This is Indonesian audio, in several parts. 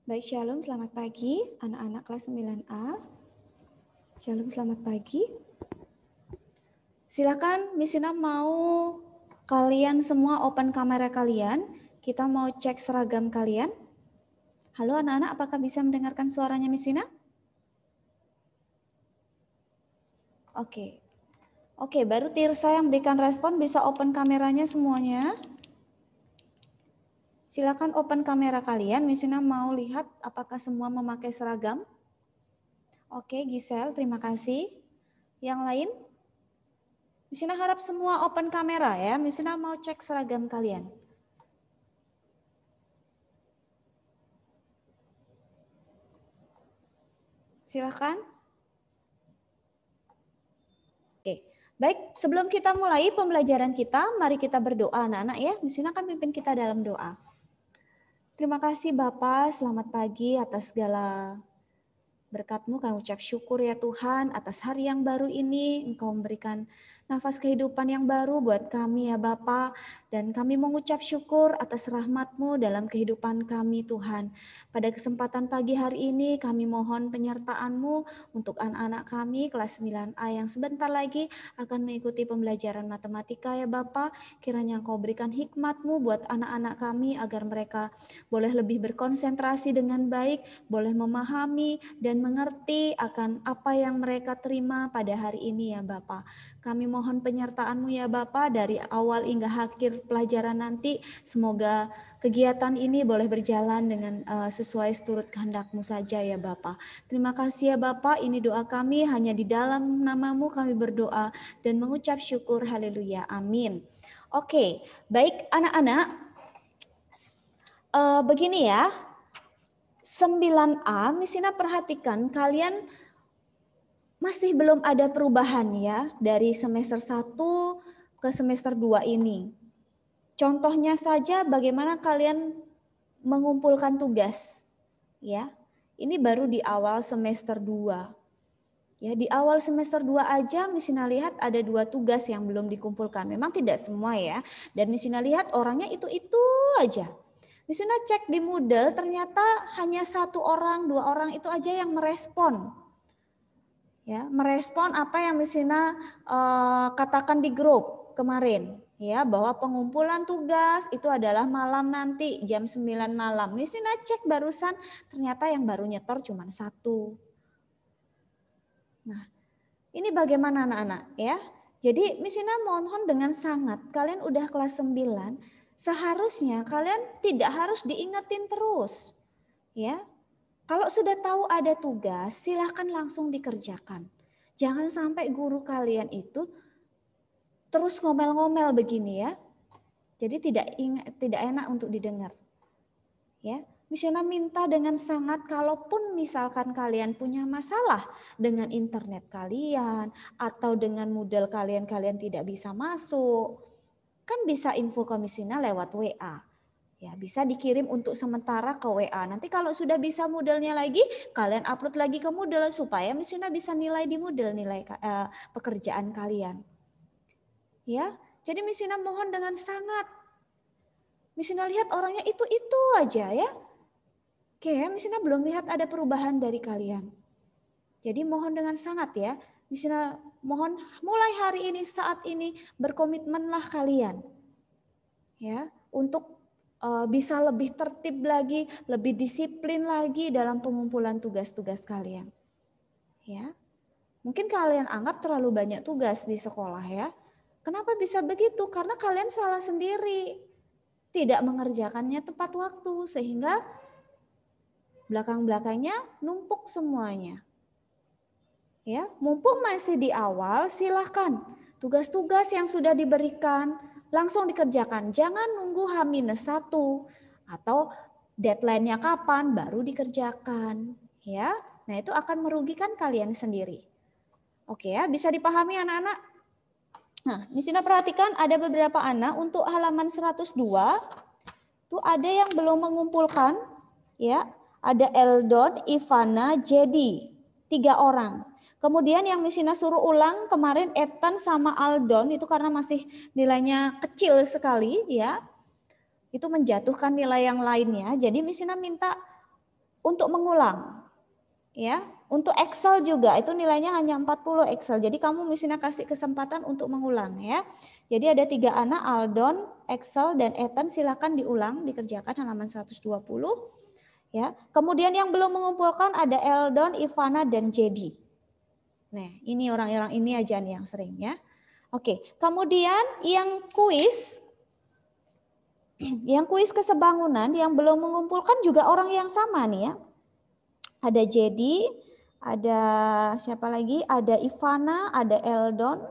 Baik, Shalom, selamat pagi anak-anak kelas 9A. Shalom, selamat pagi. Silakan Miss Ina mau kalian semua open kamera kalian. Kita mau cek seragam kalian. Halo anak-anak, apakah bisa mendengarkan suaranya Miss Ina? Oke, baru Tirsa yang berikan respon, bisa open kameranya semuanya. Silakan open kamera kalian. Miss Ina mau lihat apakah semua memakai seragam. Oke, Giselle, terima kasih. Yang lain? Miss Ina harap semua open kamera ya. Miss Ina mau cek seragam kalian. Silakan. Oke, baik. Sebelum kita mulai pembelajaran kita, mari kita berdoa anak-anak ya. Miss Ina akan pimpin kita dalam doa. Terima kasih Bapak, selamat pagi atas segala berkat-Mu. Kami ucap syukur ya Tuhan atas hari yang baru ini. Engkau memberikan nafas kehidupan yang baru buat kami ya Bapa. Dan kami mengucap syukur atas rahmat-Mu dalam kehidupan kami Tuhan. Pada kesempatan pagi hari ini kami mohon penyertaan-Mu untuk anak-anak kami kelas 9A yang sebentar lagi akan mengikuti pembelajaran matematika ya Bapa. Kiranya Engkau berikan hikmat-Mu buat anak-anak kami agar mereka boleh lebih berkonsentrasi dengan baik, boleh memahami dan mengerti akan apa yang mereka terima pada hari ini ya Bapa. Kami mohon penyertaan-Mu ya Bapa dari awal hingga akhir pelajaran nanti. Semoga kegiatan ini boleh berjalan dengan sesuai seturut kehendak-Mu saja ya Bapa. Terima kasih ya Bapa, ini doa kami hanya di dalam nama-Mu kami berdoa dan mengucap syukur. Haleluya. Amin. Oke, baik anak-anak. Begini ya. 9A, Miss Ina perhatikan kalian masih belum ada perubahan ya dari semester 1 ke semester 2 ini. Contohnya saja bagaimana kalian mengumpulkan tugas. Ya. Ini baru di awal semester 2. Ya, di awal semester 2 aja Miss Ina lihat ada 2 tugas yang belum dikumpulkan. Memang tidak semua ya. Dan Miss Ina lihat orangnya itu-itu aja. Miss Ina cek di Moodle ternyata hanya 1 orang, 2 orang itu aja yang merespon. Ya, merespon apa yang Miss Ina katakan di grup kemarin. Ya, bahwa pengumpulan tugas itu adalah malam nanti jam 9 malam. Miss Ina cek barusan ternyata yang baru nyetor cuma 1. Nah, ini bagaimana anak-anak ya? Jadi Miss Ina mohon dengan sangat, kalian udah kelas 9, seharusnya kalian tidak harus diingetin terus. Ya. Kalau sudah tahu ada tugas, silahkan langsung dikerjakan. Jangan sampai guru kalian itu terus ngomel-ngomel begini ya. Jadi tidak enak untuk didengar. Ya. Miss Ina minta dengan sangat, kalaupun misalkan kalian punya masalah dengan internet kalian atau dengan Moodle kalian tidak bisa masuk, kan bisa info ke Miss Ina lewat WA. Ya, bisa dikirim untuk sementara ke WA. Nanti kalau sudah bisa Moodle-nya lagi, kalian upload lagi ke Moodle supaya Miss Ina bisa nilai di Moodle nilai pekerjaan kalian. Ya, jadi Miss Ina mohon dengan sangat. Miss Ina lihat orangnya itu aja ya. Oke, Miss Ina belum lihat ada perubahan dari kalian. Jadi mohon dengan sangat ya. Miss Ina mohon mulai hari ini, saat ini berkomitmenlah kalian. Ya, untuk bisa lebih tertib lagi, lebih disiplin lagi dalam pengumpulan tugas-tugas kalian. Ya. Mungkin kalian anggap terlalu banyak tugas di sekolah ya. Kenapa bisa begitu? Karena kalian salah sendiri. Tidak mengerjakannya tepat waktu sehingga belakang-belakangnya numpuk semuanya. Ya, mumpung masih di awal, silakan tugas-tugas yang sudah diberikan langsung dikerjakan. Jangan nunggu H-1 atau deadline-nya kapan baru dikerjakan, ya. Nah, itu akan merugikan kalian sendiri. Oke ya, bisa dipahami anak-anak? Nah, Miss Ina perhatikan ada beberapa anak untuk halaman 102 tuh ada yang belum mengumpulkan, ya. Ada Eldon, Ivana, Jedi, 3 orang. Kemudian yang Miss Ina suruh ulang kemarin Ethan sama Aldon itu karena masih nilainya kecil sekali ya. Itu menjatuhkan nilai yang lainnya. Jadi Miss Ina minta untuk mengulang. Ya, untuk Excel juga itu nilainya hanya 40 Excel. Jadi kamu misalnya kasih kesempatan untuk mengulang ya. Jadi ada 3 anak, Aldon, Excel dan Ethan, silakan diulang, dikerjakan halaman 120 ya. Kemudian yang belum mengumpulkan ada Eldon, Ivana dan Jedi. Nah, ini orang-orang ini aja nih yang sering ya. Oke, kemudian yang kuis kesebangunan yang belum mengumpulkan juga orang yang sama nih ya. Ada Jedi, ada siapa lagi? Ada Ivana, ada Eldon,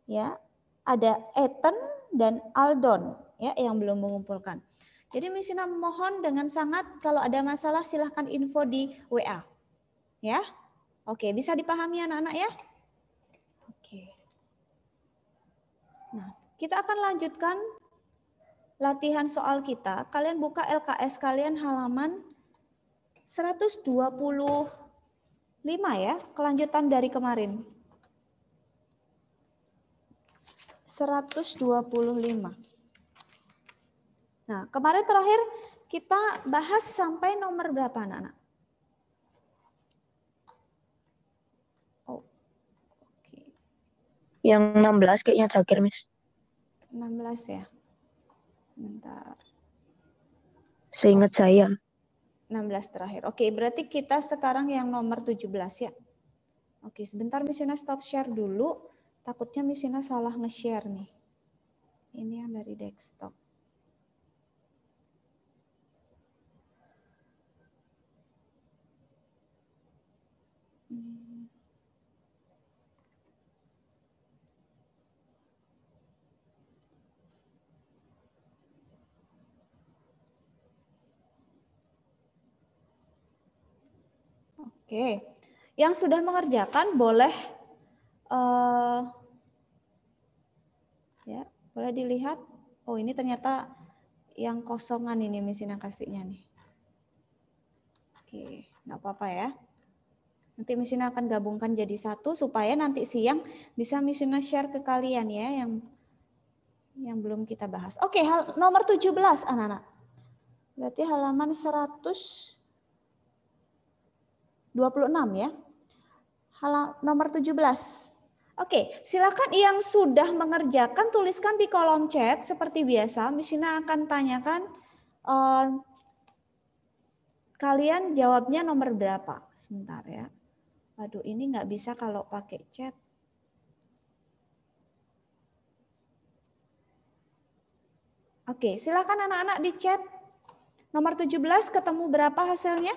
ya, ada Ethan dan Aldon, ya, yang belum mengumpulkan. Jadi Misina mohon dengan sangat kalau ada masalah silahkan info di WA, ya. Oke, bisa dipahami anak-anak ya? Oke. Nah, kita akan lanjutkan latihan soal kita. Kalian buka LKS kalian halaman 125 ya, kelanjutan dari kemarin. 125. Nah, kemarin terakhir kita bahas sampai nomor berapa anak-anak? Oh, oke. Yang 16 kayaknya terakhir, Miss. 16 ya. Sebentar. Seingat saya. 16 terakhir. Oke, berarti kita sekarang yang nomor 17 ya. Oke, sebentar Misina stop share dulu. Takutnya Misina salah nge-share nih. Ini yang dari desktop. Oke, yang sudah mengerjakan boleh ya, boleh dilihat. Oh, ini ternyata yang kosongan ini Misina kasihnya nih. Oke, nggak apa-apa ya. Nanti Misina akan gabungkan jadi satu supaya nanti siang bisa Misina share ke kalian ya yang belum kita bahas. Oke, nomor 17 anak-anak. Berarti halaman 126 ya. Nomor 17. Oke, silakan yang sudah mengerjakan tuliskan di kolom chat seperti biasa. Misina akan tanyakan kalian jawabnya nomor berapa. Sebentar ya. Waduh, ini nggak bisa kalau pakai chat. Oke, silakan anak-anak di chat. Nomor 17 ketemu berapa hasilnya?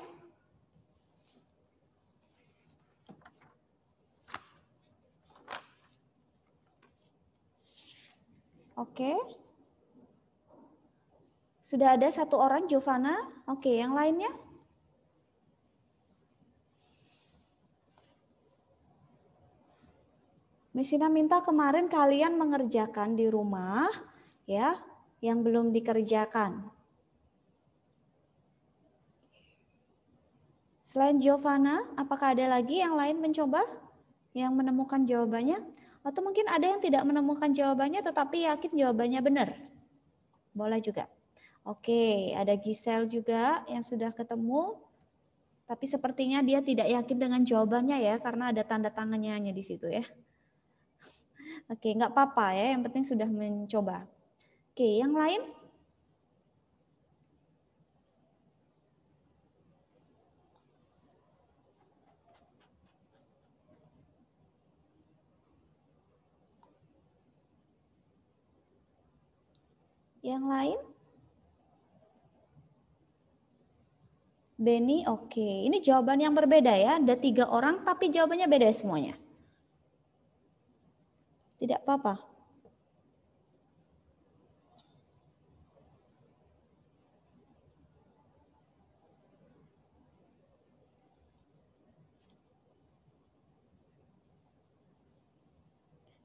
Oke. Sudah ada satu orang, Giovanna. Oke, yang lainnya? Misina minta kemarin kalian mengerjakan di rumah ya, yang belum dikerjakan. Selain Giovanna, apakah ada lagi yang lain mencoba yang menemukan jawabannya? Atau mungkin ada yang tidak menemukan jawabannya tetapi yakin jawabannya benar? Boleh juga. Oke, ada Giselle juga yang sudah ketemu. Tapi sepertinya dia tidak yakin dengan jawabannya ya, karena ada tanda tangannya hanya di situ ya. Oke, nggak apa-apa ya, yang penting sudah mencoba. Oke, yang lain? Yang lain? Benny, oke. Ini jawaban yang berbeda ya, ada 3 orang tapi jawabannya beda semuanya. Tidak apa-apa.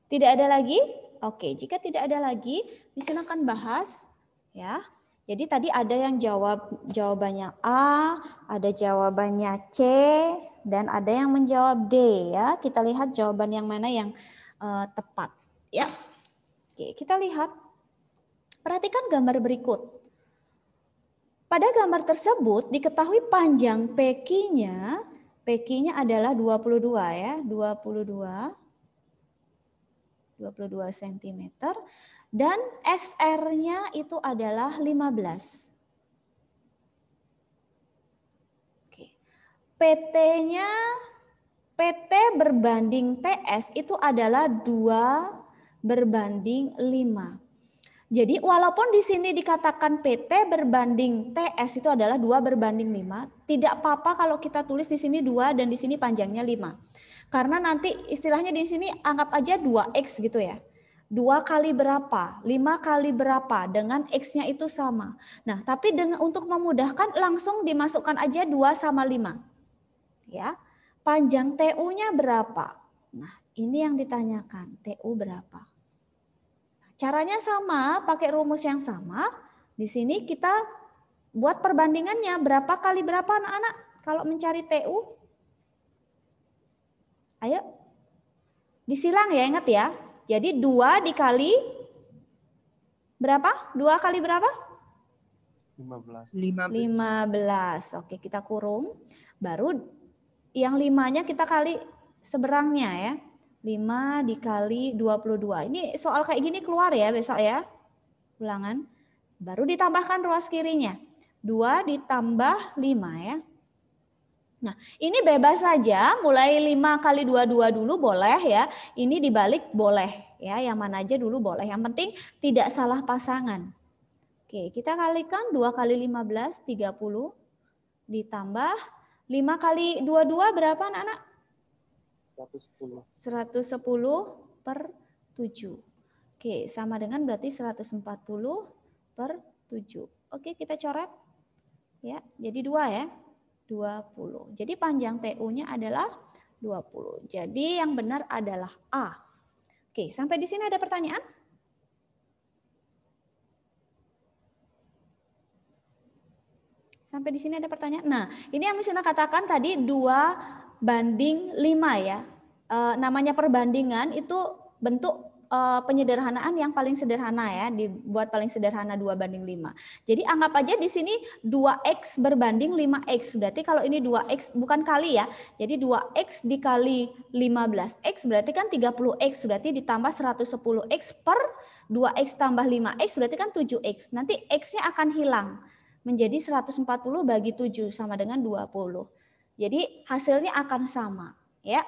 Tidak ada lagi? Oke, jika tidak ada lagi, Misun akan bahas ya. Jadi tadi ada yang jawabannya A, ada jawabannya C, dan ada yang menjawab D ya. Kita lihat jawaban yang mana yang tepat ya. Oke, kita lihat. Perhatikan gambar berikut. pada gambar tersebut diketahui panjang PQ-nya adalah 22 ya, 22 cm dan SR-nya itu adalah 15. Oke. PT-nya PT berbanding TS itu adalah 2/5. Jadi walaupun di sini dikatakan PT berbanding TS itu adalah 2/5, tidak apa-apa kalau kita tulis di sini 2 dan di sini panjangnya 5. Karena nanti istilahnya di sini anggap aja 2X gitu ya. 2 kali berapa, 5 kali berapa dengan X-nya itu sama. Nah, tapi untuk memudahkan langsung dimasukkan aja 2 sama 5. Ya. Panjang TU-nya berapa? Nah, ini yang ditanyakan, TU berapa? Caranya sama, pakai rumus yang sama. Di sini kita buat perbandingannya berapa kali berapa anak-anak kalau mencari TU? Ayo. Disilang ya, ingat ya. Jadi 2 dikali berapa? 2 kali berapa? 15. 15. Oke, kita kurung. Baru yang 5-nya kita kali seberangnya ya. 5 dikali 22. Ini soal kayak gini keluar ya besok ya. Ulangan. Baru ditambahkan ruas kirinya. 2 ditambah 5 ya. Nah, ini bebas saja. Mulai 5 kali 22 dulu boleh ya. Ini dibalik boleh ya. Yang mana aja dulu boleh. Yang penting tidak salah pasangan. Oke, kita kalikan 2 kali 15, 30. Ditambah 5 kali 22 berapa anak-anak? 110 per 7. Oke, sama dengan berarti 140 per 7. Oke, kita coret. Ya, jadi 2 ya. 20. Jadi panjang TU-nya adalah 20. Jadi yang benar adalah A. Oke, sampai di sini ada pertanyaan? Sampai di sini ada pertanyaan. Nah, ini yang Miss Una katakan tadi 2/5 ya. Namanya perbandingan itu bentuk penyederhanaan yang paling sederhana ya, dibuat paling sederhana 2/5. Jadi anggap aja di sini 2X berbanding 5X. Berarti kalau ini 2X bukan kali ya. Jadi 2X dikali 15X berarti kan 30X. Berarti ditambah 110X per 2X tambah 5X berarti kan 7X. Nanti X-nya akan hilang. Menjadi 140 bagi 7 sama dengan 20. Jadi hasilnya akan sama. Ya,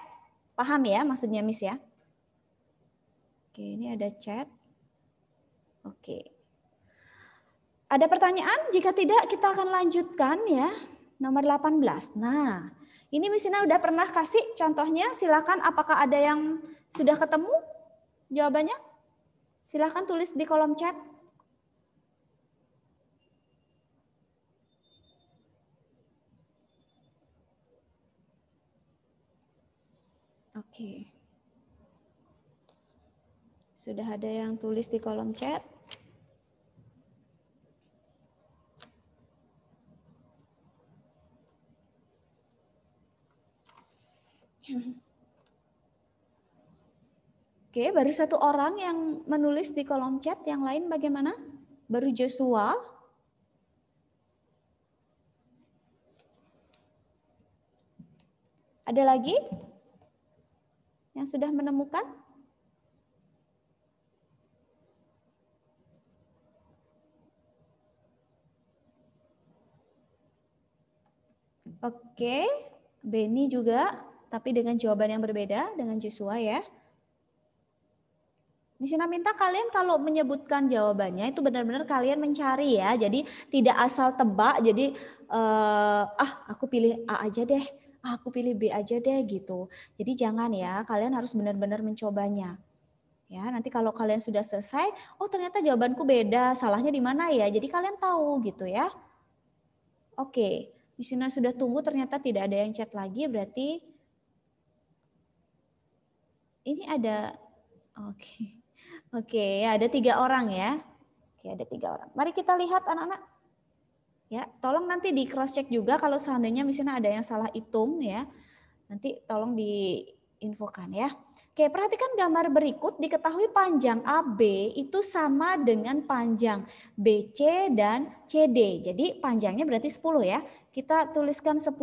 paham ya maksudnya Miss ya? Oke, ini ada chat. Oke. Ada pertanyaan? Jika tidak kita akan lanjutkan ya. Nomor 18. Nah, ini Miss Ina udah pernah kasih contohnya. Silakan apakah ada yang sudah ketemu jawabannya? Silakan tulis di kolom chat. Oke. Sudah ada yang tulis di kolom chat? Oke, baru satu orang yang menulis di kolom chat, yang lain bagaimana? Baru Joshua. Ada lagi yang sudah menemukan? Oke, Benny juga, tapi dengan jawaban yang berbeda dengan Joshua ya. Miss Ina minta kalian kalau menyebutkan jawabannya itu benar-benar kalian mencari ya. Jadi tidak asal tebak, jadi aku pilih A aja deh, aku pilih B aja deh gitu. Jadi jangan ya, kalian harus benar-benar mencobanya. Ya, nanti kalau kalian sudah selesai, oh ternyata jawabanku beda, salahnya di mana ya? Jadi kalian tahu gitu ya. Oke, Miss Ina sudah tunggu ternyata tidak ada yang chat lagi, berarti ini ada, oke. Oke, ya ada 3 orang ya. Oke, ada 3 orang. Mari kita lihat anak-anak. Ya, tolong nanti di cross check juga kalau seandainya misalnya ada yang salah hitung ya. Nanti tolong di infokan ya. Oke, perhatikan gambar berikut. Diketahui panjang AB itu sama dengan panjang BC dan CD. Jadi panjangnya berarti 10 ya. Kita tuliskan 10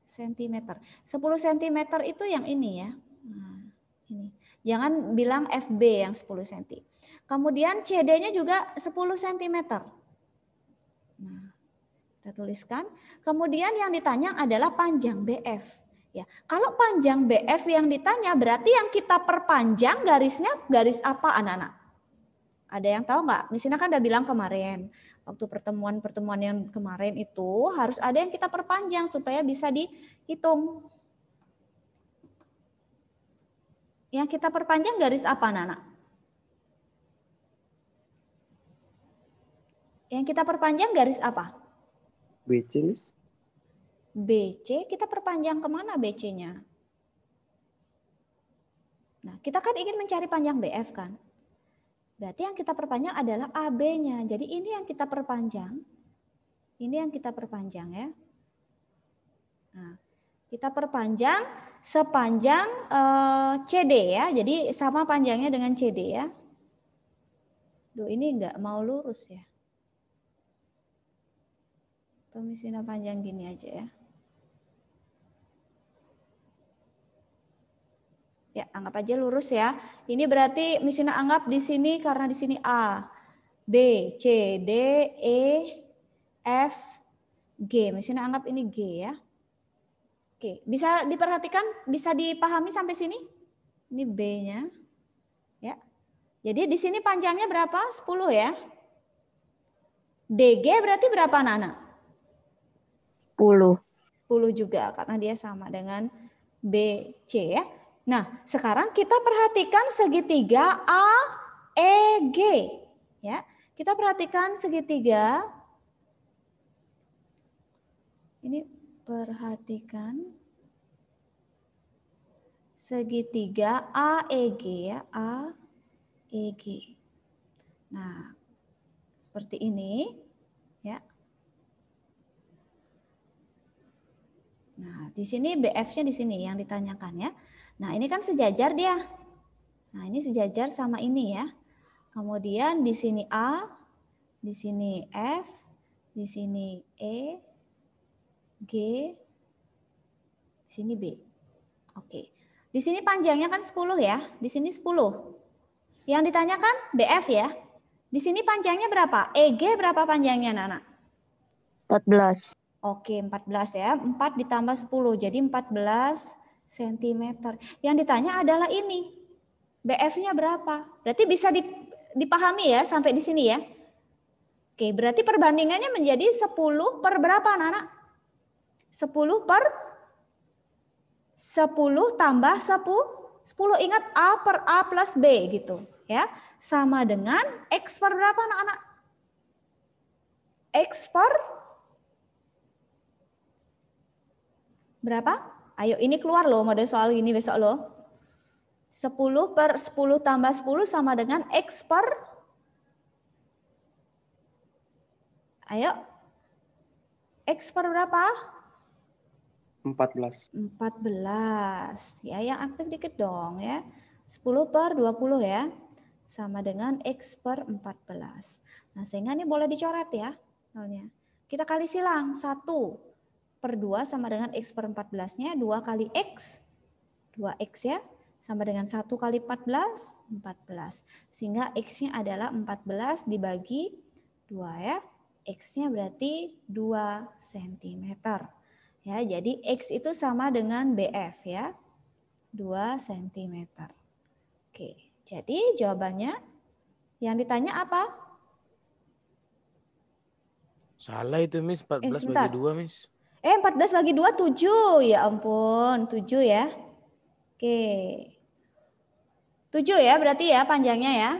cm. 10 cm itu yang ini ya. Nah, ini. Jangan bilang FB yang 10 cm. Kemudian CD-nya juga 10 cm. Nah, kita tuliskan. Kemudian yang ditanya adalah panjang BF. Ya, kalau panjang BF yang ditanya berarti yang kita perpanjang garisnya garis apa anak-anak? Ada yang tahu nggak? Misalnya kan udah bilang kemarin waktu pertemuan yang kemarin itu harus ada yang kita perpanjang supaya bisa dihitung. Yang kita perpanjang garis apa anak-anak? Yang kita perpanjang garis apa? BC, Miss. BC, kita perpanjang kemana BC-nya? Nah, kita kan ingin mencari panjang BF kan? Berarti yang kita perpanjang adalah AB-nya. Jadi ini yang kita perpanjang. Ini yang kita perpanjang ya. Nah, kita perpanjang sepanjang CD ya. Jadi sama panjangnya dengan CD ya. Duh, ini enggak mau lurus ya. Atau misalnya panjang gini aja ya. Ya, anggap aja lurus ya. Ini berarti misalnya anggap di sini karena di sini A, B, C, D, E, F, G. Misalnya anggap ini G ya. Oke, bisa diperhatikan, bisa dipahami sampai sini? Ini B-nya. Ya. Jadi di sini panjangnya berapa? 10 ya. DG berarti berapa anak-anak? 10. 10 juga karena dia sama dengan BC ya. Nah, sekarang kita perhatikan segitiga AEG ya. Kita perhatikan segitiga. Ini perhatikan segitiga AEG ya, AEG. Nah, seperti ini ya. Nah, di sini BF-nya di sini yang ditanyakan ya. Nah, ini kan sejajar dia. Nah, ini sejajar sama ini ya. Kemudian di sini A, di sini F, di sini E, G, di sini B. Oke. Di sini panjangnya kan 10 ya. Di sini 10. Yang ditanyakan BF ya. Di sini panjangnya berapa? EG berapa panjangnya, Nana? 14. Oke, 14 ya. 4 ditambah 10. Jadi 14 cm. Yang ditanya adalah ini. BF-nya berapa? Berarti bisa dipahami ya sampai di sini ya. Oke, berarti perbandingannya menjadi 10 per berapa anak-anak? 10 per 10 tambah 10. Ingat A per A plus B gitu ya. Sama dengan X per berapa anak-anak? X per berapa? Ayo ini keluar loh model soal ini besok loh. 10 per 10 tambah 10 sama dengan X per, ayo, X per berapa? 14. 14. Ya, yang aktif dikit dong ya. 10 per 20 ya. Sama dengan X per 14. Nah, sehingga ini boleh dicoret ya. Nolnya. Kita kali silang. 1 per 2 sama dengan X per 14-nya. 2 kali X. 2X ya. Sama dengan 1 kali 14, 14. Sehingga X-nya adalah 14 dibagi 2 ya. X-nya berarti 2 cm. Ya, jadi X itu sama dengan BF ya. 2 cm. Oke, jadi jawabannya yang ditanya apa? Salah itu, Miss. 14 sebentar. bagi 2, Miss. 14 bagi 2, 7. Ya ampun, 7 ya. Oke. 7 ya berarti ya panjangnya ya.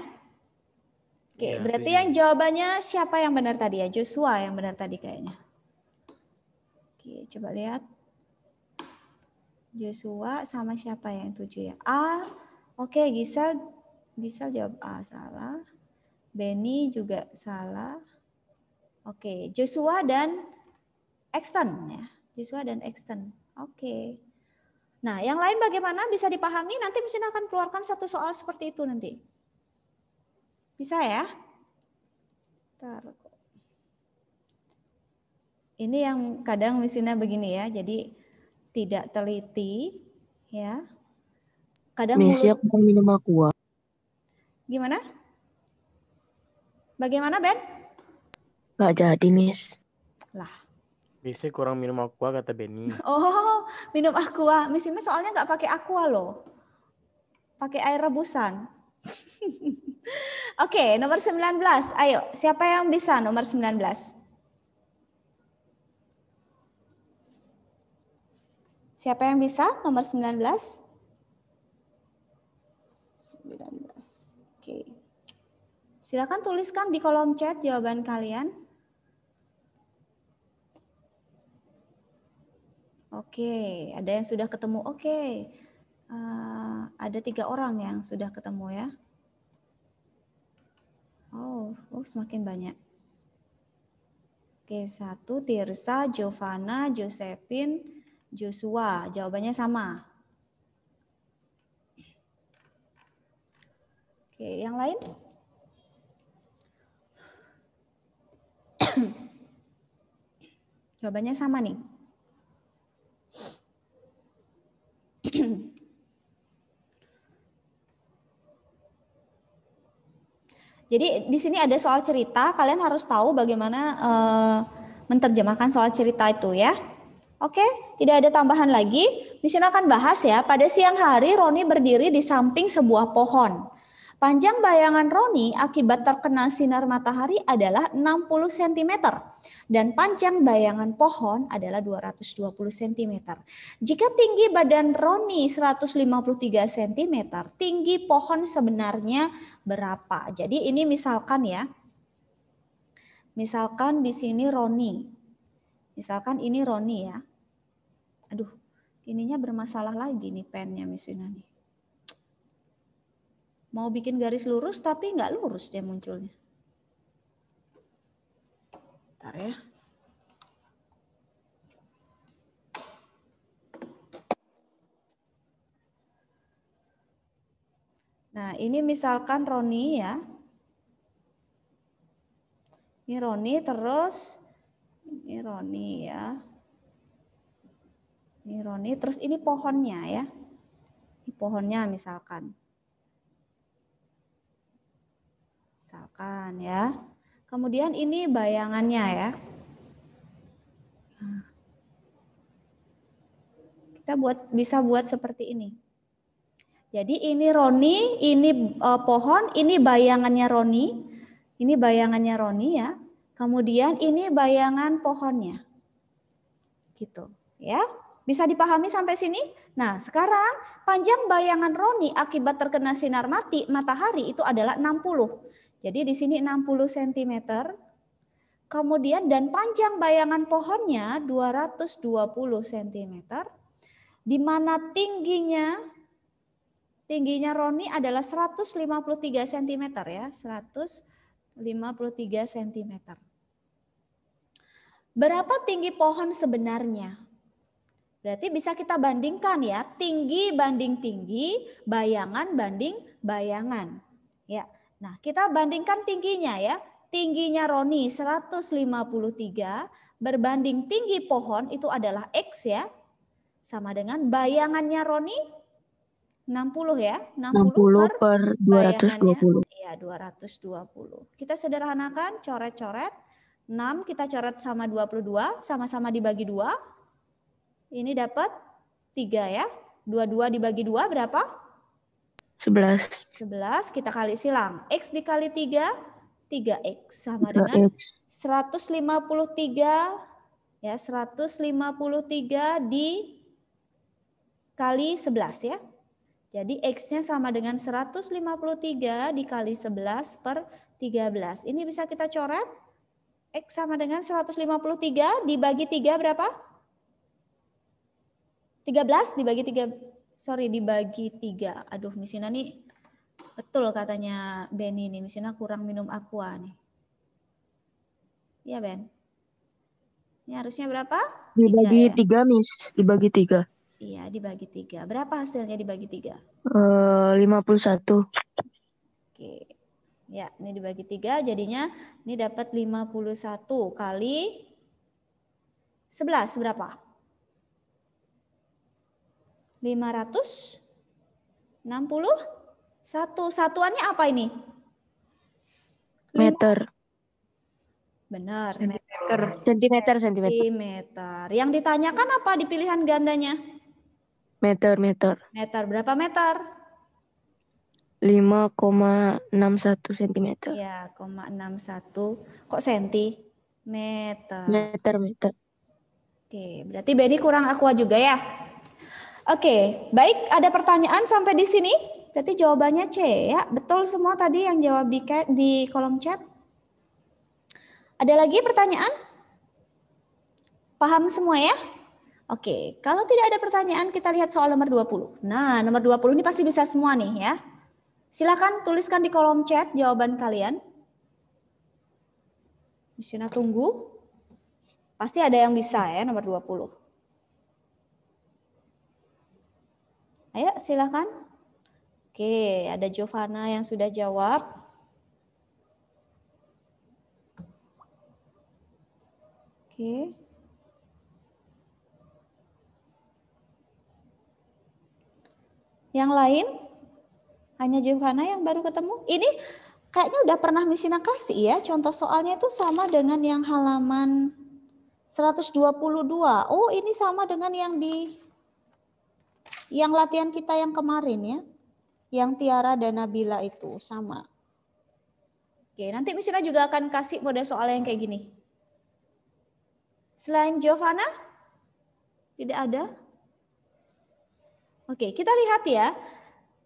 Oke, Ya, berarti ini. yang jawabannya siapa yang benar tadi ya? Joshua yang benar tadi kayaknya. Oke, coba lihat. Joshua sama siapa yang 7 ya? A. Oke, Gisel jawab A, salah. Benny juga salah. Oke, Joshua dan Exton ya. Joshua dan Exton. Oke. Nah, yang lain bagaimana? Bisa dipahami? Nanti Miss Ina akan keluarkan satu soal seperti itu nanti. Bisa ya? Bentar. Ini yang kadang Miss Ina begini ya, jadi tidak teliti ya. Kadang Miss, ya kurang minum aqua. Gimana? Bagaimana, Ben? Gak jadi, Miss. Lah. Biasanya kurang minum aqua kata Benny. Oh, minum aqua. Miss Ina soalnya nggak pakai aqua loh. Pakai air rebusan. Oke, nomor 19. Ayo, siapa yang bisa nomor 19? Siapa yang bisa nomor 19? 19. Oke. Silakan tuliskan di kolom chat jawaban kalian. Oke, ada yang sudah ketemu. Oke. Ada 3 orang yang sudah ketemu ya. Oh, semakin banyak. Oke, 1 Tirsa, Giovanna, Josephine, Joshua. Jawabannya sama. Oke, yang lain? Jawabannya sama nih. Jadi di sini ada soal cerita, kalian harus tahu bagaimana menerjemahkan soal cerita itu ya. Oke, tidak ada tambahan lagi. Miss Ina akan bahas ya. Pada siang hari Roni berdiri di samping sebuah pohon. Panjang bayangan Roni akibat terkena sinar matahari adalah 60 cm dan panjang bayangan pohon adalah 220 cm. Jika tinggi badan Roni 153 cm, tinggi pohon sebenarnya berapa? Jadi ini misalkan ya. Misalkan di sini Roni. Misalkan ini Roni ya. Aduh, ininya bermasalah lagi nih pennya Miss Wina nih. Mau bikin garis lurus tapi nggak lurus dia munculnya. Bentar ya. Nah ini misalkan Roni ya. Ini Roni terus ini Roni ya. Ini Roni terus ini pohonnya ya. Ini pohonnya misalkan. Misalkan ya. Kemudian ini bayangannya ya. Kita bisa buat seperti ini. Jadi ini Roni, ini pohon, ini bayangannya Roni. Ini bayangannya Roni ya. Kemudian ini bayangan pohonnya. Gitu, ya. Bisa dipahami sampai sini? Nah, sekarang panjang bayangan Roni akibat terkena sinar matahari itu adalah 60. Jadi di sini 60 cm. Kemudian dan panjang bayangan pohonnya 220 cm. Di mana tingginya Roni adalah 153 cm ya, 153 cm. Berapa tinggi pohon sebenarnya? Berarti bisa kita bandingkan ya, tinggi banding tinggi, bayangan banding bayangan. Ya. Nah, kita bandingkan tingginya ya. Tingginya Roni 153 berbanding tinggi pohon itu adalah X ya. Sama dengan bayangannya Roni 60 ya. 60 per 220. Iya, 220. Kita sederhanakan, coret-coret. 6 kita coret sama 22, sama-sama dibagi 2. Ini dapat 3 ya. 22 dibagi 2 berapa? 11. 11 kita kali silang. X dikali 3, 3X sama dengan 153 ya, 153 dikali 11 ya. Jadi X-nya sama dengan 153 dikali 11 per 13. Ini bisa kita coret. X sama dengan 153 dibagi 3 berapa? 13 dibagi 3. Sorry, dibagi 3. Aduh, Miss Ina nih betul katanya Benny nih. Miss Ina kurang minum aqua nih. Iya, Ben. Ini harusnya berapa? Dibagi 3 ya? 3, Miss. Dibagi 3. Iya, dibagi 3. Berapa hasilnya dibagi 3? 51. Oke. Ya, ini dibagi 3 jadinya ini dapat 51 kali 11 berapa? 561. Satuannya apa ini? Meter. Benar. Sentimeter. Meter. Yang ditanyakan apa di pilihan gandanya? Meter. Meter. Berapa meter? 5,61 cm. Ya, 0,61. Kok sentimeter? Meter. Oke, berarti Benny kurang aqua juga ya? Oke, baik. Ada pertanyaan sampai di sini? Berarti jawabannya C ya. Betul semua tadi yang jawab di kolom chat? Ada lagi pertanyaan? Paham semua ya? Oke, kalau tidak ada pertanyaan kita lihat soal nomor 20. Nah, nomor 20 ini pasti bisa semua nih ya. Silakan tuliskan di kolom chat jawaban kalian. Misina tunggu. Pasti ada yang bisa ya nomor 20. Ayo silakan. Oke, ada Giovanna yang sudah jawab. Oke. Yang lain? Hanya Giovanna yang baru ketemu? Ini kayaknya udah pernah Misina kasih ya. Contoh soalnya itu sama dengan yang halaman 122. Oh, ini sama dengan yang latihan kita yang kemarin ya. Yang Tiara dan Nabila itu sama. Oke, nanti Misina juga akan kasih model soal yang kayak gini. Selain Giovanna? Tidak ada? Oke, kita lihat ya.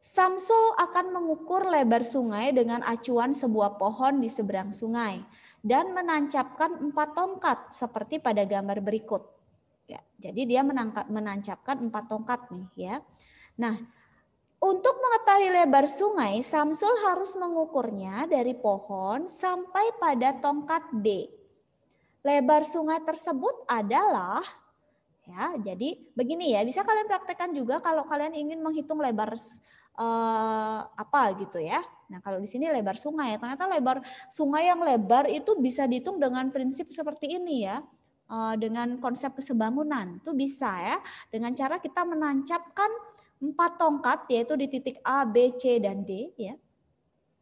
Samsul akan mengukur lebar sungai dengan acuan sebuah pohon di seberang sungai dan menancapkan 4 tongkat seperti pada gambar berikut. Ya, jadi dia menancapkan 4 tongkat nih ya. Nah, untuk mengetahui lebar sungai, Samsul harus mengukurnya dari pohon sampai pada tongkat D. Lebar sungai tersebut adalah ya, jadi begini ya, bisa kalian praktekkan juga kalau kalian ingin menghitung lebar apa gitu ya. Nah, kalau di sini lebar sungai, ternyata lebar sungai yang lebar itu bisa dihitung dengan prinsip seperti ini ya. Dengan konsep kesebangunan itu bisa ya, dengan cara kita menancapkan 4 tongkat yaitu di titik A, B, C dan D ya.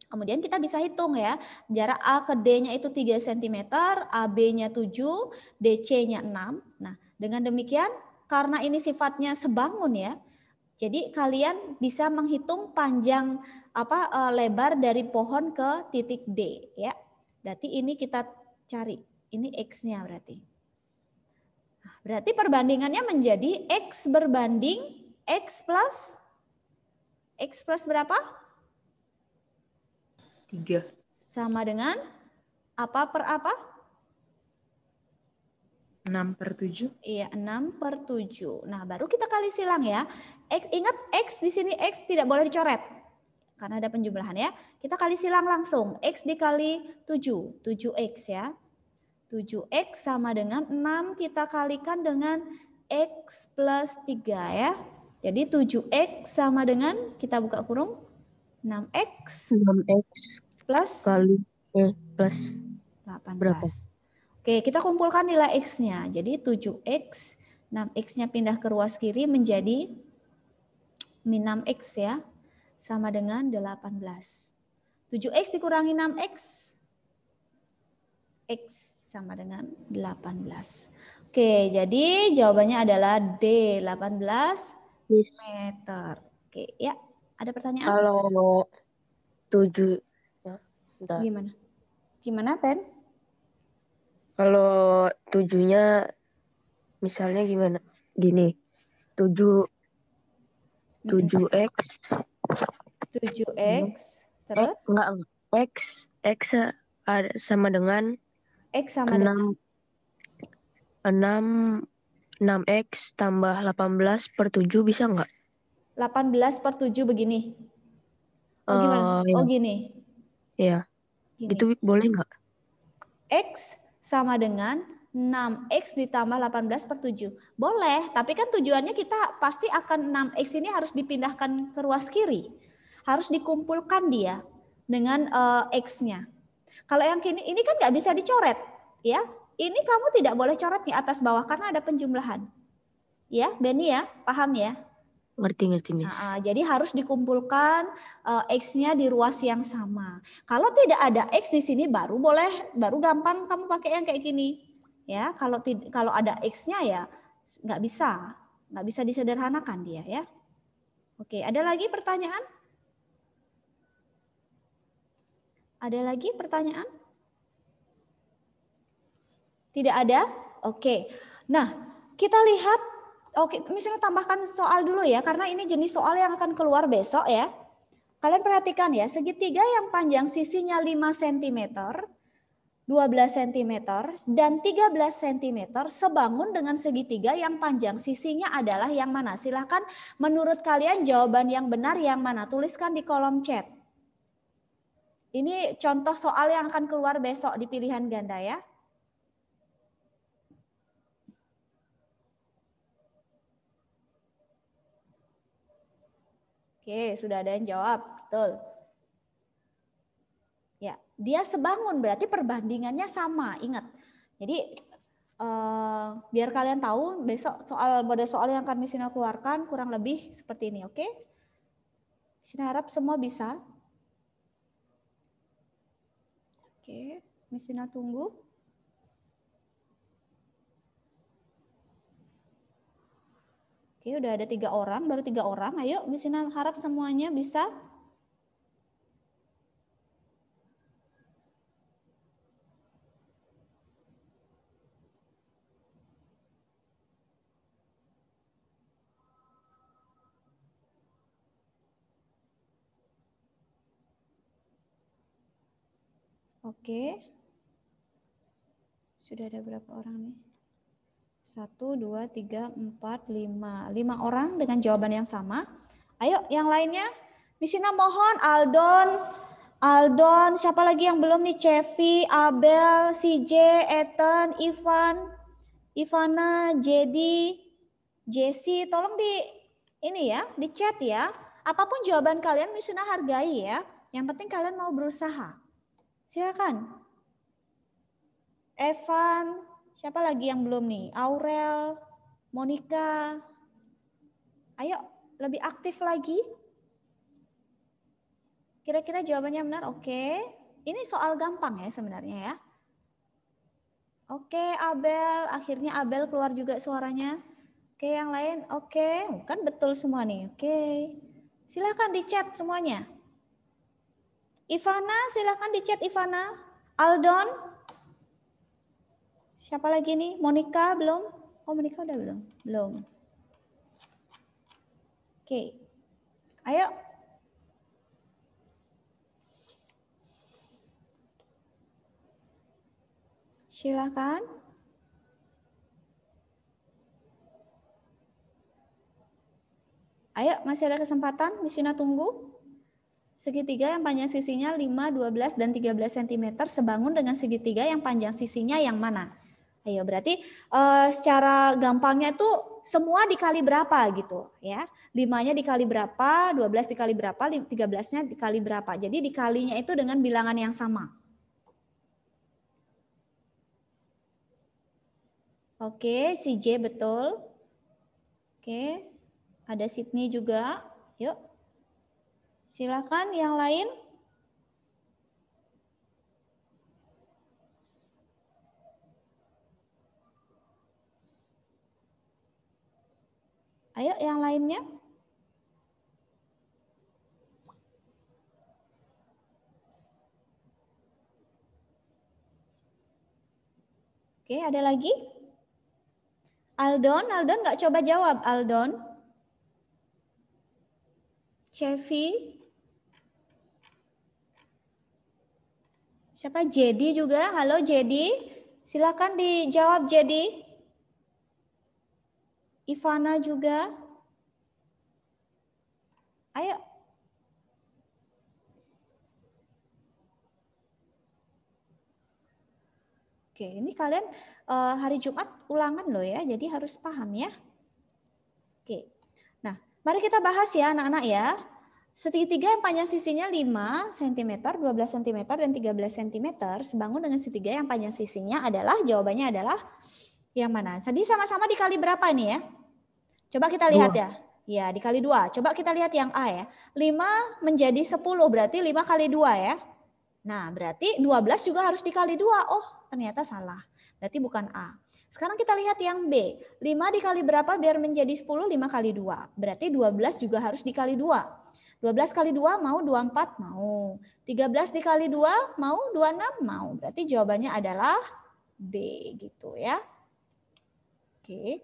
Kemudian kita bisa hitung ya, jarak A ke D-nya itu 3 cm, AB-nya 7, DC-nya 6. Nah, dengan demikian karena ini sifatnya sebangun ya, jadi kalian bisa menghitung panjang lebar dari pohon ke titik D ya. Berarti ini kita cari, ini X-nya berarti. Nah, berarti perbandingannya menjadi X berbanding X plus berapa? 3. Sama dengan apa per apa? 6/7. Iya, 6/7. Nah, baru kita kali silang ya. X, ingat X di sini X tidak boleh dicoret. Karena ada penjumlahan ya. Kita kali silang langsung. X dikali 7. 7X ya. 7X sama dengan 6 kita kalikan dengan X plus 3 ya. Jadi 7X sama dengan, kita buka kurung, 6X plus kali plus 18. berapa? Oke, kita kumpulkan nilai X-nya. Jadi 7X, 6X-nya pindah ke ruas kiri menjadi min 6X ya. Sama dengan 18. 7X dikurangi 6X. X sama dengan 18. Oke, jadi jawabannya adalah D, 18 meter. Oke, ya. Ada pertanyaan? Kalau 7, ya, bentar. Gimana, Pen? Kalau 7-nya misalnya gimana? Gini, 7X. 7X, terus? Enggak. X ada sama dengan X sama dengan 6X tambah 18/7 bisa nggak? 18/7 begini. Oh gimana? Ya. Oh gini. Iya. Gini. Itu boleh nggak? X sama dengan 6X ditambah 18 per 7. Boleh, tapi kan tujuannya kita pasti akan 6X ini harus dipindahkan ke ruas kiri. Harus dikumpulkan dia dengan X-nya. Kalau yang ini kan nggak bisa dicoret. Ya, ini kamu tidak boleh coret nih atas bawah karena ada penjumlahan. Ya, Beni ya, paham ya? Ngerti, Miss. Jadi harus dikumpulkan X-nya di ruas yang sama. Kalau tidak ada X di sini baru gampang kamu pakai yang kayak gini. Ya, kalau ada X-nya ya nggak bisa disederhanakan dia ya. Oke, ada lagi pertanyaan? Ada lagi pertanyaan? Tidak ada? Oke. Nah, kita lihat. Oke, misalnya tambahkan soal dulu ya, karena ini jenis soal yang akan keluar besok ya. Kalian perhatikan ya, segitiga yang panjang sisinya 5 cm, 12 cm, dan 13 cm sebangun dengan segitiga yang panjang sisinya adalah yang mana? Silahkan menurut kalian jawaban yang benar yang mana? Tuliskan di kolom chat. Ini contoh soal yang akan keluar besok di pilihan ganda ya. Oke, sudah ada yang jawab. Betul. Ya, dia sebangun berarti perbandingannya sama. Ingat. Jadi biar kalian tahu besok model soal yang akan Miss Ina keluarkan kurang lebih seperti ini, oke? Miss Ina harap semua bisa. Oke, Miss Ina tunggu. Oke, udah ada 3 orang, baru 3 orang. Ayo, Miss Ina harap semuanya bisa. Oke. Sudah ada berapa orang nih? 1, 2, 3, 4, 5. 5 orang dengan jawaban yang sama. Ayo yang lainnya. Miss Ina mohon Aldon, siapa lagi yang belum nih? Cevi, Abel, CJ, Ethan, Ivan, Ivana, Jedi, Jesse. Tolong di chat ya. Apapun jawaban kalian Miss Ina hargai ya. Yang penting kalian mau berusaha. Silakan. Evan, siapa lagi yang belum nih? Aurel, Monica. Ayo, lebih aktif lagi. Kira-kira jawabannya benar? Oke. Ini soal gampang ya sebenarnya ya. Oke, Abel. Akhirnya Abel keluar juga suaranya. Oke, yang lain. Oke, kan betul semua nih. Oke. Silakan di chat semuanya. Ivana, silakan di chat Ivana. Aldon. Siapa lagi nih? Monica belum? Oh, Monica udah belum? Belum. Oke. Ayo. Silakan. Ayo, masih ada kesempatan. Miss Ina tunggu. Segitiga yang panjang sisinya 5, 12, dan 13 cm sebangun dengan segitiga yang panjang sisinya yang mana? Ayo, berarti secara gampangnya itu semua dikali berapa gitu ya. 5-nya dikali berapa, 12 dikali berapa, 13-nya dikali berapa. Jadi dikalinya itu dengan bilangan yang sama. Oke, si J betul. Oke, ada Sydney juga. Yuk. Silakan yang lain. Ayo yang lainnya. Oke, ada lagi? Aldon nggak coba jawab, Aldon. Chevy. Siapa? Jedi juga. Halo Jedi. Silakan dijawab Jedi. Ivana juga. Ayo. Oke, ini kalian hari Jumat ulangan loh ya, jadi harus paham ya. Oke, nah mari kita bahas ya anak-anak ya. Segitiga yang panjang sisinya 5 cm, 12 cm, dan 13 cm sebangun dengan segitiga yang panjang sisinya adalah, jawabannya adalah yang mana? Jadi sama-sama dikali berapa ini ya? Coba kita lihat ya. Ya, dikali 2. Coba kita lihat yang A ya. 5 menjadi 10 berarti 5 kali 2 ya. Nah, berarti 12 juga harus dikali 2. Oh, ternyata salah. Berarti bukan A. Sekarang kita lihat yang B. 5 dikali berapa biar menjadi 10? 5 kali 2. Berarti 12 juga harus dikali 2. 12 kali 2 mau 24? Mau. 13 dikali 2 mau 26? Mau. Berarti jawabannya adalah B gitu ya. Oke.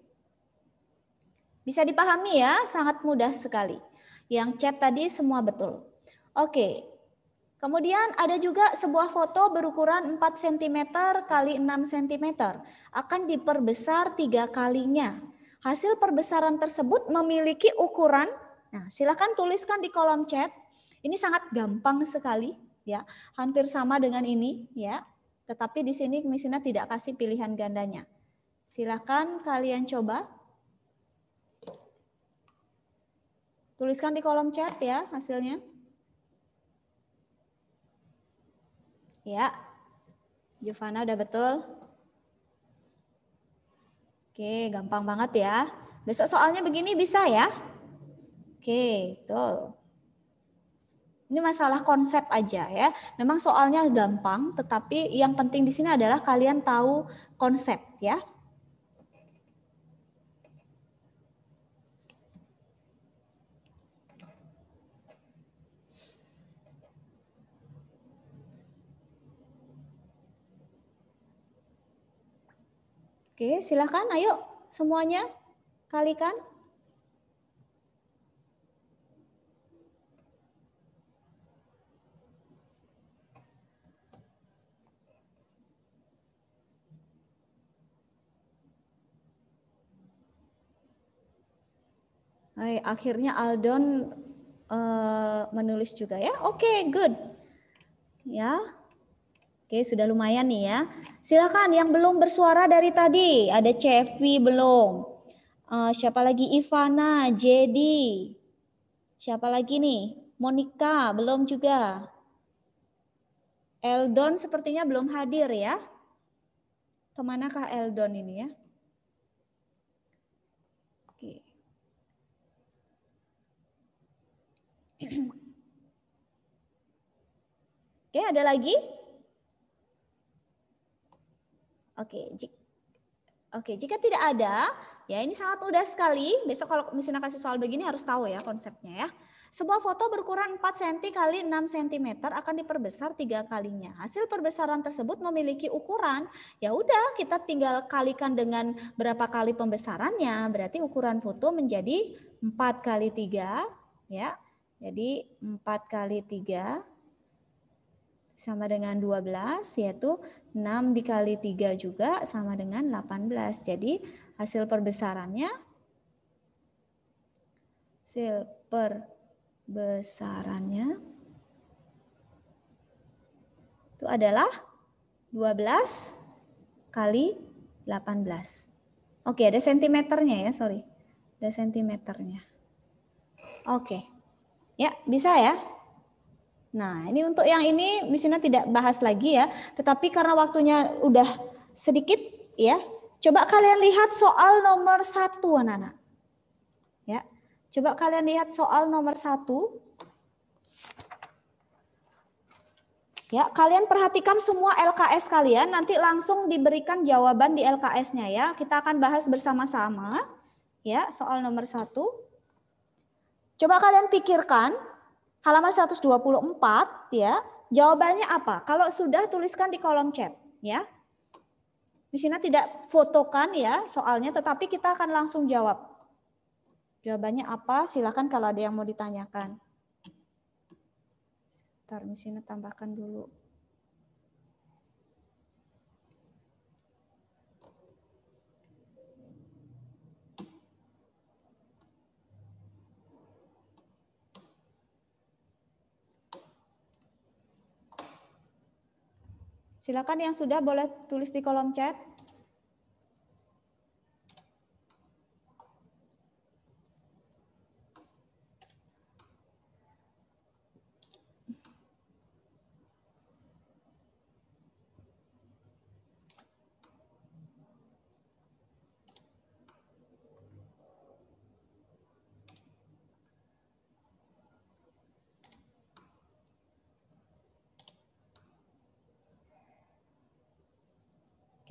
Bisa dipahami ya, sangat mudah sekali. Yang chat tadi semua betul. Oke. Kemudian ada juga sebuah foto berukuran 4 cm kali 6 cm. Akan diperbesar 3 kalinya. Hasil perbesaran tersebut memiliki ukuran. Nah, silakan tuliskan di kolom chat. Ini sangat gampang sekali ya. Hampir sama dengan ini ya. Tetapi di sini Miss Ina tidak kasih pilihan gandanya. Silakan kalian coba. Tuliskan di kolom chat ya hasilnya. Ya, Giovanna udah betul. Oke, gampang banget ya. Besok soalnya begini bisa ya. Oke, betul. Ini masalah konsep aja ya. Memang soalnya gampang, tetapi yang penting di sini adalah kalian tahu konsep ya. Oke, silakan ayo semuanya kalikan. Hai, akhirnya Aldon menulis juga ya. Oke, good. Ya. Oke, sudah lumayan nih ya. Silakan yang belum bersuara dari tadi. Ada Cevi belum. Siapa lagi? Ivana, Jedi. Siapa lagi nih? Monica belum juga. Eldon sepertinya belum hadir ya. Kemanakah Eldon ini ya? Oke. Oke, ada lagi? Oke, jika tidak ada, ya ini sangat mudah sekali. Besok kalau misalnya kasih soal begini harus tahu ya konsepnya ya. Sebuah foto berukuran 4 cm kali 6 cm akan diperbesar 3 kalinya. Hasil perbesaran tersebut memiliki ukuran. Ya udah, kita tinggal kalikan dengan berapa kali pembesarannya. Berarti ukuran foto menjadi 4 kali 3 ya. Jadi 4 kali 3 sama dengan 12, yaitu 6 dikali 3 juga sama dengan 18. Jadi hasil perbesarannya itu adalah 12 kali 18. Oke, ada sentimeternya ya, sorry. Ada sentimeternya. Oke. Ya, bisa ya? Nah, ini untuk yang ini Miss Yuna tidak bahas lagi ya, tetapi karena waktunya udah sedikit ya, coba kalian lihat soal nomor 1 anak-anak. Ya, coba kalian lihat soal nomor 1. Ya, kalian perhatikan semua LKS kalian, nanti langsung diberikan jawaban di LKS-nya ya. Kita akan bahas bersama-sama ya, soal nomor 1. Coba kalian pikirkan halaman 124 ya, jawabannya apa? Kalau sudah tuliskan di kolom chat ya. Miss Ina tidak fotokan ya soalnya, tetapi kita akan langsung jawab. Jawabannya apa? Silakan kalau ada yang mau ditanyakan. Ntar Miss Ina tambahkan dulu. Silakan yang sudah boleh tulis di kolom chat.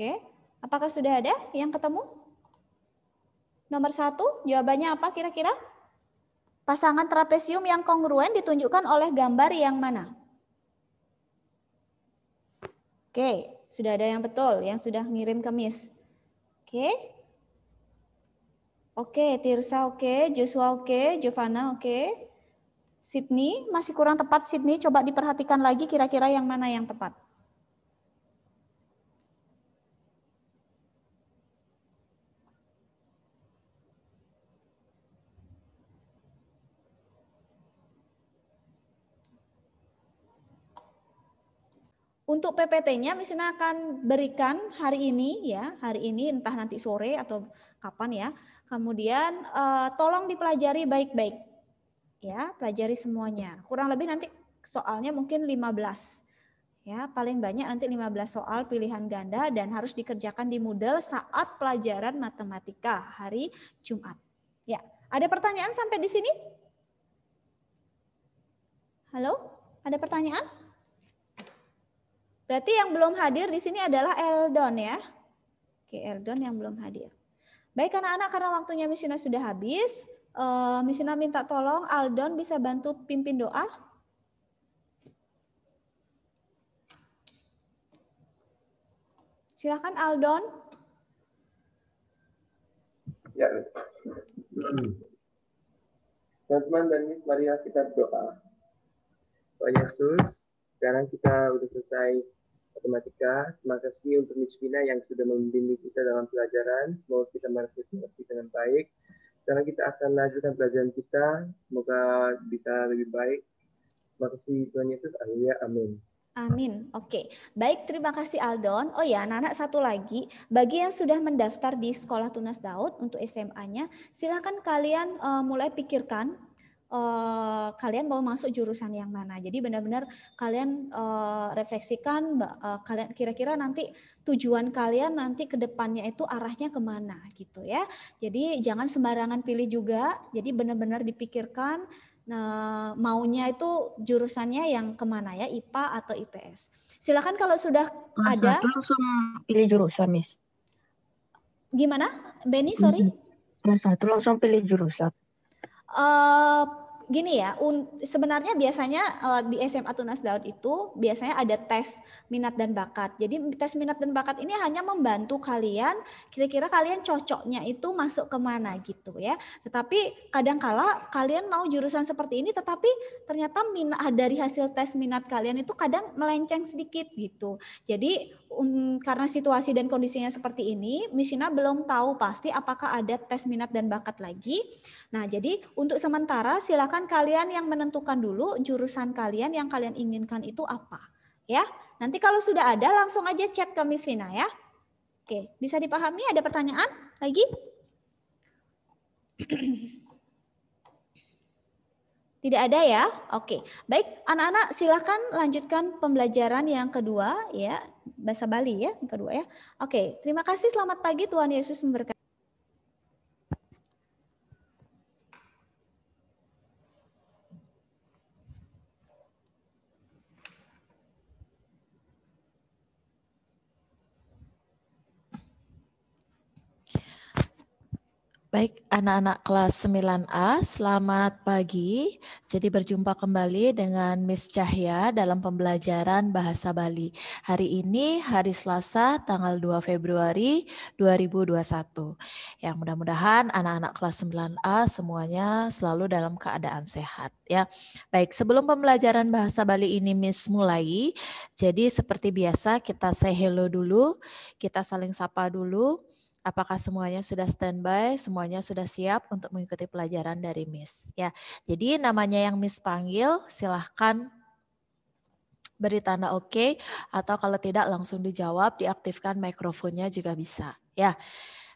Oke, apakah sudah ada yang ketemu? Nomor 1, jawabannya apa kira-kira? Pasangan trapesium yang kongruen ditunjukkan oleh gambar yang mana? Oke, sudah ada yang betul, yang sudah ngirim ke Miss. Oke. Oke, Tirsa oke, Joshua oke, Giovanna oke. Sydney, masih kurang tepat Sydney, coba diperhatikan lagi kira-kira yang mana yang tepat. Untuk PPT-nya Miss Ina akan berikan hari ini ya, hari ini entah nanti sore atau kapan ya. Kemudian tolong dipelajari baik-baik. Ya, pelajari semuanya. Kurang lebih nanti soalnya mungkin 15. Ya, paling banyak nanti 15 soal pilihan ganda dan harus dikerjakan di Moodle saat pelajaran matematika hari Jumat. Ya, ada pertanyaan sampai di sini? Halo? Ada pertanyaan? Berarti yang belum hadir di sini adalah Eldon ya. Oke, Eldon yang belum hadir. Baik anak-anak, karena waktunya Miss Ina sudah habis, Miss Ina minta tolong Aldon bisa bantu pimpin doa. Silakan Aldon. Ya. Teman-teman dan Miss, mari kita berdoa. Tuhan Yesus, sekarang kita udah selesai matematika. Terima kasih untuk Miss Vina yang sudah membimbing kita dalam pelajaran. Semoga kita mengerti dengan baik. Sekarang kita akan lanjutkan pelajaran kita. Semoga bisa lebih baik. Terima kasih Tuhan Yesus. Haleluya. Amin. Amin. Oke, baik, terima kasih Aldon. Oh ya, anak-anak satu lagi, bagi yang sudah mendaftar di Sekolah Tunas Daud untuk SMA-nya, silakan kalian mulai pikirkan kalian mau masuk jurusan yang mana. Jadi benar-benar kalian refleksikan kalian kira-kira nanti tujuan kalian nanti ke depannya itu arahnya kemana gitu ya. Jadi jangan sembarangan pilih juga. Jadi benar-benar dipikirkan maunya itu jurusannya yang kemana ya, IPA atau IPS. Silakan kalau sudah ada. Langsung pilih jurusan, Miss. Gimana, Benny? Sorry. Kelas 1 langsung pilih jurusan. Gini ya, sebenarnya biasanya di SMA Tunas Daud itu biasanya ada tes minat dan bakat. Jadi tes minat dan bakat ini hanya membantu kalian, kira-kira kalian cocoknya itu masuk kemana gitu ya. Tetapi kadangkala kalian mau jurusan seperti ini, tetapi ternyata dari hasil tes minat kalian itu kadang melenceng sedikit gitu. Jadi karena situasi dan kondisinya seperti ini, Miss Ina belum tahu pasti apakah ada tes minat dan bakat lagi. Nah, jadi untuk sementara silakan kalian yang menentukan dulu jurusan kalian yang kalian inginkan itu apa. Ya, nanti kalau sudah ada langsung aja chat ke Miss Vina ya. Oke, bisa dipahami? Ada pertanyaan lagi? Tidak ada ya? Oke, baik anak-anak silakan lanjutkan pembelajaran yang kedua ya, bahasa Bali ya, yang kedua ya. Oke, terima kasih, selamat pagi, Tuhan Yesus memberkati. Baik, anak-anak kelas 9A, selamat pagi. Jadi berjumpa kembali dengan Miss Cahya dalam pembelajaran Bahasa Bali. Hari ini hari Selasa tanggal 2 Februari 2021. Yang mudah-mudahan anak-anak kelas 9A semuanya selalu dalam keadaan sehat ya. Baik, sebelum pembelajaran Bahasa Bali ini Miss mulai, jadi seperti biasa kita say hello dulu, kita saling sapa dulu. Apakah semuanya sudah standby, semuanya sudah siap untuk mengikuti pelajaran dari Miss? Ya, jadi namanya yang Miss panggil, silahkan beri tanda oke, atau kalau tidak langsung dijawab, diaktifkan mikrofonnya juga bisa. Ya,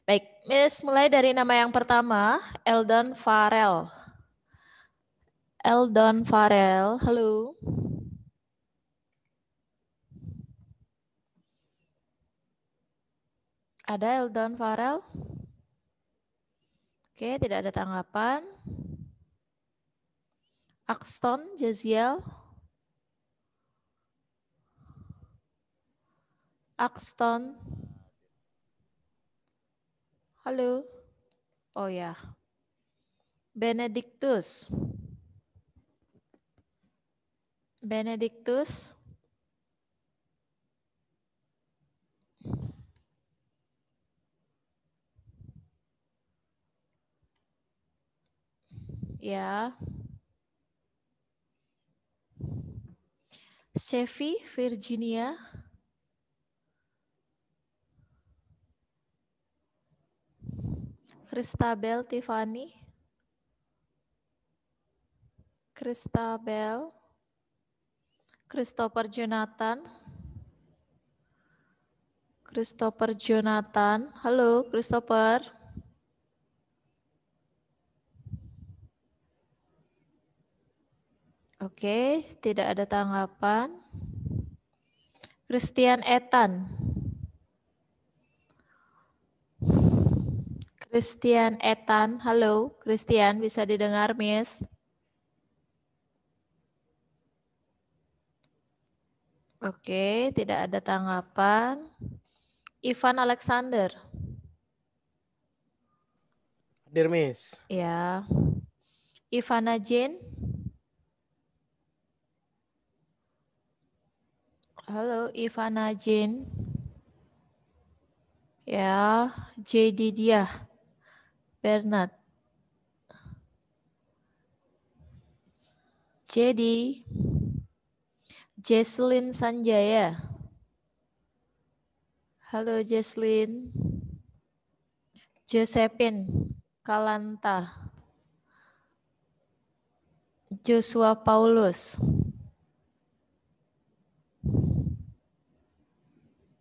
baik, Miss mulai dari nama yang pertama, Eldon Farel. Eldon Farel, halo. Ada Eldon Farel? Oke, tidak ada tanggapan. Axton Jaziel. Axton. Halo. Oh ya. Benedictus. Benedictus. Ya. Chevy Virginia. Christabel Tiffany. Christabel. Christopher Jonathan. Christopher Jonathan. Halo, Christopher. Oke, tidak ada tanggapan. Christian Ethan. Christian Ethan. Halo, Christian, bisa didengar, Miss? Oke, tidak ada tanggapan. Ivan Alexander. Hadir, Miss. Ya. Ivana Jane. Halo, Ivana Jane. Ya, Jedidiah Bernard. Jadi, Jesslyn Sanjaya. Halo, Jesslyn. Josephine Kalanta. Joshua Paulus.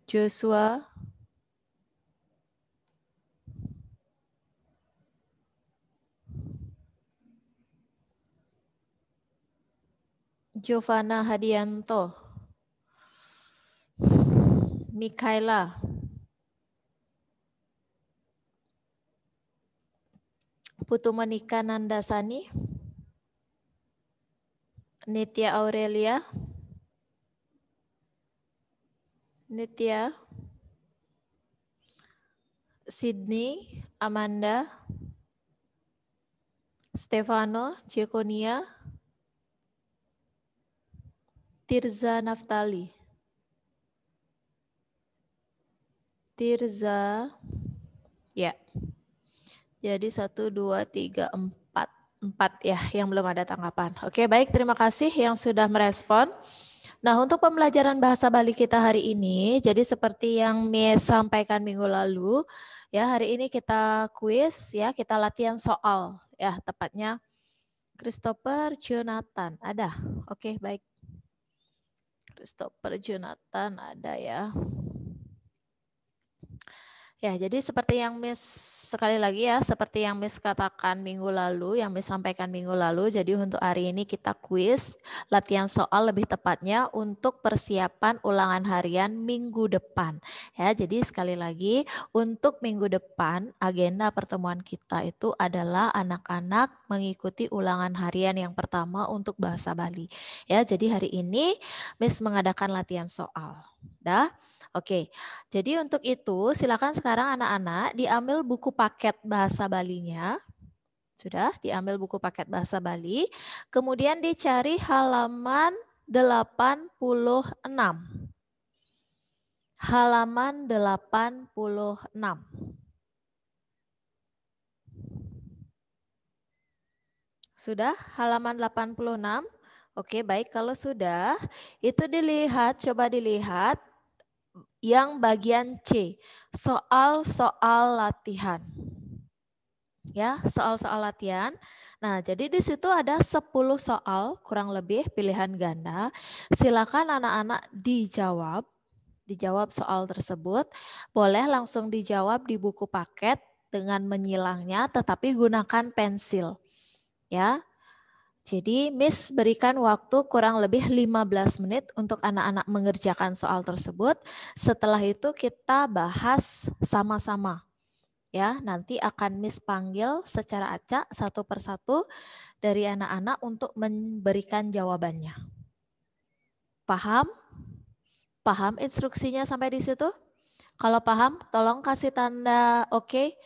Joshua. Giovanna Hadianto. Mikaela. Putu Monika Nandasani. Nitya Aurelia. Nitya. Sydney Amanda. Stefano Jekonia. Tirza Naftali. Tirza. Ya. Jadi 1, 2, 3, 4. 4 ya yang belum ada tanggapan. Oke, baik, terima kasih yang sudah merespon. Nah, untuk pembelajaran bahasa Bali kita hari ini, jadi seperti yang Miss sampaikan minggu lalu, ya hari ini kita kuis, ya kita latihan soal, ya tepatnya Christopher Jonathan ada. Oke, baik. Christopher Jonathan ada ya. Ya, jadi seperti yang Miss sekali lagi ya, seperti yang Miss katakan minggu lalu, yang Miss sampaikan minggu lalu. Jadi untuk hari ini kita kuis latihan soal lebih tepatnya untuk persiapan ulangan harian minggu depan. Ya, jadi sekali lagi untuk minggu depan agenda pertemuan kita itu adalah anak-anak mengikuti ulangan harian yang pertama untuk bahasa Bali. Ya, jadi hari ini Miss mengadakan latihan soal. Dah? Oke, jadi untuk itu silakan sekarang anak-anak diambil buku paket bahasa Balinya. Sudah diambil buku paket bahasa Bali. Kemudian dicari halaman 86. Halaman 86. Sudah halaman 86? Oke, baik, kalau sudah itu dilihat, coba dilihat yang bagian C, soal-soal latihan. Ya, soal-soal latihan. Nah, jadi di situ ada 10 soal kurang lebih pilihan ganda. Silakan anak-anak dijawab soal tersebut. Boleh langsung dijawab di buku paket dengan menyilangnya, tetapi gunakan pensil. Ya. Jadi Miss berikan waktu kurang lebih 15 menit untuk anak-anak mengerjakan soal tersebut. Setelah itu kita bahas sama-sama. Ya, nanti akan Miss panggil secara acak satu persatu dari anak-anak untuk memberikan jawabannya. Paham? Paham instruksinya sampai di situ? Kalau paham, tolong kasih tanda oke,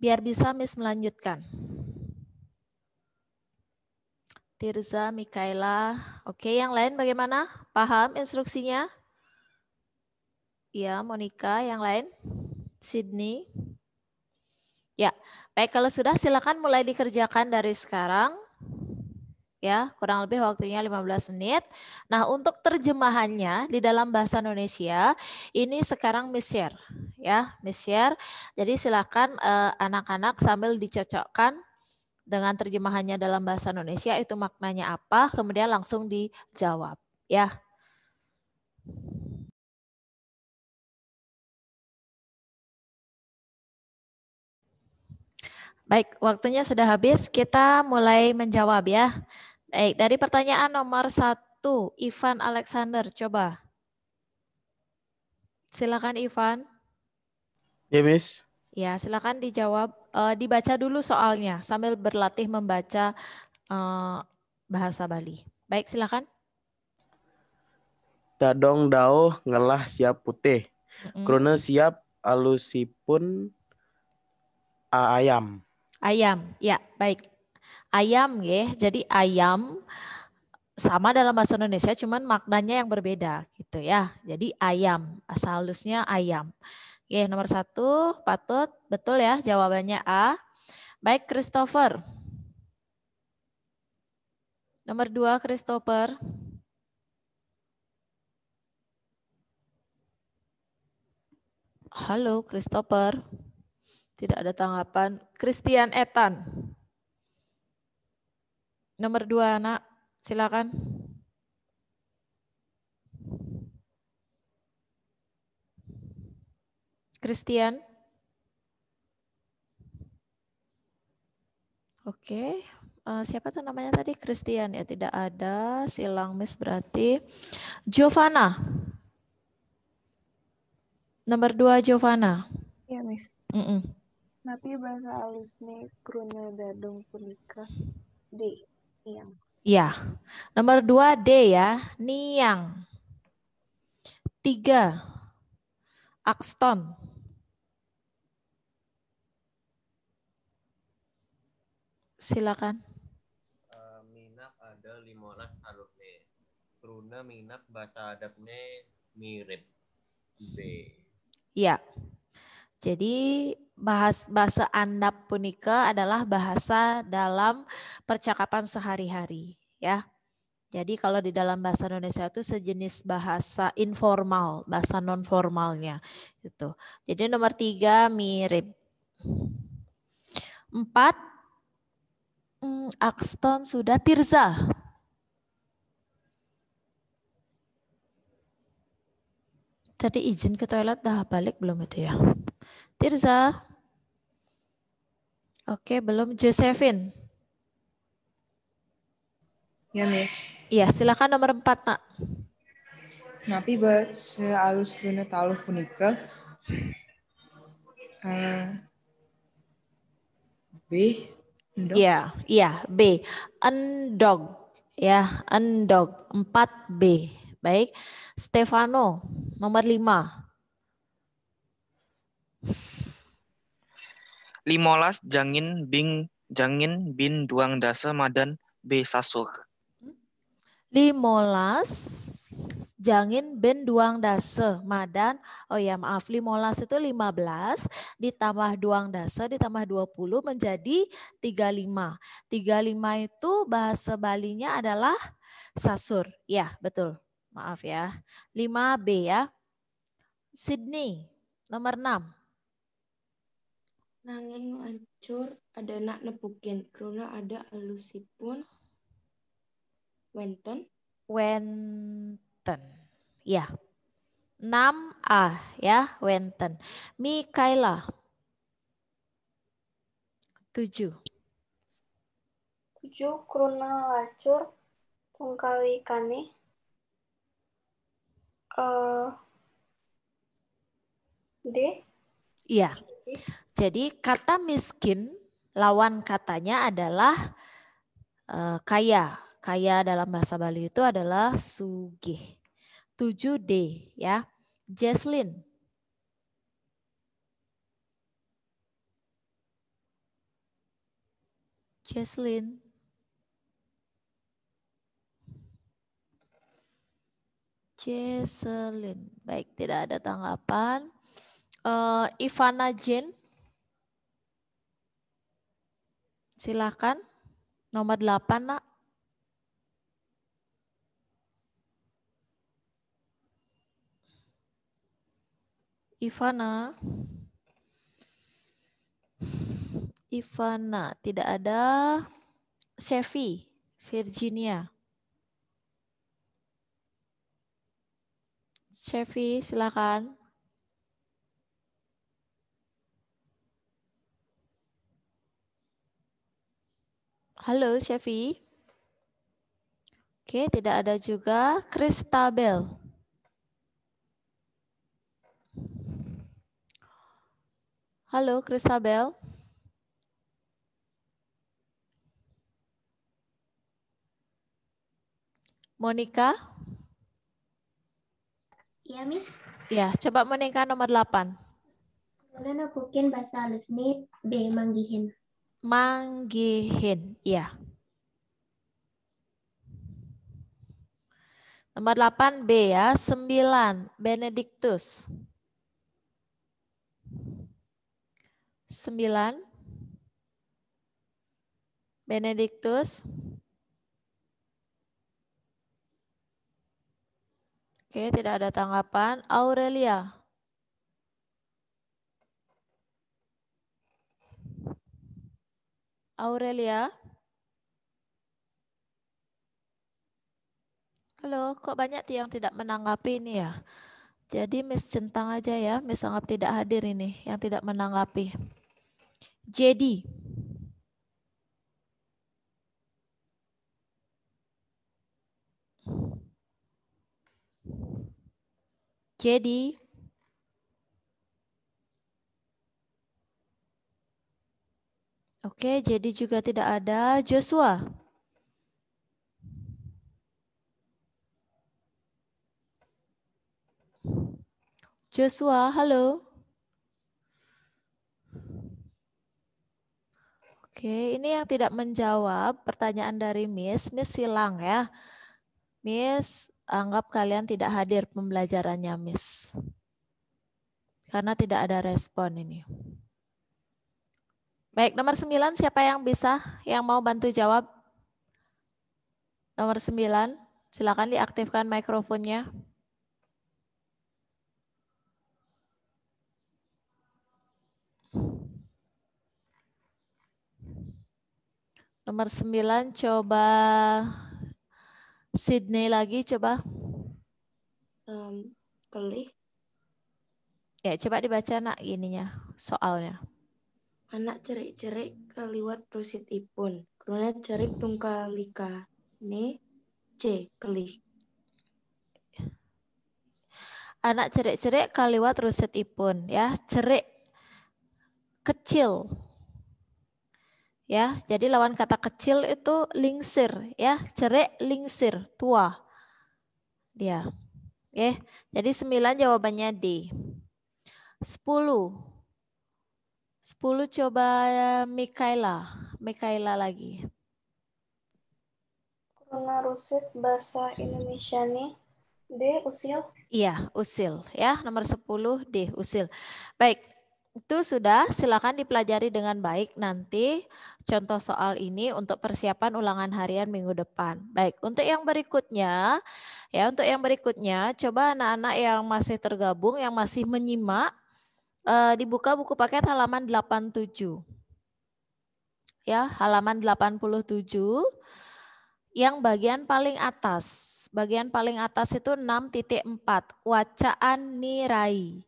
biar bisa Miss melanjutkan. Tirza, Mikaela, oke, yang lain bagaimana? Paham instruksinya? Ya, Monica, yang lain? Sydney? Ya, baik, kalau sudah silakan mulai dikerjakan dari sekarang. Ya, kurang lebih waktunya 15 menit. Nah, untuk terjemahannya di dalam bahasa Indonesia, ini sekarang Miss share. Ya, Miss share. Jadi silakan anak-anak sambil dicocokkan dengan terjemahannya dalam bahasa Indonesia itu maknanya apa, kemudian langsung dijawab. Ya. Baik, waktunya sudah habis. Kita mulai menjawab ya. Baik, dari pertanyaan nomor 1, Ivan Alexander, coba. Silakan Ivan. Ya, Miss. Ya, silakan dijawab. Dibaca dulu soalnya sambil berlatih membaca bahasa Bali. Baik, silakan. Dadong dao ngelah siap putih. Kruna siap alusipun ayam. Ayam, ya baik. Ayam ya, jadi ayam sama dalam bahasa Indonesia, cuman maknanya yang berbeda gitu ya. Jadi ayam, asal halusnya ayam. Oke, nomor 1 patut, betul ya jawabannya A. Baik, Christopher. Nomor 2, Christopher. Halo, Christopher. Tidak ada tanggapan. Christian Ethan. Nomor 2, Nak. Silakan. Christian. Oke. Siapa tuh namanya tadi? Christian ya, tidak ada. Silang Miss berarti. Giovanna. Nomor 2, Giovanna. Ya, Miss. Napi bahasa halusnya kruna dadong punika D. Niang. Ya. Nomor 2, D ya. Niang. 3, Axton. Silakan. Minak ada 15 alumni. Kruna minak bahasa adabnya mirip. B. Ya. Jadi bahasa andap punika adalah bahasa dalam percakapan sehari-hari ya. Jadi kalau di dalam bahasa Indonesia itu sejenis bahasa informal, bahasa non formalnya itu. Jadi nomor 3 mirip. 4, Axton sudah. Tirza. Tadi izin ke toilet dah balik belum itu ya? Tirza. Oke, belum. Josephine. Ya, Miss. Iya, silakan nomor 4, Nak. Napi sealus kruna taluh punika B. Endog. Iya, B. Endog. Ya, endog. 4B. Baik. Stefano, nomor 5. 15 jangin bin duang dasa madan B sasuk. 15 jangin ben duang dase madan. Oh ya, maaf, 15 itu 15 ditambah duang dase ditambah 20 menjadi 35. 35 itu bahasa Balinya adalah sasur. Ya, betul. Maaf ya. 5B ya. Sydney, nomor 6. Nanging lancur ada nak nepukin karena ada alusipun wenten. Wenten. Ya. 6A ya, wenten. Mikaela. 7. 7 kruna lacur tungkali kane D. Iya. Jadi kata miskin lawan katanya adalah kaya. Kaya dalam bahasa Bali itu adalah sugih. 7D ya. Jesslyn. Jesslyn. Jesselyn. Baik, tidak ada tanggapan. Ivana Jane. Silakan. Nomor 8, Nak. Ivana. Ivana, tidak ada. Chevy, Virginia. Chevy, silakan. Halo, Chevy. Oke, tidak ada juga. Christabel. Halo, Christabel. Monica. Iya, Miss. Ya, coba Monica nomor 8. Udah nepukin bahasa halus nih B, manggihin. Manggihin, iya. Nomor 8B ya, 9, Benedictus. 9, Benedictus. Oke, tidak ada tanggapan. Aurelia. Aurelia. Halo, kok banyak yang tidak menanggapi ini ya? Jadi Miss centang aja ya, Miss anggap tidak hadir ini yang tidak menanggapi. Jadi. Jadi. Oke, jadi juga tidak ada. Joshua. Joshua, halo. Oke, ini yang tidak menjawab pertanyaan dari Miss silang ya. Miss, anggap kalian tidak hadir pembelajarannya, Miss. Karena tidak ada respon ini. Baik, nomor 9 siapa yang bisa, yang mau bantu jawab? Nomor 9, silakan diaktifkan mikrofonnya. Nomor 9 coba Sydney lagi coba. Kelih. Ya, coba dibaca nak ininya, soalnya. Anak cerik-cerik kaliwat prositipun. Karena cerik tungkalika. Ne C kelih. Anak cerik-cerik kaliwat rusetipun ya, cerik kecil. Ya, jadi lawan kata kecil itu lingsir ya, cerik lingsir, tua. Dia. Oke, jadi 9 jawabannya D. 10 coba Mikaela lagi. Karena rusit bahasa Indonesia nih D, usil. Iya, usil ya, nomor 10 D, usil. Baik, itu sudah, silakan dipelajari dengan baik nanti contoh soal ini untuk persiapan ulangan harian minggu depan. Baik, untuk yang berikutnya ya, coba anak-anak yang masih tergabung, yang masih menyimak Dibuka buku paket halaman 87. Ya, halaman 87 yang bagian paling atas. Bagian paling atas itu 6.4, wacaan nirai.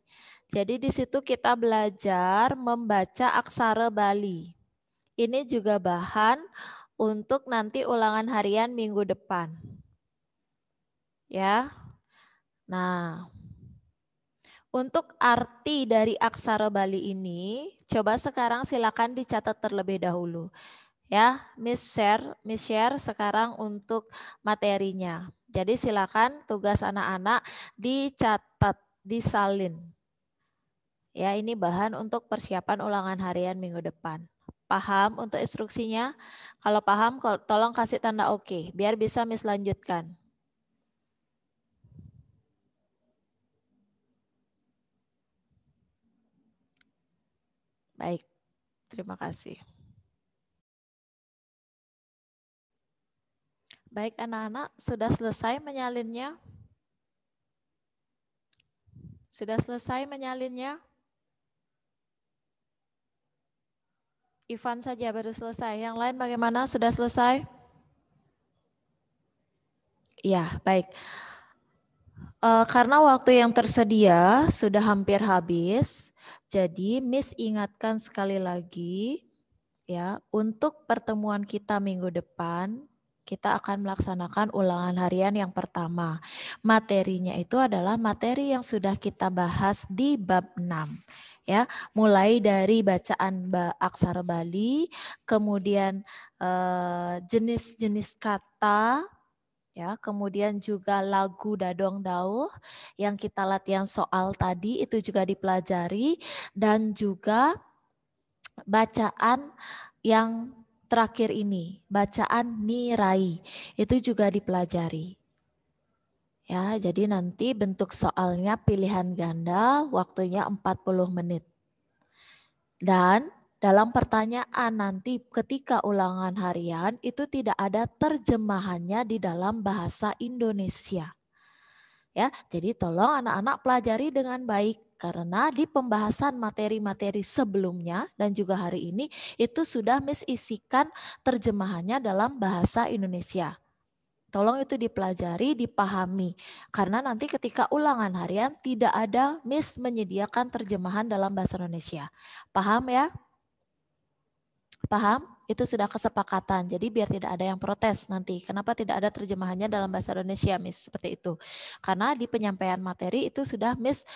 Jadi di situ kita belajar membaca aksara Bali. Ini juga bahan untuk nanti ulangan harian minggu depan. Ya. Nah, untuk arti dari aksara Bali ini, coba sekarang silakan dicatat terlebih dahulu. Ya, Miss share sekarang untuk materinya. Jadi silakan tugas anak-anak dicatat, disalin. Ya, ini bahan untuk persiapan ulangan harian minggu depan. Paham untuk instruksinya? Kalau paham, tolong kasih tanda oke, biar bisa Miss lanjutkan. Baik, terima kasih. Baik anak-anak, sudah selesai menyalinnya? Sudah selesai menyalinnya? Ivan saja baru selesai, yang lain bagaimana? Sudah selesai? Iya, baik. Karena waktu yang tersedia sudah hampir habis, jadi Miss ingatkan sekali lagi ya, untuk pertemuan kita minggu depan, kita akan melaksanakan ulangan harian yang pertama. Materinya itu adalah materi yang sudah kita bahas di bab 6. Ya, mulai dari bacaan aksara Bali, kemudian jenis-jenis kata, ya, kemudian juga lagu Dadong Dauh yang kita latihan soal tadi itu juga dipelajari, dan juga bacaan yang terakhir ini, bacaan nirai, itu juga dipelajari. Ya, jadi nanti bentuk soalnya pilihan ganda, waktunya 40 menit. Dan dalam pertanyaan nanti ketika ulangan harian itu tidak ada terjemahannya di dalam bahasa Indonesia. Ya, jadi tolong anak-anak pelajari dengan baik karena di pembahasan materi-materi sebelumnya dan juga hari ini itu sudah Miss isikan terjemahannya dalam bahasa Indonesia. Tolong itu dipelajari, dipahami. Karena nanti ketika ulangan harian tidak ada Miss menyediakan terjemahan dalam bahasa Indonesia. Paham ya? Paham? Itu sudah kesepakatan. Jadi biar tidak ada yang protes nanti. Kenapa tidak ada terjemahannya dalam bahasa Indonesia, Miss? Seperti itu. Karena di penyampaian materi itu sudah Miss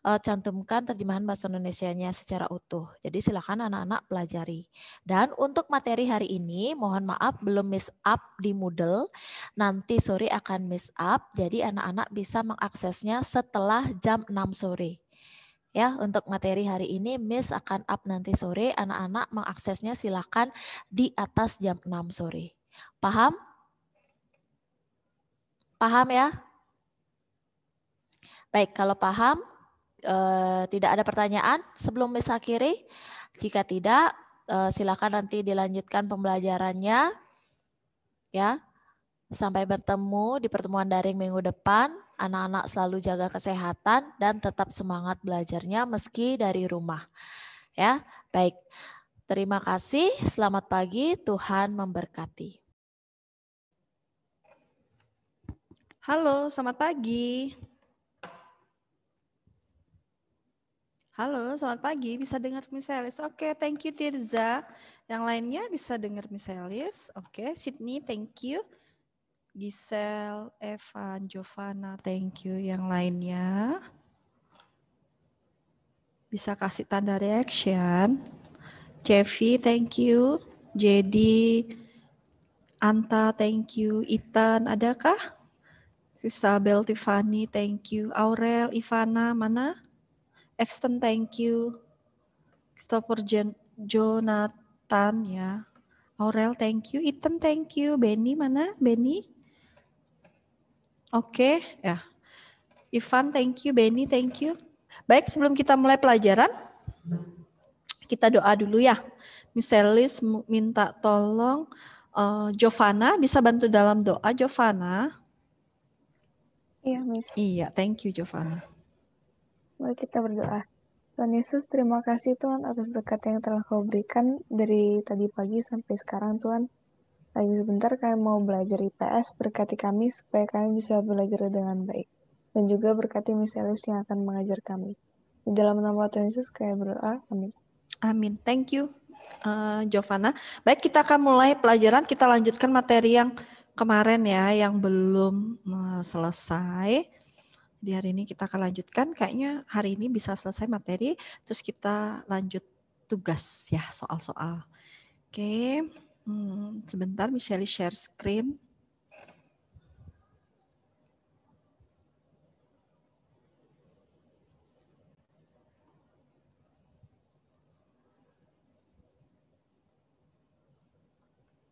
cantumkan terjemahan bahasa Indonesianya secara utuh. Jadi silakan anak-anak pelajari. Dan untuk materi hari ini, mohon maaf belum Miss up di Moodle. Nanti sore akan Miss up. Jadi anak-anak bisa mengaksesnya setelah jam 6 sore. Ya, untuk materi hari ini Miss akan up nanti sore, anak-anak mengaksesnya silakan di atas jam 6 sore. Paham? Paham ya? Baik, kalau paham, tidak ada pertanyaan sebelum Miss akhiri. Jika tidak, silakan nanti dilanjutkan pembelajarannya. Ya, sampai bertemu di pertemuan daring minggu depan. Anak-anak selalu jaga kesehatan dan tetap semangat belajarnya meski dari rumah. Ya, baik. Terima kasih. Selamat pagi. Tuhan memberkati. Halo, selamat pagi. Halo, selamat pagi. Bisa dengar Miss Elis? Oke, thank you Tirza. Yang lainnya bisa dengar Miss Elis? Oke, Sydney, thank you. Giselle, Evan, Giovanna, thank you. Yang lainnya bisa kasih tanda reaction. Cevi, thank you. Jadi, Anta, thank you. Ethan, adakah? Isabel, Tiffany, thank you. Aurel, Ivana, mana? Exton, thank you. Christopher, Jonathan, ya. Aurel, thank you. Ethan, thank you. Benny, mana? Benny? Oke, ya. Ivan, thank you. Benny, thank you. Baik, sebelum kita mulai pelajaran, kita doa dulu ya. Miss Elis minta tolong Giovanna, bisa bantu dalam doa, Giovanna? Iya, Miss. Iya, thank you, Giovanna. Mari kita berdoa. Tuhan Yesus, terima kasih Tuhan atas berkat yang telah Kau berikan dari tadi pagi sampai sekarang Tuhan. Lagi sebentar kami mau belajar IPS, berkati kami supaya kami bisa belajar dengan baik. Dan juga berkati Miss Elis yang akan mengajar kami. Di dalam nama Tuhan Yesus kami berdoa, amin. Amin. Thank you, Giovanna. Baik, kita akan mulai pelajaran. Kita lanjutkan materi yang kemarin ya, yang belum selesai. Di hari ini kita akan lanjutkan. Kayaknya hari ini bisa selesai materi, terus kita lanjut tugas ya, soal-soal. Oke. Sebentar, Michelle share screen.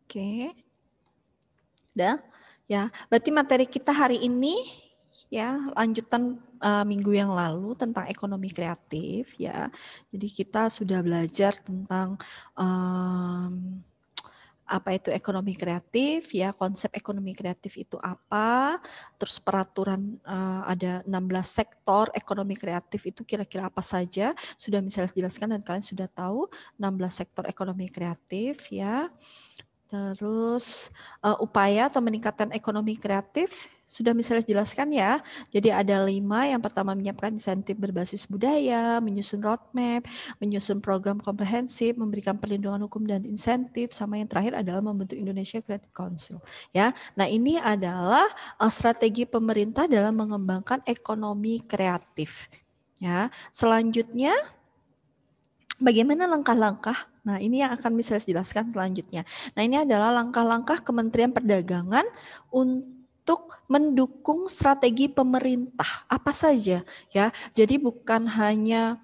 Oke. Udah? Ya, berarti materi kita hari ini ya lanjutan minggu yang lalu tentang ekonomi kreatif ya. Jadi kita sudah belajar tentang apa itu ekonomi kreatif ya, konsep ekonomi kreatif itu apa, terus peraturan ada 16 sektor ekonomi kreatif itu kira-kira apa saja, sudah misalnya jelaskan dan kalian sudah tahu 16 sektor ekonomi kreatif ya. Terus upaya atau meningkatkan ekonomi kreatif sudah misalnya jelaskan ya. Jadi ada 5, yang pertama menyiapkan insentif berbasis budaya, menyusun roadmap, menyusun program komprehensif, memberikan perlindungan hukum dan insentif, sama yang terakhir adalah membentuk Indonesia Creative Council. Ya, nah ini adalah strategi pemerintah dalam mengembangkan ekonomi kreatif. Ya, selanjutnya bagaimana langkah-langkah? Nah, ini yang akan bisa jelaskan selanjutnya. Nah, ini adalah langkah-langkah Kementerian Perdagangan untuk mendukung strategi pemerintah. Apa saja ya? Jadi bukan hanya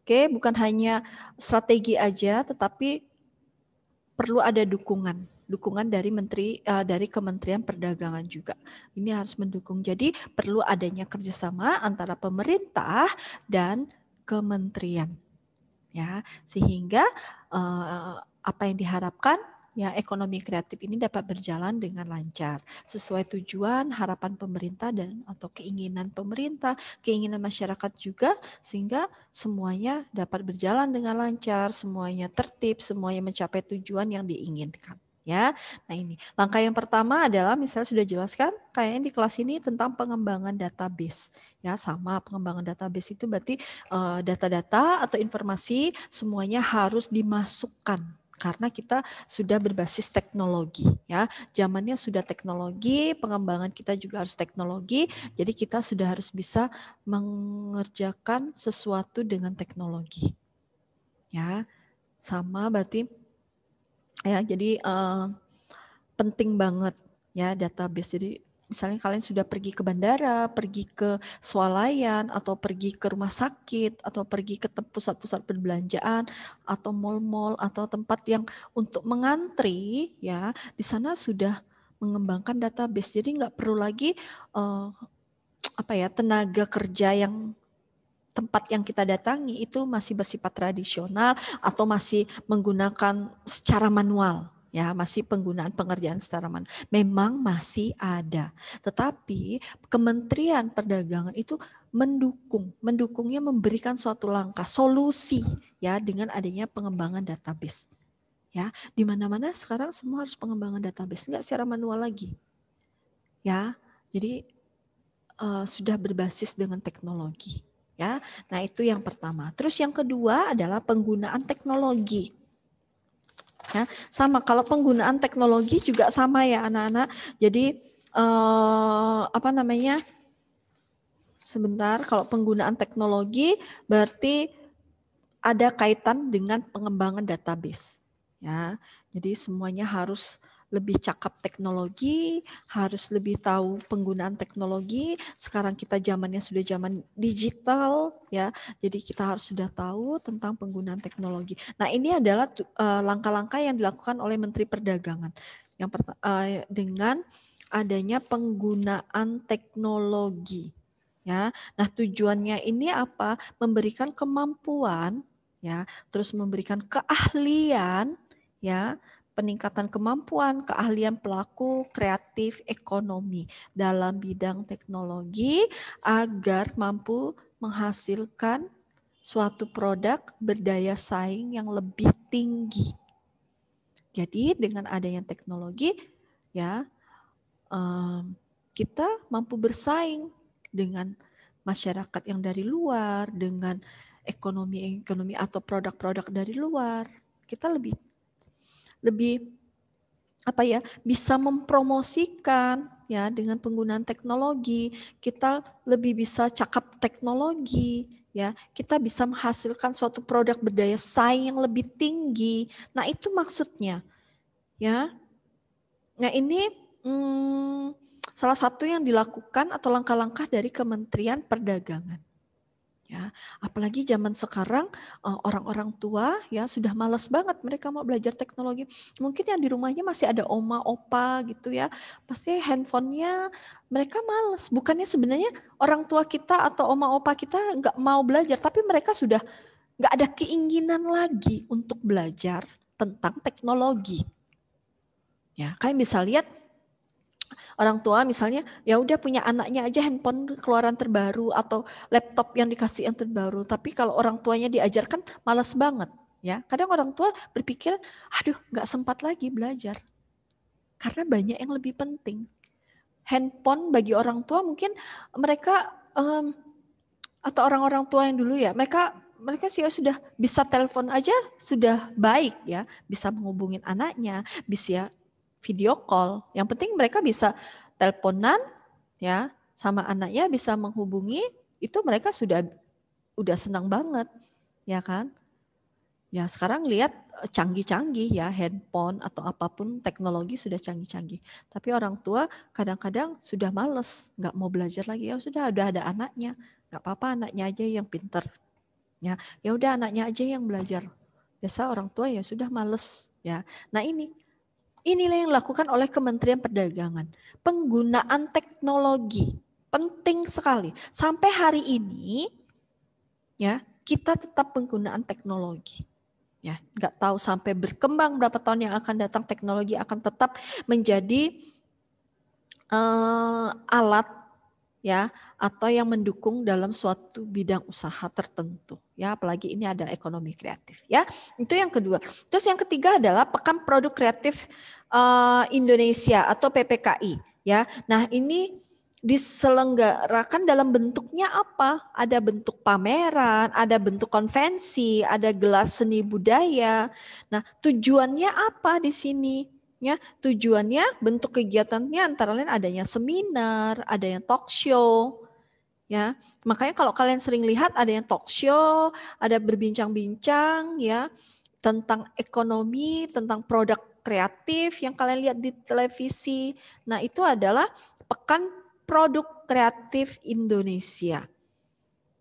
bukan hanya strategi aja, tetapi perlu ada dukungan dari Kementerian Perdagangan juga. Ini harus mendukung. Jadi perlu adanya kerjasama antara pemerintah dan kementerian, ya, sehingga apa yang diharapkan ya ekonomi kreatif ini dapat berjalan dengan lancar sesuai tujuan, harapan pemerintah dan atau keinginan pemerintah, keinginan masyarakat juga, sehingga semuanya dapat berjalan dengan lancar, semuanya tertib, semuanya mencapai tujuan yang diinginkan. Ya, nah ini langkah yang pertama adalah misalnya sudah jelaskan kayaknya di kelas ini tentang pengembangan database. Ya, sama pengembangan database itu berarti data-data atau informasi semuanya harus dimasukkan karena kita sudah berbasis teknologi. Ya, zamannya sudah teknologi, pengembangan kita juga harus teknologi. Jadi kita sudah harus bisa mengerjakan sesuatu dengan teknologi. Ya, sama berarti. Ya, jadi penting banget ya database. Jadi misalnya kalian sudah pergi ke bandara, pergi ke swalayan, atau pergi ke rumah sakit, atau pergi ke pusat-pusat perbelanjaan, atau mal-mal, atau tempat yang untuk mengantri, ya di sana sudah mengembangkan database. Jadi nggak perlu lagi tenaga kerja yang tempat yang kita datangi itu masih bersifat tradisional atau masih menggunakan secara manual. Ya, masih penggunaan pengerjaan secara manual. Memang masih ada. Tetapi Kementerian Perdagangan itu mendukungnya memberikan suatu langkah solusi ya dengan adanya pengembangan database. Ya, di mana-mana sekarang semua harus pengembangan database, enggak secara manual lagi. Ya, jadi sudah berbasis dengan teknologi. Ya, nah itu yang pertama. Terus yang kedua adalah penggunaan teknologi. Ya, sama kalau penggunaan teknologi juga sama ya anak-anak. Jadi sebentar, kalau penggunaan teknologi berarti ada kaitan dengan pengembangan database. Ya, jadi semuanya harus lebih cakap teknologi, harus lebih tahu penggunaan teknologi. Sekarang kita zamannya sudah zaman digital, ya. Jadi kita harus sudah tahu tentang penggunaan teknologi. Nah, ini adalah langkah-langkah yang dilakukan oleh Menteri Perdagangan. Yang dengan adanya penggunaan teknologi, ya. Nah, tujuannya ini apa? Memberikan kemampuan, ya, terus memberikan keahlian, ya, peningkatan kemampuan, keahlian pelaku kreatif ekonomi dalam bidang teknologi agar mampu menghasilkan suatu produk berdaya saing yang lebih tinggi. Jadi dengan adanya teknologi, ya kita mampu bersaing dengan masyarakat yang dari luar, dengan ekonomi atau produk-produk dari luar. Kita lebih bisa mempromosikan ya dengan penggunaan teknologi. Kita lebih bisa cakap teknologi ya. Kita bisa menghasilkan suatu produk berdaya saing yang lebih tinggi. Nah, itu maksudnya ya. Nah, ini salah satu yang dilakukan atau langkah-langkah dari Kementerian Perdagangan. Ya, apalagi zaman sekarang orang-orang tua ya sudah malas banget mereka mau belajar teknologi. Mungkin yang di rumahnya masih ada oma, opa gitu ya. Pasti handphonenya mereka malas. Bukannya sebenarnya orang tua kita atau oma, opa kita nggak mau belajar, tapi mereka sudah nggak ada keinginan lagi untuk belajar tentang teknologi. Ya, kalian bisa lihat orang tua misalnya ya udah punya anaknya aja handphone keluaran terbaru atau laptop yang dikasih yang terbaru, tapi kalau orang tuanya diajarkan malas banget ya. Kadang orang tua berpikir aduh nggak sempat lagi belajar karena banyak yang lebih penting. Handphone bagi orang tua mungkin mereka atau orang-orang tua yang dulu ya mereka sih sudah bisa telepon aja sudah baik ya, bisa menghubungin anaknya, bisa video call. Yang penting mereka bisa teleponan ya sama anaknya, bisa menghubungi, itu mereka udah senang banget ya kan. Ya sekarang lihat canggih-canggih ya, handphone atau apapun teknologi sudah canggih-canggih. Tapi orang tua kadang-kadang sudah males, nggak mau belajar lagi. Ya sudah ada anaknya, nggak apa-apa anaknya aja yang pinter. Ya udah anaknya aja yang belajar. Biasa orang tua ya sudah males ya. Nah inilah yang dilakukan oleh Kementerian Perdagangan. Penggunaan teknologi penting sekali. Sampai hari ini ya kita tetap penggunaan teknologi. Ya, nggak tahu sampai berkembang berapa tahun yang akan datang, teknologi akan tetap menjadi alat ya atau yang mendukung dalam suatu bidang usaha tertentu ya, apalagi ini adalah ekonomi kreatif ya. Itu yang kedua. Terus yang ketiga adalah Pekan Produk Kreatif Indonesia atau PPKI ya. Nah, ini diselenggarakan dalam bentuknya apa? Ada bentuk pameran, ada bentuk konvensi, ada gelas seni budaya. Nah, tujuannya apa di sini? Ya, tujuannya bentuk kegiatannya antara lain adanya seminar, ada yang talk show. Ya, makanya kalau kalian sering lihat ada yang talk show, ada berbincang-bincang ya tentang ekonomi, tentang produk kreatif yang kalian lihat di televisi. Nah, itu adalah Pekan Produk Kreatif Indonesia.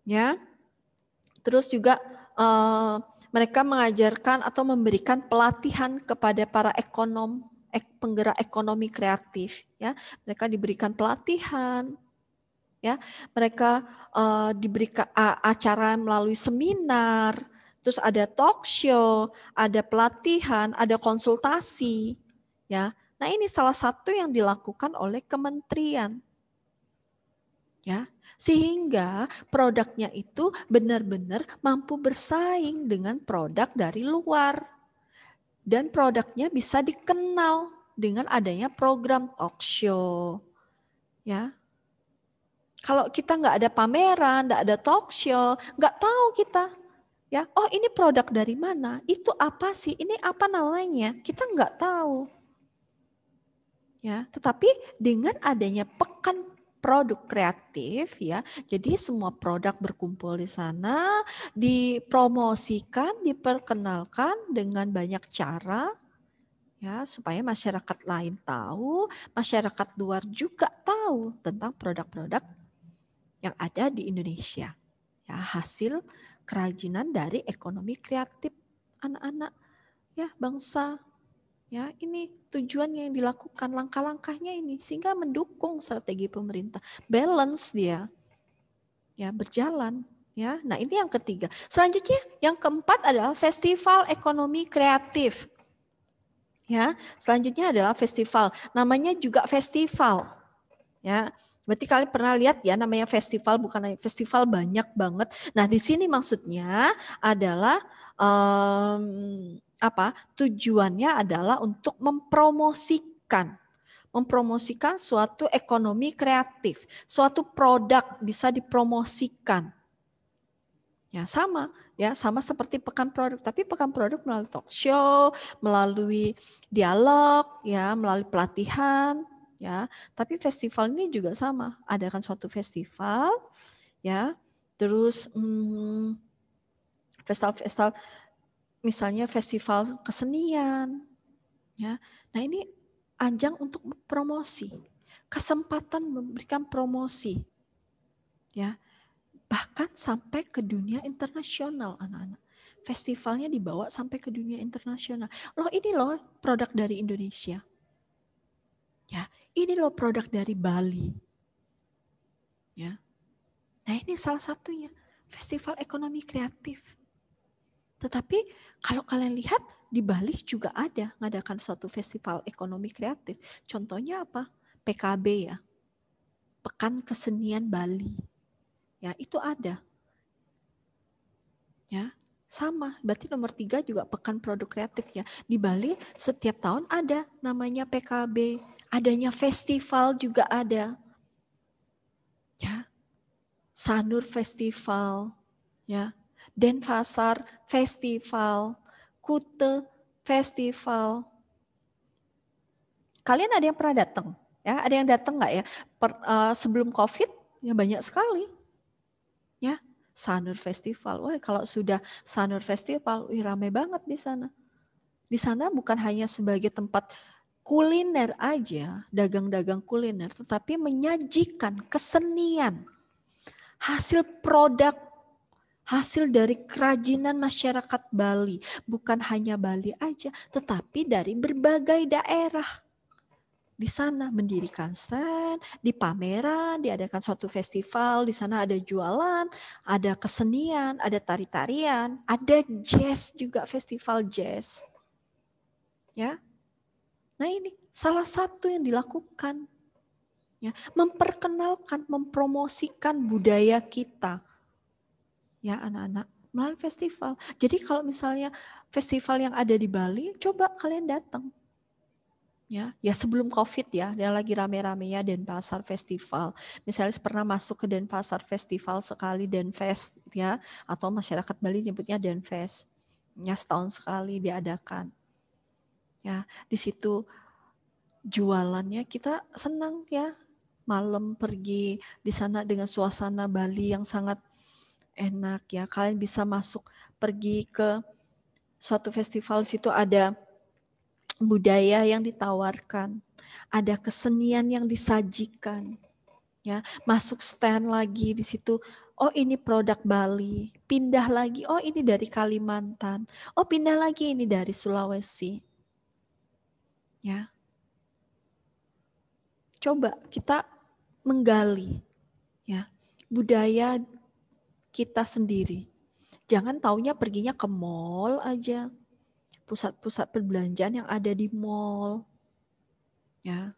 Ya. Terus juga mereka mengajarkan atau memberikan pelatihan kepada para penggerak ekonomi kreatif ya. Mereka diberikan pelatihan ya. Mereka diberikan acara melalui seminar, terus ada talk show, ada pelatihan, ada konsultasi ya. Nah, ini salah satu yang dilakukan oleh kementerian. Ya, sehingga produknya itu benar-benar mampu bersaing dengan produk dari luar. Dan produknya bisa dikenal dengan adanya program talk show. Ya. Kalau kita nggak ada pameran, nggak ada talk show, nggak tahu kita. Ya, oh ini produk dari mana? Itu apa sih? Ini apa namanya? Kita nggak tahu. Ya, tetapi dengan adanya Pekan Produk Kreatif ya, jadi semua produk berkumpul di sana, dipromosikan, diperkenalkan dengan banyak cara ya supaya masyarakat lain tahu, masyarakat luar juga tahu tentang produk-produk yang ada di Indonesia. Ya, hasil kerajinan dari ekonomi kreatif anak-anak ya bangsa. Ya, ini tujuannya yang dilakukan, langkah-langkahnya ini sehingga mendukung strategi pemerintah. Balance dia. Ya, berjalan, ya. Nah, ini yang ketiga. Selanjutnya yang keempat adalah Festival Ekonomi Kreatif. Ya, selanjutnya adalah festival. Namanya juga festival. Ya, berarti kalian pernah lihat ya namanya festival, bukan festival banyak banget. Nah, di sini maksudnya adalah tujuannya adalah untuk mempromosikan suatu ekonomi kreatif, suatu produk bisa dipromosikan. Ya, sama seperti pekan produk, tapi pekan produk melalui talk show, melalui dialog, ya, melalui pelatihan, ya. Tapi festival ini juga sama, adakan suatu festival, ya. Terus festival misalnya festival kesenian, ya. Nah, ini ajang untuk promosi, kesempatan memberikan promosi, ya. Bahkan sampai ke dunia internasional, anak-anak. Festivalnya dibawa sampai ke dunia internasional. Ini loh produk dari Indonesia. Ya, ini loh produk dari Bali. Ya. Nah, ini salah satunya, festival ekonomi kreatif. Tetapi kalau kalian lihat di Bali juga ada mengadakan suatu festival ekonomi kreatif. Contohnya apa? PKB ya. Pekan Kesenian Bali. Ya, itu ada. Ya, sama. Berarti nomor 3 juga pekan produk kreatif ya. Di Bali setiap tahun ada namanya PKB, adanya festival juga ada. Ya. Sanur Festival, ya. Denpasar Festival, Kute Festival. Kalian ada yang pernah datang? Ya, ada yang datang nggak ya? Sebelum COVID ya banyak sekali. Ya, Sanur Festival. Wah, kalau sudah Sanur Festival, ramai banget di sana. Di sana bukan hanya sebagai tempat kuliner aja, dagang-dagang kuliner, tetapi menyajikan kesenian, hasil produk, hasil dari kerajinan masyarakat Bali. Bukan hanya Bali aja, tetapi dari berbagai daerah. Di sana mendirikan stand, di pameran, diadakan suatu festival, di sana ada jualan, ada kesenian, ada tari-tarian, ada jazz juga, festival jazz. Ya. Nah, ini salah satu yang dilakukan. Ya, memperkenalkan, mempromosikan budaya kita. Ya, anak-anak, melalui festival. Jadi kalau misalnya festival yang ada di Bali, coba kalian datang. Ya sebelum COVID ya, yang lagi rame-ramenya Denpasar Festival. Misalnya pernah masuk ke Denpasar Festival sekali, Denfest ya, atau masyarakat Bali nyebutnya Denfest. Ya, setahun sekali diadakan. Ya, di situ jualannya kita senang ya. Malam pergi di sana dengan suasana Bali yang sangat enak ya. Kalian bisa masuk pergi ke suatu festival, situ ada budaya yang ditawarkan, ada kesenian yang disajikan, ya, masuk stand lagi di situ. Oh, ini produk Bali, pindah lagi. Oh, ini dari Kalimantan. Oh, pindah lagi ini dari Sulawesi. Ya, coba kita menggali, ya, budaya kita sendiri. Jangan taunya perginya ke mall aja. Pusat-pusat perbelanjaan yang ada di mall. Ya.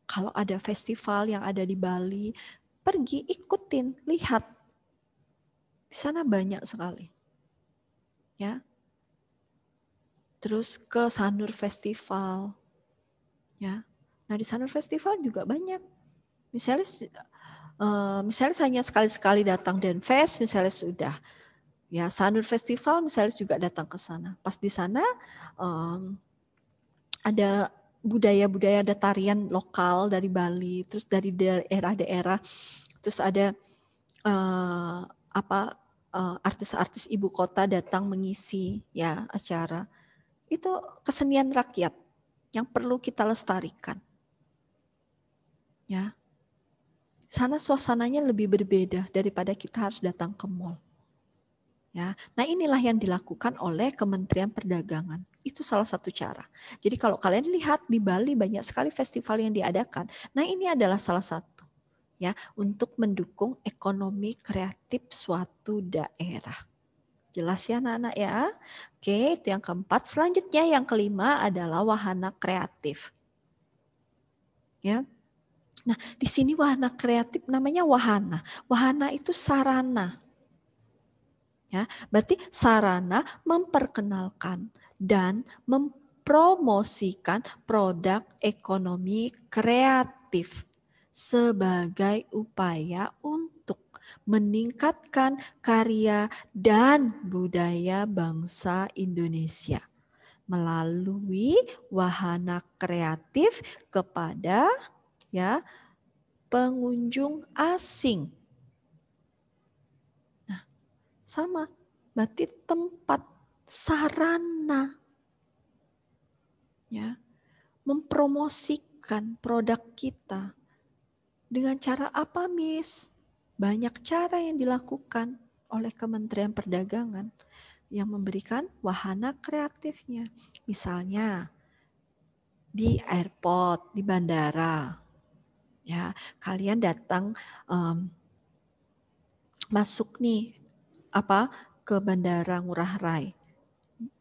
Kalau ada festival yang ada di Bali, pergi ikutin, lihat. Di sana banyak sekali. Ya. Terus ke Sanur Festival. Ya. Nah, di Sanur Festival juga banyak. Misalnya hanya sekali-sekali datang Denfest, misalnya sudah. Ya, Sanur Festival misalnya juga datang ke sana. Pas di sana ada budaya-budaya, ada tarian lokal dari Bali, terus dari daerah-daerah, terus ada artis-artis ibu kota datang mengisi ya acara. Itu kesenian rakyat yang perlu kita lestarikan. Ya. Sana suasananya lebih berbeda daripada kita harus datang ke mall. Ya, nah inilah yang dilakukan oleh Kementerian Perdagangan. Itu salah satu cara. Jadi kalau kalian lihat di Bali banyak sekali festival yang diadakan. Nah ini adalah salah satu ya untuk mendukung ekonomi kreatif suatu daerah. Jelas ya anak-anak ya? Oke, itu yang keempat. Selanjutnya yang kelima adalah wahana kreatif. Ya. Nah, di sini wahana kreatif namanya wahana. Wahana itu sarana. Ya, berarti sarana memperkenalkan dan mempromosikan produk ekonomi kreatif sebagai upaya untuk meningkatkan karya dan budaya bangsa Indonesia melalui wahana kreatif kepada ya pengunjung asing. Nah, sama, berarti tempat sarana ya mempromosikan produk kita. Dengan cara apa, Miss? Banyak cara yang dilakukan oleh Kementerian Perdagangan yang memberikan wahana kreatifnya. Misalnya di airport, di bandara. Ya, kalian datang masuk nih ke Bandara Ngurah Rai.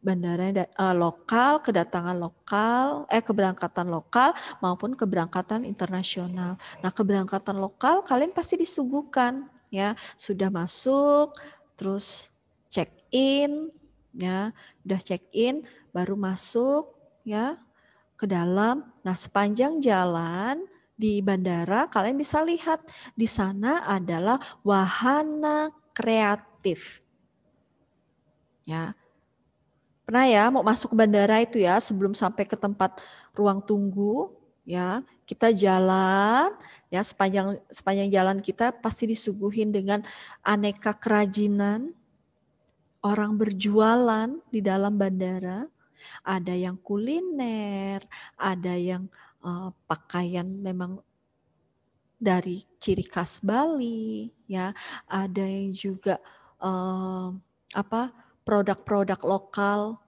Bandara lokal, kedatangan lokal, keberangkatan lokal maupun keberangkatan internasional. Nah, keberangkatan lokal kalian pasti disuguhkan ya, sudah masuk, terus check in ya, udah check in baru masuk ya ke dalam. Nah, sepanjang jalan di bandara kalian bisa lihat di sana adalah wahana kreatif. Ya. Pernah ya mau masuk ke bandara itu ya, sebelum sampai ke tempat ruang tunggu ya, kita jalan ya, sepanjang jalan kita pasti disuguhin dengan aneka kerajinan orang berjualan di dalam bandara. Ada yang kuliner, ada yang pakaian memang dari ciri khas Bali ya, ada yang juga produk-produk lokal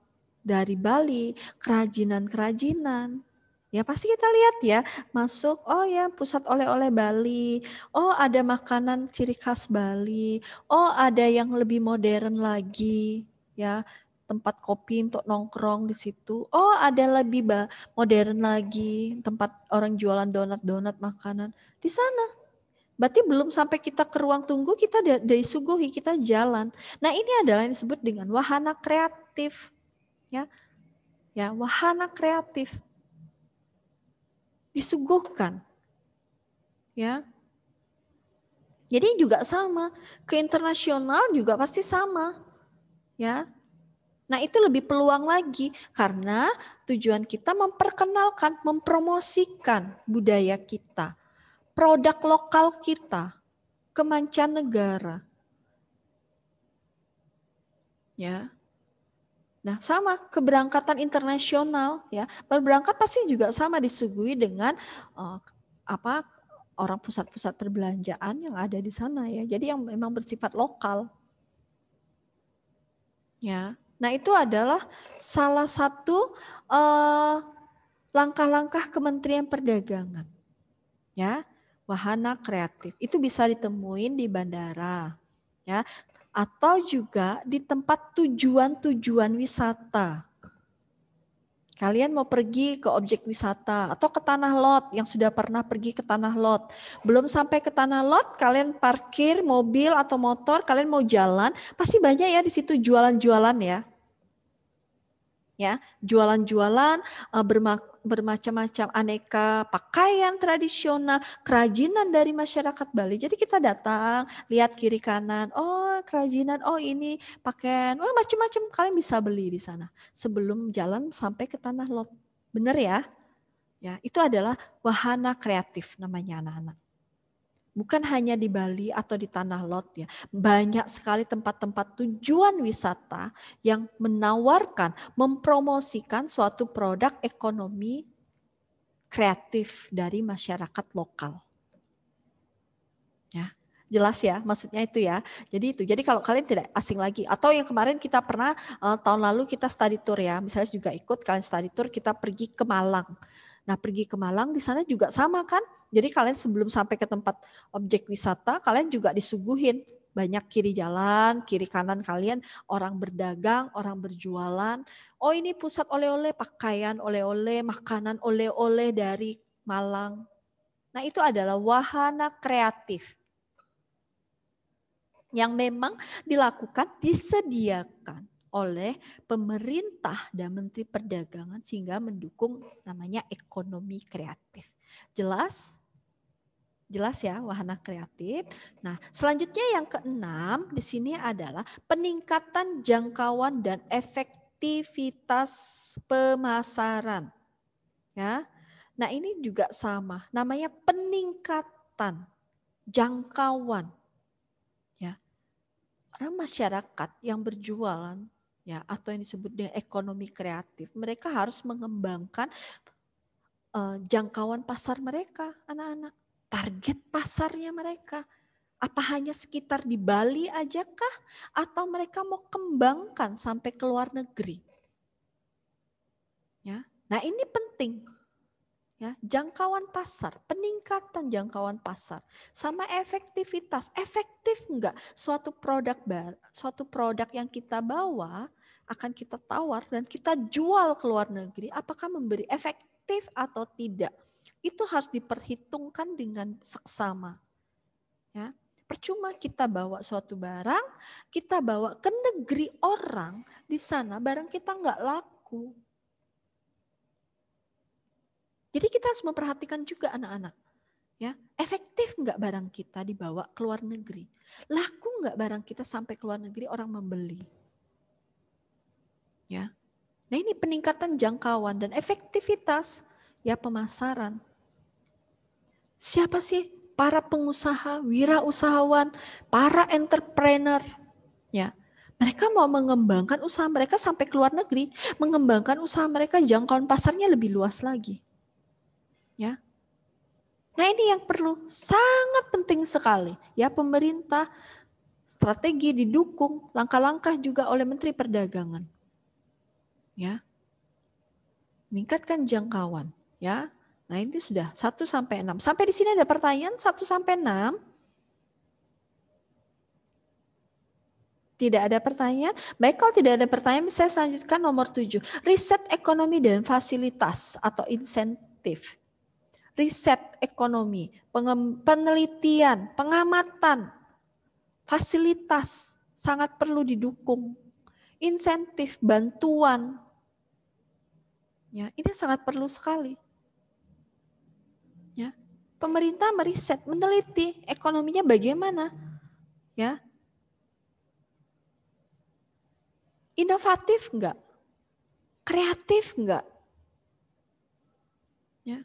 dari Bali, kerajinan-kerajinan. Ya pasti kita lihat ya, masuk, oh ya pusat oleh-oleh Bali, oh ada makanan ciri khas Bali, oh ada yang lebih modern lagi ya, tempat kopi untuk nongkrong di situ. Oh ada lebih modern lagi, tempat orang jualan donat-donat makanan di sana. Berarti belum sampai kita ke ruang tunggu, kita disuguhi, kita jalan. Nah ini adalah yang disebut dengan wahana kreatif. Ya, wahana kreatif. Disuguhkan. Ya. Jadi juga sama, ke internasional juga pasti sama. Ya. Nah itu lebih peluang lagi, karena tujuan kita memperkenalkan, mempromosikan budaya kita. Produk lokal kita ke mancanegara. Ya. Nah, sama keberangkatan internasional ya. Berangkat pasti juga sama disuguhi dengan orang pusat-pusat perbelanjaan yang ada di sana ya. Jadi yang memang bersifat lokal. Ya. Nah, itu adalah salah satu langkah-langkah Kementerian Perdagangan. Ya. Wahana kreatif itu bisa ditemuin di bandara ya, atau juga di tempat tujuan-tujuan wisata. Kalian mau pergi ke objek wisata atau ke Tanah Lot, yang sudah pernah pergi ke Tanah Lot. Belum sampai ke Tanah Lot, kalian parkir mobil atau motor, kalian mau jalan, pasti banyak ya di situ jualan-jualan ya. Ya, jualan-jualan bermacam-macam aneka pakaian tradisional, kerajinan dari masyarakat Bali. Jadi kita datang, lihat kiri kanan, oh kerajinan, oh ini pakaian, oh macam-macam, kalian bisa beli di sana sebelum jalan sampai ke Tanah Lot. Benar ya? Ya, itu adalah wahana kreatif namanya anak-anak. Bukan hanya di Bali atau di Tanah Lot ya. Banyak sekali tempat-tempat tujuan wisata yang menawarkan, mempromosikan suatu produk ekonomi kreatif dari masyarakat lokal. Ya, jelas ya, maksudnya itu ya. Jadi kalau kalian tidak asing lagi, atau yang kemarin kita pernah tahun lalu kita study tour ya, misalnya juga ikut kalian study tour, kita pergi ke Malang. Nah, pergi ke Malang di sana juga sama kan? Jadi kalian sebelum sampai ke tempat objek wisata, kalian juga disuguhin banyak kiri jalan, kiri kanan kalian orang berdagang, orang berjualan. Oh ini pusat oleh-oleh, pakaian oleh-oleh, makanan oleh-oleh dari Malang. Nah itu adalah wahana kreatif yang memang dilakukan, disediakan oleh pemerintah dan Menteri Perdagangan sehingga mendukung namanya ekonomi kreatif. Jelas? Jelas ya, wahana kreatif. Nah, selanjutnya yang keenam di sini adalah peningkatan jangkauan dan efektivitas pemasaran. Ya. Nah, ini juga sama, namanya peningkatan jangkauan. Ya. Orang masyarakat yang berjualan ya atau yang disebut dengan ekonomi kreatif, mereka harus mengembangkan jangkauan pasar mereka, anak-anak. Target pasarnya mereka. Apa hanya sekitar di Bali aja kah? Atau mereka mau kembangkan sampai ke luar negeri? Ya. Nah ini penting. Ya, jangkauan pasar, peningkatan jangkauan pasar. Sama efektivitas. Efektif enggak? Suatu produk yang kita bawa akan kita tawar dan kita jual ke luar negeri. Apakah memberi efektif atau tidak? Itu harus diperhitungkan dengan seksama. Ya, percuma kita bawa suatu barang, kita bawa ke negeri orang, di sana barang kita nggak laku. Jadi kita harus memperhatikan juga anak-anak. Ya, efektif nggak barang kita dibawa ke luar negeri? Laku nggak barang kita sampai ke luar negeri orang membeli? Ya, nah ini peningkatan jangkauan dan efektivitas ya pemasaran. Siapa sih para pengusaha, wirausahawan, para entrepreneur? Ya, mereka mau mengembangkan usaha mereka sampai ke luar negeri, mengembangkan usaha mereka jangkauan pasarnya lebih luas lagi. Ya. Nah ini yang perlu, sangat penting sekali. Ya pemerintah, strategi didukung, langkah-langkah juga oleh Menteri Perdagangan. Ya, meningkatkan jangkauan. Ya, nah ini sudah 1 sampai 6. Sampai di sini ada pertanyaan 1 sampai 6. Tidak ada pertanyaan. Baik, kalau tidak ada pertanyaan, saya selanjutkan nomor 7. Riset ekonomi dan fasilitas atau insentif. Riset ekonomi, penelitian, pengamatan, fasilitas sangat perlu didukung. Insentif, bantuan, ya ini sangat perlu sekali. Ya, pemerintah meriset, meneliti ekonominya bagaimana, ya. Inovatif enggak? Kreatif enggak? Ya.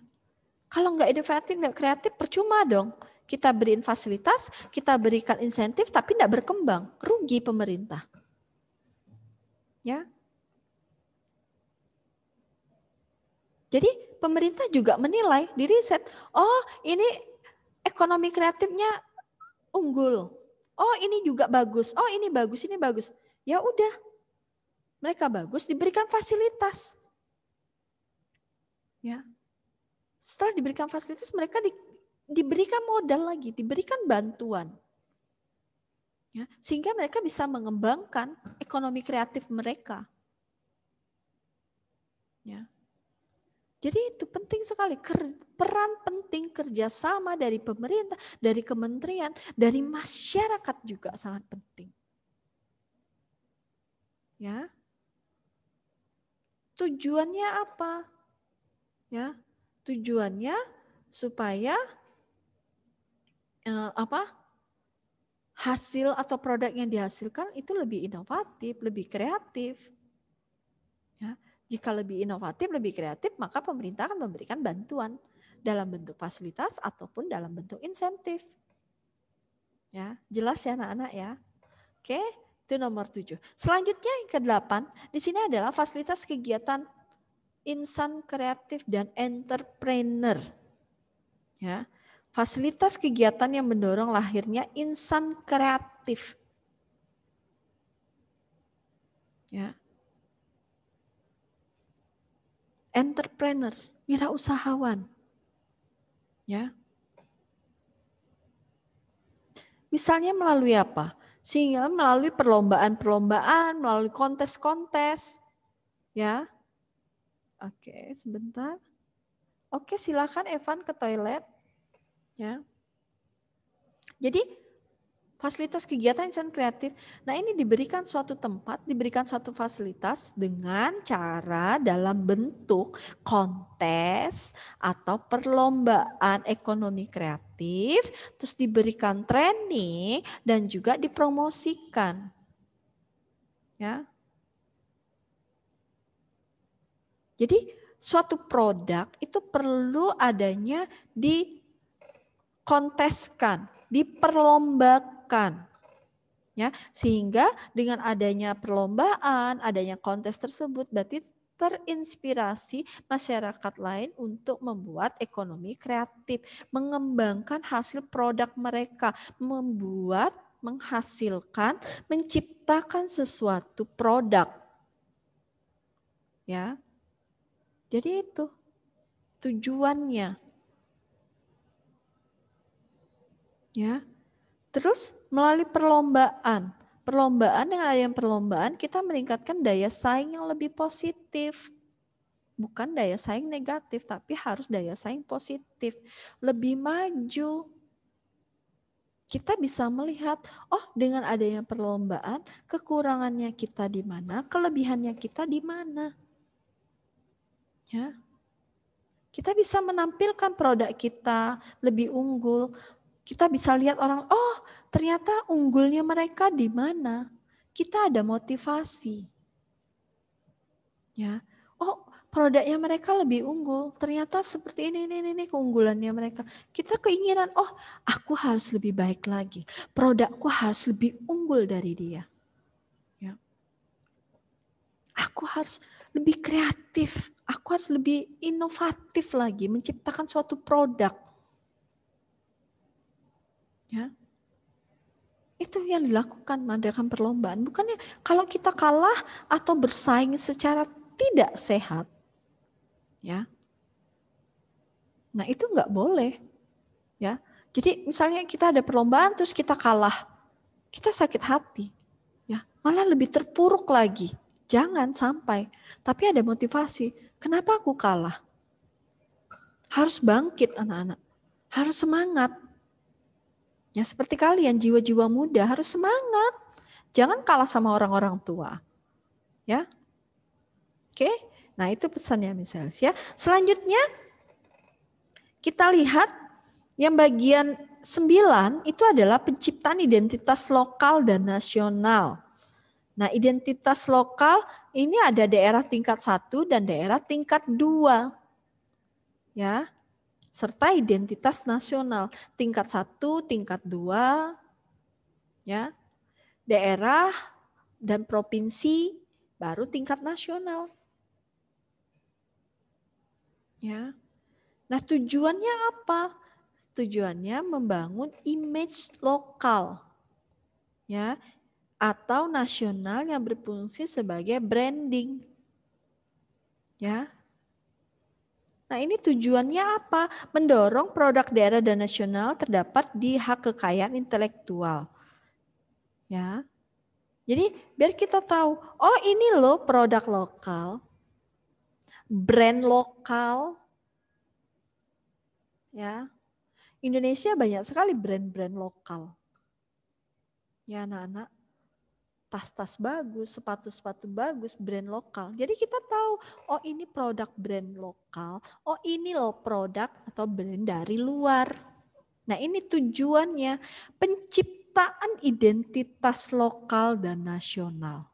Kalau enggak inovatif, enggak kreatif, percuma dong. Kita beriin fasilitas, kita berikan insentif, tapi enggak berkembang. Rugi pemerintah. Ya. Jadi pemerintah juga menilai, diriset, oh ini ekonomi kreatifnya unggul. Oh ini juga bagus, oh ini bagus, ini bagus. Ya udah, mereka bagus, diberikan fasilitas. Ya. Setelah diberikan fasilitas, mereka diberikan modal lagi, diberikan bantuan. Ya, sehingga mereka bisa mengembangkan ekonomi kreatif mereka. Ya. Jadi itu penting sekali, peran penting kerjasama dari pemerintah, dari kementerian, dari masyarakat juga sangat penting. Ya. Tujuannya apa? Ya. Tujuannya supaya hasil atau produk yang dihasilkan itu lebih inovatif, lebih kreatif. Ya, jika lebih inovatif, lebih kreatif, maka pemerintah akan memberikan bantuan dalam bentuk fasilitas ataupun dalam bentuk insentif. Ya, jelas ya anak-anak ya. Oke, itu nomor 7. Selanjutnya yang ke-8, di sini adalah fasilitas kegiatan insan kreatif dan entrepreneur. Ya, fasilitas kegiatan yang mendorong lahirnya insan kreatif. Ya. Entrepreneur, wirausahawan. Ya. Misalnya melalui apa? Sehingga melalui perlombaan-perlombaan, melalui kontes-kontes, ya. Oke, sebentar. Oke, silakan Evan ke toilet, ya. Jadi fasilitas kegiatan insan kreatif. Nah, ini diberikan suatu tempat, diberikan suatu fasilitas dengan cara dalam bentuk kontes atau perlombaan ekonomi kreatif, terus diberikan training dan juga dipromosikan. Ya. Jadi suatu produk itu perlu adanya dikonteskan, diperlombakan. Ya, sehingga dengan adanya perlombaan, adanya kontes tersebut berarti terinspirasi masyarakat lain untuk membuat ekonomi kreatif, mengembangkan hasil produk mereka, menghasilkan, menciptakan sesuatu produk. Ya. Jadi itu tujuannya. Ya. Terus melalui perlombaan. Perlombaan, dengan adanya perlombaan kita meningkatkan daya saing yang lebih positif. Bukan daya saing negatif, tapi harus daya saing positif. Lebih maju. Kita bisa melihat, oh dengan adanya perlombaan, kekurangannya kita di mana, kelebihannya kita di mana. Ya. Kita bisa menampilkan produk kita lebih unggul. Kita bisa lihat orang, oh ternyata unggulnya mereka di mana. Kita ada motivasi. Ya. Oh produknya mereka lebih unggul. Ternyata seperti ini keunggulannya mereka. Kita keinginan, oh aku harus lebih baik lagi. Produkku harus lebih unggul dari dia. Ya. Aku harus lebih kreatif. Aku harus lebih inovatif lagi, menciptakan suatu produk. Ya. Itu yang dilakukan mengadakan perlombaan. Bukannya kalau kita kalah atau bersaing secara tidak sehat. Ya. Nah, itu enggak boleh. Ya. Jadi misalnya kita ada perlombaan terus kita kalah. Kita sakit hati. Ya, malah lebih terpuruk lagi. Jangan sampai. Tapi ada motivasi. Kenapa aku kalah? Harus bangkit anak-anak. Harus semangat. Ya seperti kalian jiwa-jiwa muda harus semangat. Jangan kalah sama orang-orang tua. Ya. Oke. Nah, itu pesannya misalnya ya. Selanjutnya kita lihat yang bagian 9 itu adalah penciptaan identitas lokal dan nasional. Nah, identitas lokal ini ada daerah tingkat 1 dan daerah tingkat 2. Ya. Serta identitas nasional tingkat 1, tingkat 2. Ya. Daerah dan provinsi baru tingkat nasional. Ya. Nah, tujuannya apa? Tujuannya membangun image lokal. Ya. Atau nasional yang berfungsi sebagai branding. Ya. Nah, ini tujuannya apa? Mendorong produk daerah dan nasional terdapat di hak kekayaan intelektual. Ya. Jadi, biar kita tahu, oh ini loh produk lokal. Brand lokal. Ya. Indonesia banyak sekali brand-brand lokal. Ya, anak-anak. Tas-tas bagus, sepatu-sepatu bagus, brand lokal. Jadi kita tahu, oh ini produk brand lokal, oh ini loh produk atau brand dari luar. Nah ini tujuannya, penciptaan identitas lokal dan nasional.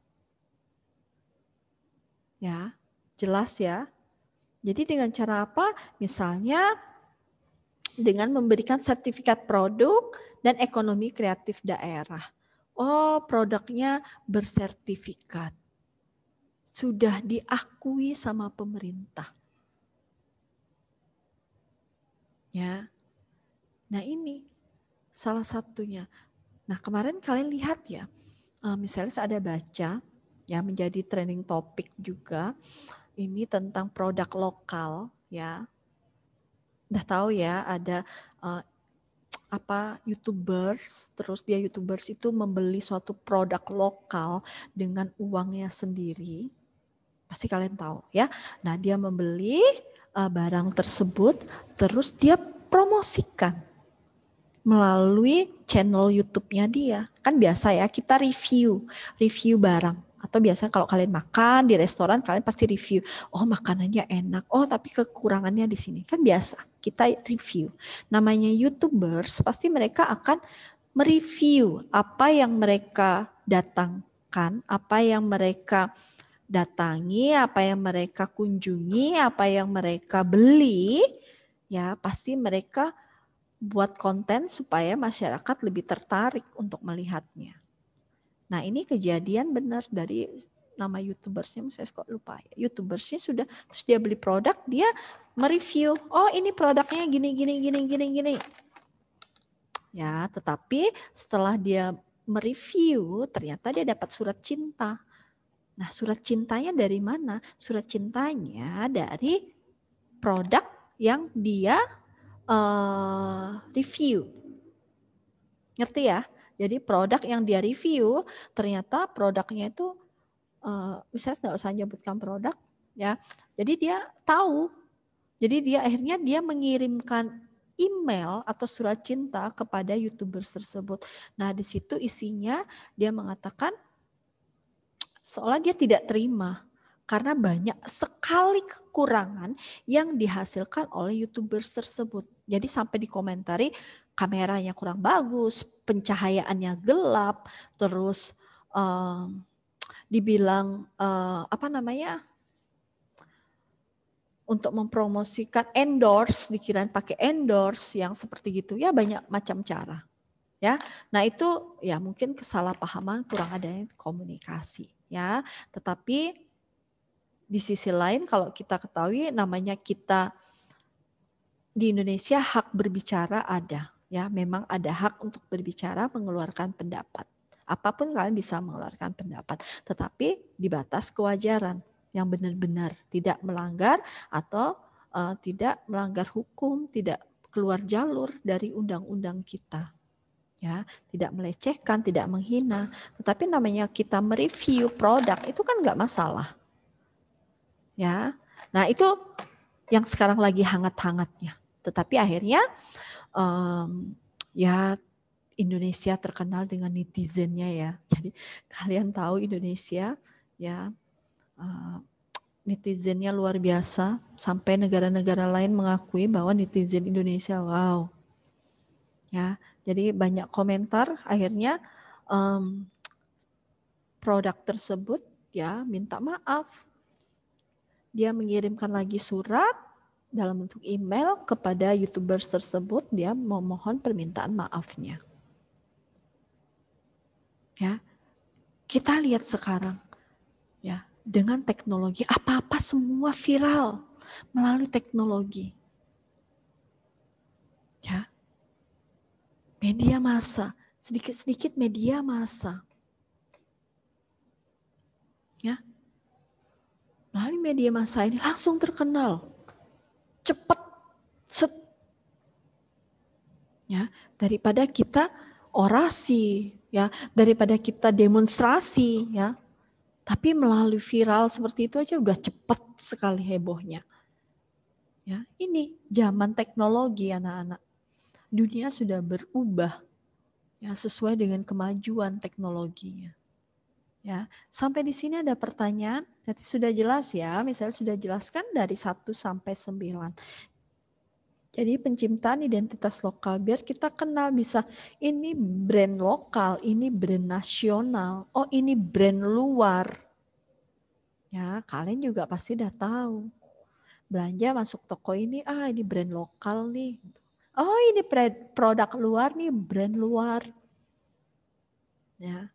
Ya, jelas ya. Jadi dengan cara apa? Misalnya dengan memberikan sertifikat produk dan ekonomi kreatif daerah. Oh, produknya bersertifikat. Sudah diakui sama pemerintah. Ya. Nah, ini salah satunya. Nah, kemarin kalian lihat ya. Misalnya saya ada baca ya menjadi trending topik juga ini tentang produk lokal ya. Udah tahu ya ada YouTubers, terus dia YouTubers itu membeli suatu produk lokal dengan uangnya sendiri. Pasti kalian tahu ya. Nah, dia membeli barang tersebut, terus dia promosikan melalui channel YouTube-nya dia. Kan biasa ya kita review barang. Atau biasanya kalau kalian makan di restoran, kalian pasti review. Oh, makanannya enak. Oh, tapi kekurangannya di sini. Kan biasa kita review. Namanya YouTubers, pasti mereka akan mereview apa yang mereka datangkan, apa yang mereka datangi, apa yang mereka kunjungi, apa yang mereka beli. Ya, pasti mereka buat konten supaya masyarakat lebih tertarik untuk melihatnya. Nah, ini kejadian benar dari nama YouTubersnya, saya kok lupa ya. YouTubersnya sudah, terus dia beli produk, dia mereview. Oh, ini produknya gini. Ya, tetapi setelah dia mereview, ternyata dia dapat surat cinta. Nah, surat cintanya dari mana? Surat cintanya dari produk yang dia review. Ngerti ya? Jadi produk yang dia review, ternyata produknya itu, misalnya nggak usah menyebutkan produk, ya. Jadi dia tahu. Jadi dia akhirnya dia mengirimkan email atau surat cinta kepada YouTubers tersebut. Nah, di situ isinya dia mengatakan seolah dia tidak terima. Karena banyak sekali kekurangan yang dihasilkan oleh YouTubers tersebut. Jadi sampai dikomentari kameranya kurang bagus, pencahayaannya gelap, terus dibilang untuk mempromosikan endorse, dikirain pakai endorse yang seperti gitu. Ya banyak macam cara. Ya, nah itu ya mungkin kesalahpahaman, kurang adanya komunikasi. Ya, tetapi di sisi lain kalau kita ketahui namanya kita di Indonesia hak berbicara ada, ya memang ada hak untuk berbicara, mengeluarkan pendapat. Apapun kalian bisa mengeluarkan pendapat, tetapi di batas kewajaran yang benar-benar tidak melanggar atau tidak melanggar hukum, tidak keluar jalur dari undang-undang kita. Ya, tidak melecehkan, tidak menghina, tetapi namanya kita mereview produk itu kan nggak masalah. Ya, nah itu yang sekarang lagi hangat-hangatnya. Tetapi akhirnya ya Indonesia terkenal dengan netizennya ya. Jadi kalian tahu Indonesia ya netizennya luar biasa sampai negara-negara lain mengakui bahwa netizen Indonesia wow. Ya, jadi banyak komentar akhirnya produk tersebut ya minta maaf. Dia mengirimkan lagi surat dalam bentuk email kepada YouTubers tersebut, dia memohon permintaan maafnya. Ya, kita lihat sekarang, ya dengan teknologi apa-apa semua viral melalui teknologi. Ya, media massa, sedikit-sedikit media massa. Ya. Melalui media massa ini langsung terkenal. Cepat. Set. Ya, daripada kita orasi, ya, daripada kita demonstrasi, ya. Tapi melalui viral seperti itu aja udah cepat sekali hebohnya. Ya, ini zaman teknologi anak-anak. Dunia sudah berubah ya sesuai dengan kemajuan teknologinya. Ya, sampai di sini ada pertanyaan, nanti sudah jelas ya, misalnya sudah jelaskan dari 1 sampai 9. Jadi penciptaan identitas lokal, biar kita kenal bisa ini brand lokal, ini brand nasional, oh ini brand luar. Ya, kalian juga pasti udah tahu. Belanja masuk toko ini, ini brand lokal nih. Oh ini produk luar nih, brand luar. Ya.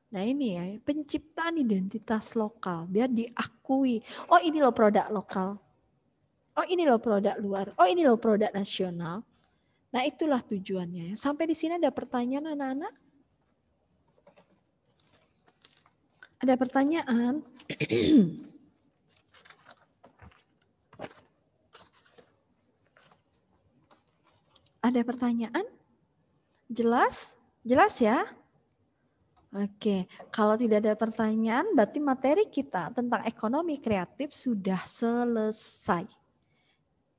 Nah ini ya, penciptaan identitas lokal, biar diakui. Oh ini loh produk lokal. Oh ini loh produk luar. Oh ini loh produk nasional. Nah itulah tujuannya. Sampai di sini ada pertanyaan anak-anak? Ada pertanyaan? Ada pertanyaan? Jelas? Jelas ya? Oke, kalau tidak ada pertanyaan, berarti materi kita tentang ekonomi kreatif sudah selesai.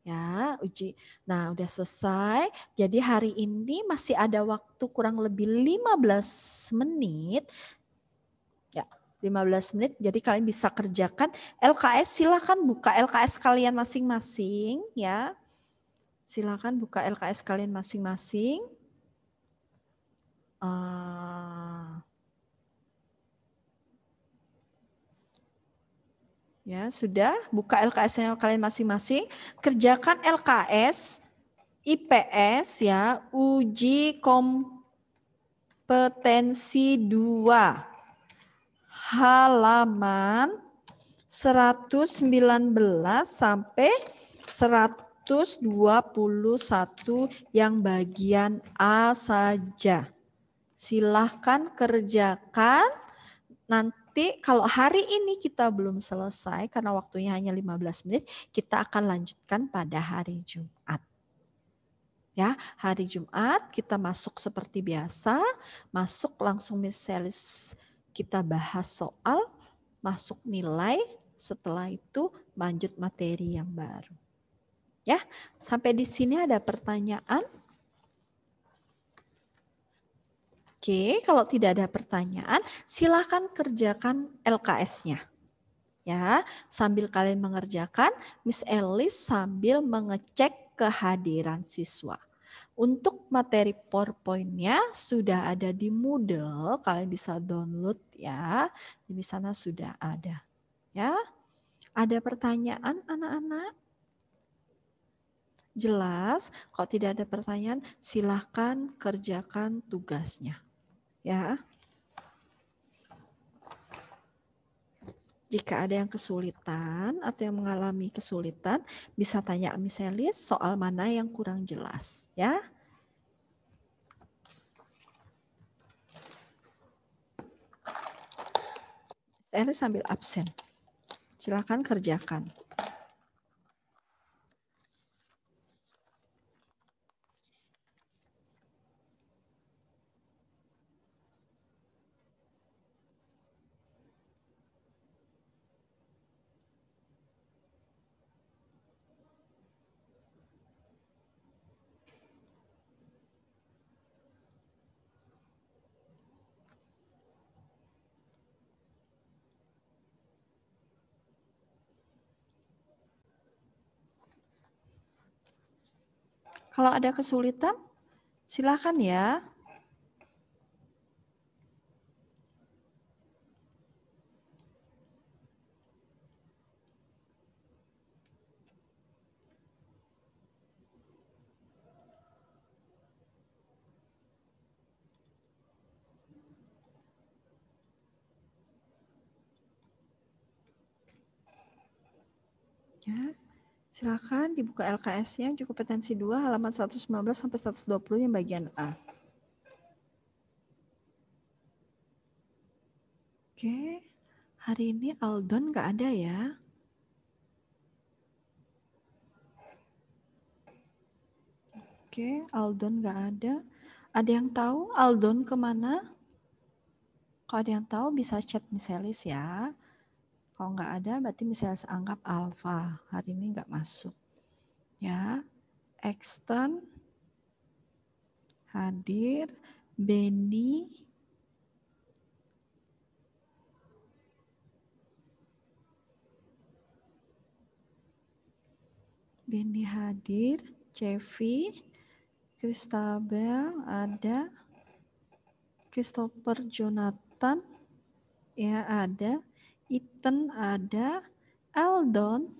Ya, uji. Nah, udah selesai. Jadi hari ini masih ada waktu kurang lebih 15 menit. Ya, 15 menit. Jadi kalian bisa kerjakan LKS. Silakan buka LKS kalian masing-masing ya. Silakan buka LKS kalian masing-masing. Ya, sudah buka LKS-nya kalian masing-masing. Kerjakan LKS IPS ya, uji kompetensi 2. Halaman 119 sampai 121 yang bagian A saja. Silahkan kerjakan. Nanti kalau hari ini kita belum selesai karena waktunya hanya 15 menit, kita akan lanjutkan pada hari Jumat. Ya, hari Jumat kita masuk seperti biasa, masuk langsung misalis, kita bahas soal, masuk nilai, setelah itu lanjut materi yang baru. Ya, sampai di sini ada pertanyaan? Oke, kalau tidak ada pertanyaan, silakan kerjakan LKS-nya. Ya, sambil kalian mengerjakan, Miss Elis sambil mengecek kehadiran siswa. Untuk materi PowerPoint-nya sudah ada di Moodle, kalian bisa download ya. Di sana sudah ada. Ya. Ada pertanyaan anak-anak? Jelas? Kalau tidak ada pertanyaan, silakan kerjakan tugasnya. Ya. Jika ada yang kesulitan atau yang mengalami kesulitan, bisa tanya Miss Elis soal mana yang kurang jelas, ya. Miss Elis sambil absen. Silakan kerjakan. Kalau ada kesulitan, silakan ya. Ya. Silakan dibuka LKS-nya, uji kompetensi 2 halaman 119 sampai 120 yang bagian A. Oke, hari ini Aldon nggak ada ya. Oke, Aldon nggak ada. Ada yang tahu Aldon kemana? Kalau ada yang tahu bisa chat Miss Elis ya. Kalau nggak ada berarti Miss Elis anggap Alfa. Hari ini nggak masuk. Ya, Exton hadir, Benny, hadir, Cevi, Christabel ada, Christopher Jonathan ya ada, Ethan ada, Aldon.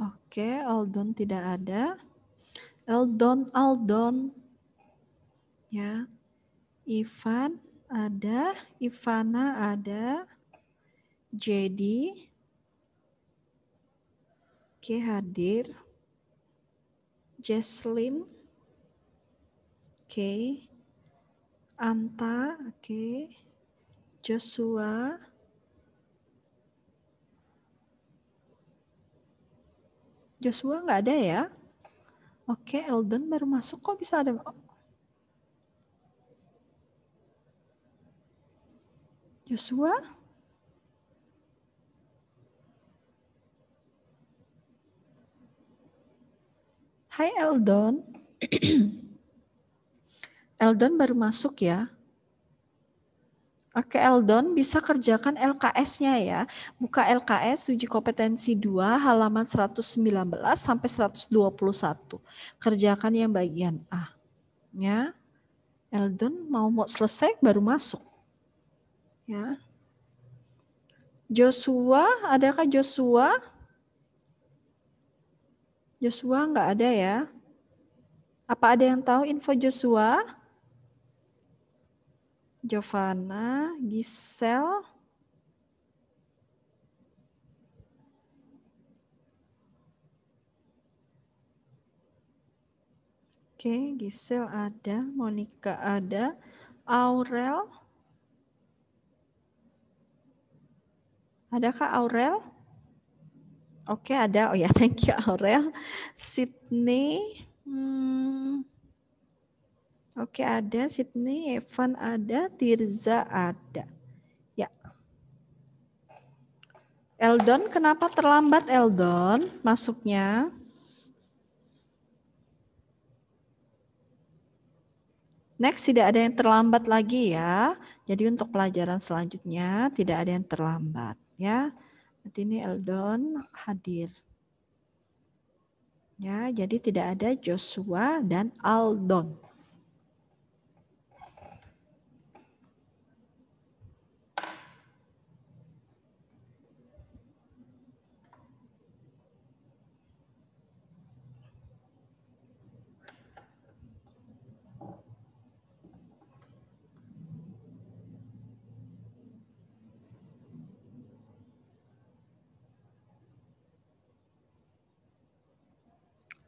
Oke, Aldon tidak ada. Aldon. Ya. Ivan ada, Ivana ada. Jadi oke hadir. Jesslyn. Oke. Anta, oke. Joshua. Joshua nggak ada ya? Oke, Eldon baru masuk, kok bisa ada? Joshua? Hai Eldon. Eldon baru masuk ya. Oke Eldon, bisa kerjakan LKS-nya ya. Buka LKS uji kompetensi 2 halaman 119 sampai 121. Kerjakan yang bagian A. Ya. Eldon mau selesai baru masuk. Ya. Joshua, adakah Joshua? Joshua nggak ada ya. Apa ada yang tahu info Joshua? Giovanna, Giselle. Oke, Giselle ada, Monica ada, Aurel. Adakah Aurel? Oke, ada. Oh ya, thank you Aurel. Sydney. Oke, ada Sydney, Evan ada, Tirza ada. Ya. Eldon, kenapa terlambat Eldon masuknya? Next, tidak ada yang terlambat lagi ya. Jadi untuk pelajaran selanjutnya tidak ada yang terlambat ya. Nanti ini Eldon hadir. Ya, jadi tidak ada Joshua dan Aldon.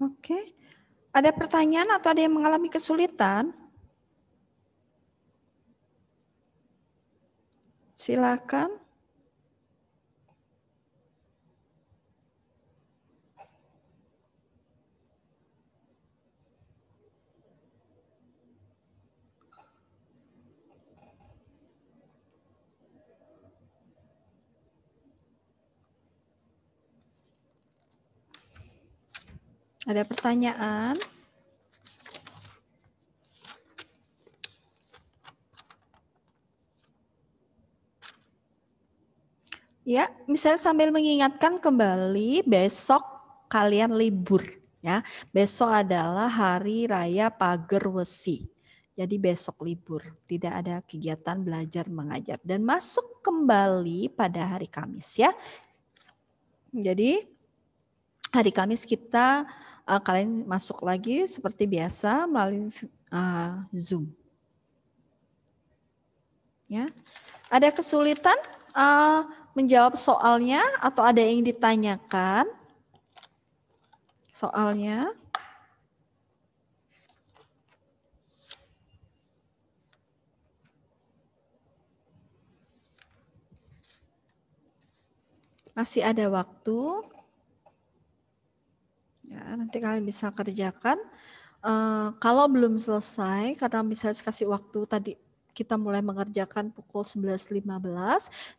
Oke, ada pertanyaan atau ada yang mengalami kesulitan? Silakan. Ada pertanyaan? Ya, misalnya sambil mengingatkan kembali besok kalian libur ya. Besok adalah hari raya Pager Wesi. Jadi besok libur, tidak ada kegiatan belajar mengajar dan masuk kembali pada hari Kamis ya. Jadi hari Kamis kita kalian masuk lagi seperti biasa melalui Zoom. Ya. Ada kesulitan menjawab soalnya atau ada yang ditanyakan? Soalnya. Masih ada waktu. Ya, nanti kalian bisa kerjakan. Kalau belum selesai, karena misalnya kasih waktu tadi kita mulai mengerjakan pukul 11.15,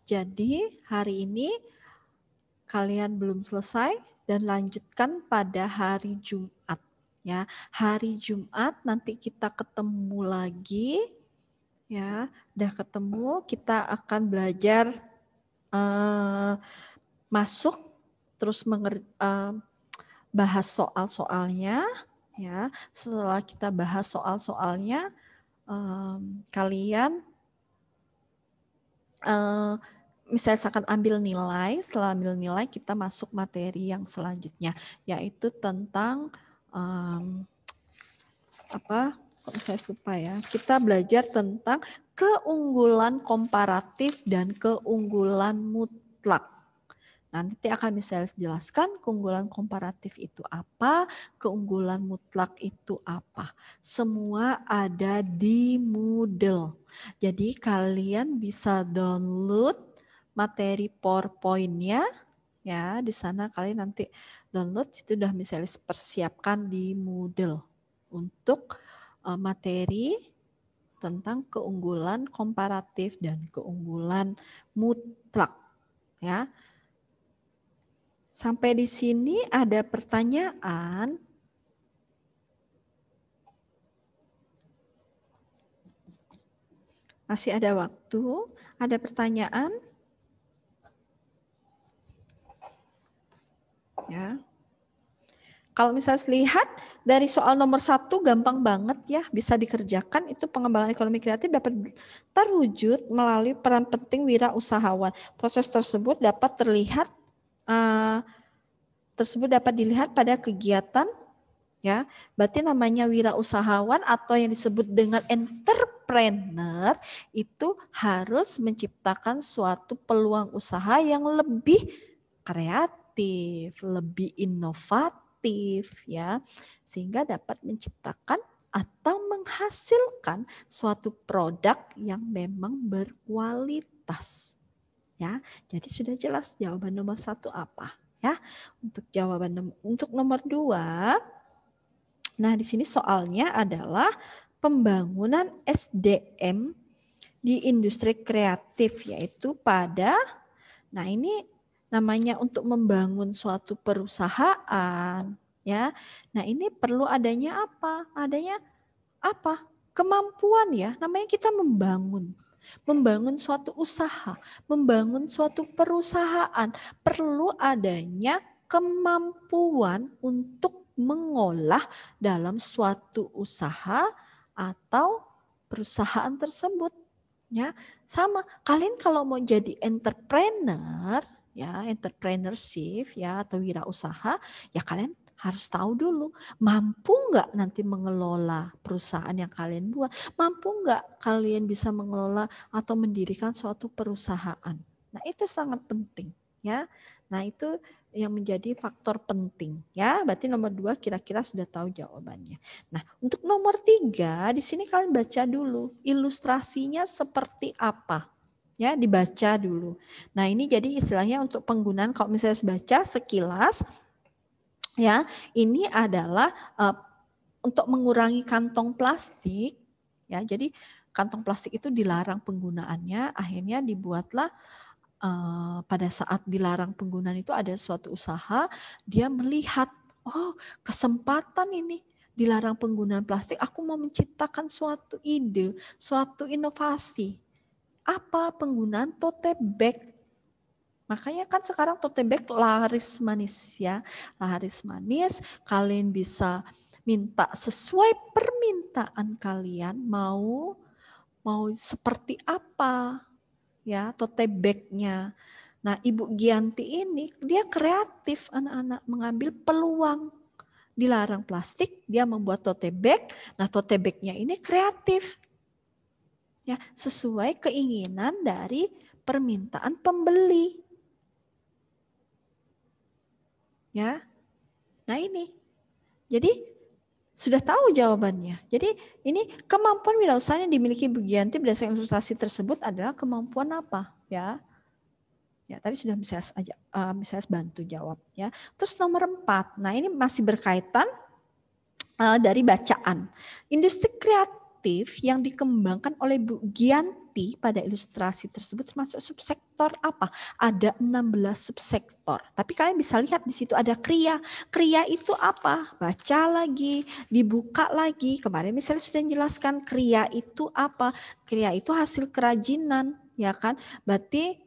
jadi hari ini kalian belum selesai dan lanjutkan pada hari Jumat. Ya, hari Jumat nanti kita ketemu lagi. Ya, udah ketemu, kita akan belajar masuk terus bahas soal-soalnya ya. Setelah kita bahas soal-soalnya kalian misalnya akan ambil nilai. Setelah ambil nilai kita masuk materi yang selanjutnya yaitu tentang kok saya lupa ya. Kita belajar tentang keunggulan komparatif dan keunggulan mutlak. Nanti akan misalnya jelaskan keunggulan komparatif itu apa, keunggulan mutlak itu apa. Semua ada di Moodle. Jadi kalian bisa download materi PowerPoint-nya Ya, di sana kalian nanti download, itu udah misalnya persiapkan di Moodle untuk materi tentang keunggulan komparatif dan keunggulan mutlak. Ya. Sampai di sini ada pertanyaan? Masih ada waktu? Ada pertanyaan? Ya. Kalau misalnya lihat dari soal nomor 1 gampang banget ya, bisa dikerjakan. Itu pengembangan ekonomi kreatif dapat terwujud melalui peran penting wirausahawan. Proses tersebut dapat dilihat pada kegiatan, ya. Berarti namanya wirausahawan atau yang disebut dengan entrepreneur itu harus menciptakan suatu peluang usaha yang lebih kreatif, lebih inovatif, ya, sehingga dapat menciptakan atau menghasilkan suatu produk yang memang berkualitas, ya. Jadi sudah jelas jawaban nomor 1 apa, ya. Untuk nomor 2, nah di sini soalnya adalah pembangunan SDM di industri kreatif, yaitu pada, nah ini namanya untuk membangun suatu perusahaan, ya. Nah, ini perlu adanya apa? Adanya apa? Kemampuan, ya. Namanya kita membangun suatu usaha, membangun suatu perusahaan, perlu adanya kemampuan untuk mengolah dalam suatu usaha atau perusahaan tersebut, ya. Sama, kalian kalau mau jadi entrepreneur, ya, entrepreneurship, ya, atau wirausaha, ya kalian harus tahu dulu, mampu nggak nanti mengelola perusahaan yang kalian buat, mampu nggak kalian bisa mengelola atau mendirikan suatu perusahaan. Nah, itu sangat penting, ya. Nah, itu yang menjadi faktor penting, ya. Berarti nomor 2 kira-kira sudah tahu jawabannya. Nah, untuk nomor 3 di sini kalian baca dulu ilustrasinya seperti apa. Ya, dibaca dulu. Nah, ini jadi istilahnya untuk penggunaan, kalau misalnya baca sekilas, ya, ini adalah untuk mengurangi kantong plastik, ya. Jadi kantong plastik itu dilarang penggunaannya, akhirnya dibuatlah pada saat dilarang penggunaan itu ada suatu usaha, dia melihat, oh kesempatan ini dilarang penggunaan plastik, aku mau menciptakan suatu ide, suatu inovasi. Apa? Penggunaan tote bag. Makanya kan sekarang tote bag laris manis, ya. Laris manis, kalian bisa minta sesuai permintaan kalian, mau seperti apa, ya, tote bag-nya. Nah, Ibu Gianti ini dia kreatif, anak-anak, mengambil peluang. Dilarang plastik, dia membuat tote bag. Nah, tote bag-nya ini kreatif. Ya, sesuai keinginan dari permintaan pembeli. Ya. Nah, ini. Jadi sudah tahu jawabannya. Jadi ini kemampuan wirausaha yang dimiliki Bu Gianti berdasarkan ilustrasi tersebut adalah kemampuan apa, ya? Ya, tadi sudah bisa bantu jawab, ya. Terus nomor 4. Nah, ini masih berkaitan dari bacaan. Industri kreatif yang dikembangkan oleh Bu Gianti pada ilustrasi tersebut termasuk subsektor apa? Ada 16 subsektor. Tapi kalian bisa lihat di situ ada kriya. Kriya itu apa? Baca lagi, dibuka lagi. Kemarin misalnya sudah menjelaskan kriya itu apa? Kriya itu hasil kerajinan, ya kan? Berarti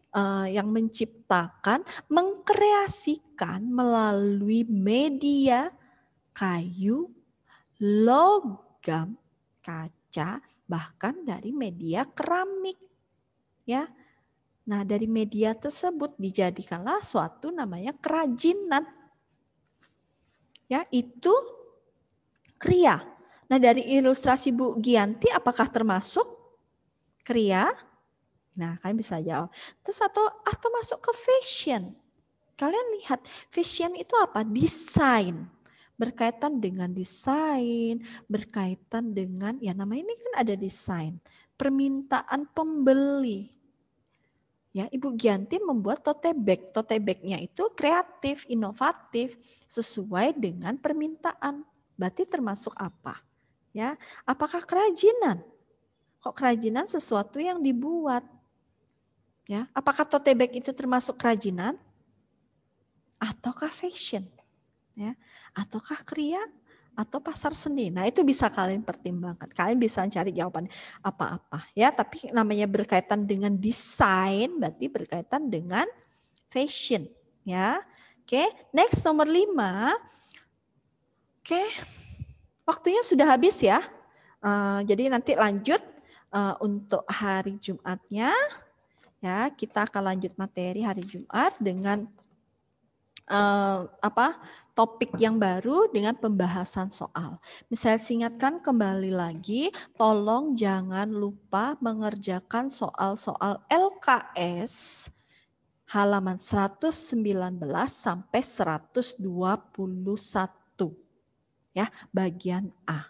yang menciptakan, mengkreasikan melalui media kayu, logam, kaca, bahkan dari media keramik, ya. Nah, dari media tersebut dijadikanlah suatu namanya kerajinan, ya, itu kriya. Nah, dari ilustrasi Bu Gianti apakah termasuk kriya? Nah, kalian bisa jawab. Terus atau masuk ke fashion. Kalian lihat, fashion itu apa? Desain. Berkaitan dengan desain, berkaitan dengan, ya namanya ini kan ada desain, permintaan pembeli. Ya, Ibu Gianti membuat tote bag. Tote bag-nya itu kreatif, inovatif, sesuai dengan permintaan. Berarti termasuk apa? Ya, apakah kerajinan? Kok kerajinan sesuatu yang dibuat? Ya, apakah tote bag itu termasuk kerajinan? Ataukah fashion? Ya, ataukah kriya? Atau pasar seni. Nah, itu bisa kalian pertimbangkan. Kalian bisa cari jawaban apa-apa ya, tapi namanya berkaitan dengan desain berarti berkaitan dengan fashion ya. Oke, next nomor 5. Oke. Waktunya sudah habis ya. Jadi nanti lanjut untuk hari Jumatnya ya, kita akan lanjut materi hari Jumat dengan topik yang baru dengan pembahasan soal. Misalnya ingatkan kembali lagi, tolong jangan lupa mengerjakan soal-soal LKS halaman 119 sampai 121 ya, bagian A.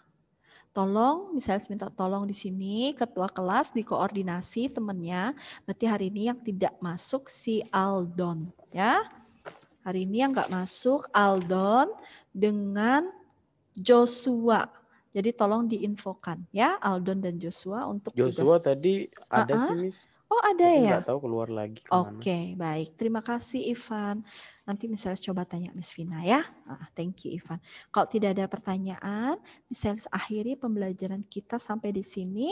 Tolong, misalnya minta tolong di sini ketua kelas dikoordinasi temannya. Berarti hari ini yang tidak masuk si Aldon ya. Hari ini yang nggak masuk Aldon dengan Joshua. Jadi tolong diinfokan ya Aldon dan Joshua untuk Joshua tugas. tadi ada sih, Miss. Oh ada Tapi ya? nggak tahu keluar lagi kemana. Oke, baik. Terima kasih Ivan. Nanti misalnya coba tanya Miss Vina ya. Thank you Ivan. Kalau tidak ada pertanyaan, misalnya akhiri pembelajaran kita sampai di sini.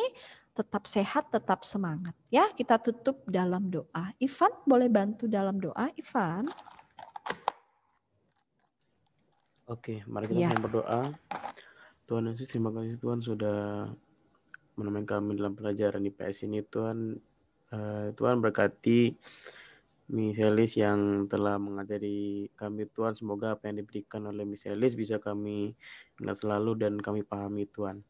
Tetap sehat, tetap semangat ya. Kita tutup dalam doa. Ivan boleh bantu dalam doa, Ivan? Oke, mari kita sama berdoa. Tuhan Yesus, terima kasih Tuhan sudah menemani kami dalam pelajaran IPS ini. Tuhan berkati Miss Elis yang telah mengajari kami Tuhan. Semoga apa yang diberikan oleh Miss Elis bisa kami ingat selalu dan kami pahami Tuhan.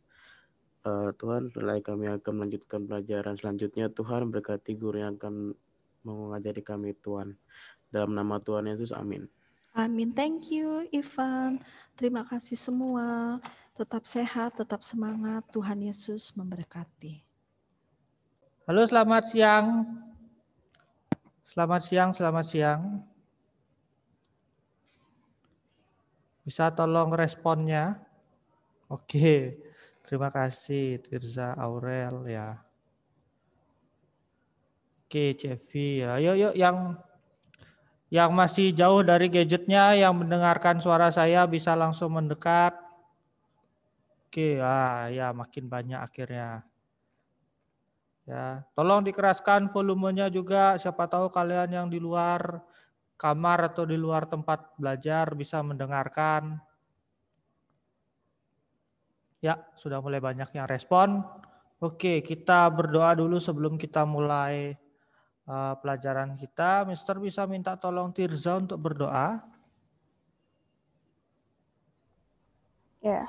Tuhan, setelah kami akan melanjutkan pelajaran selanjutnya, Tuhan berkati guru yang akan mengajari kami Tuhan. Dalam nama Tuhan Yesus, amin. Amin, thank you Ivan. Terima kasih semua. Tetap sehat, tetap semangat. Tuhan Yesus memberkati. Halo, selamat siang. Selamat siang. Bisa tolong responnya? Oke, terima kasih Tirza Aurel ya. Oke, Cevi ya. Yuk yang masih jauh dari gadgetnya, yang mendengarkan suara saya bisa langsung mendekat. Oke, ya makin banyak akhirnya. Ya, tolong dikeraskan volumenya juga. Siapa tahu kalian yang di luar kamar atau di luar tempat belajar bisa mendengarkan. Ya, sudah mulai banyak yang respon. Oke, kita berdoa dulu sebelum kita mulai pelajaran kita. Mister bisa minta tolong Tirza untuk berdoa. Ya.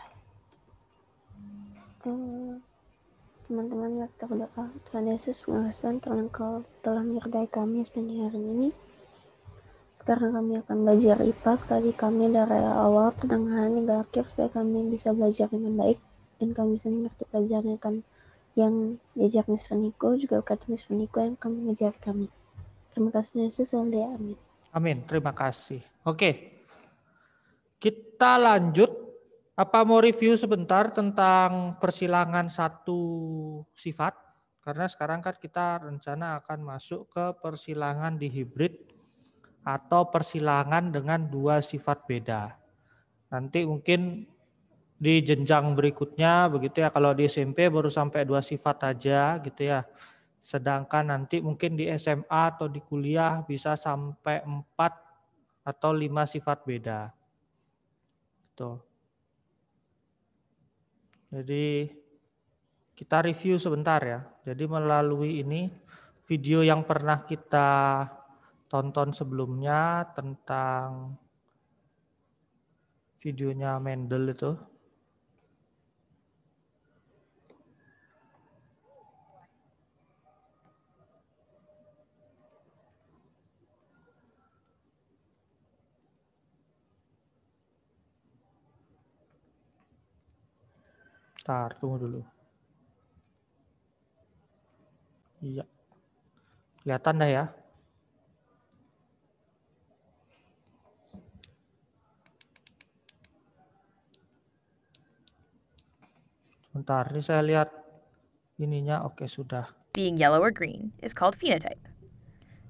Teman-teman, mari kita berdoa. Tuhan Yesus, mengasihkan karena Engkau telah menyertai kami sepanjang hari ini. Sekarang kami akan belajar IPA. Tadi kami dari awal, pertengahan hingga akhir supaya kami bisa belajar dengan baik dan kami bisa mengerti pelajaran yang diajar Mr. Niko, juga berkat Mr. Niko yang kami mengajar kami. Terima kasih Yesus, amin. Amin, terima kasih. Oke, kita lanjut. Apa mau review sebentar tentang persilangan satu sifat? Karena sekarang kan kita rencana akan masuk ke persilangan di hibrid atau persilangan dengan dua sifat beda. Nanti mungkin di jenjang berikutnya begitu ya, kalau di SMP baru sampai dua sifat aja gitu ya. Sedangkan nanti mungkin di SMA atau di kuliah bisa sampai 4 atau 5 sifat beda. Tuh. Jadi kita review sebentar ya. Jadi melalui ini video yang pernah kita tonton sebelumnya tentang videonya Mendel itu. Bentar, tunggu dulu. Iya. Kelihatan dah ya. Bentar, ini saya lihat ininya. Oke, sudah. Being yellow or green is called phenotype.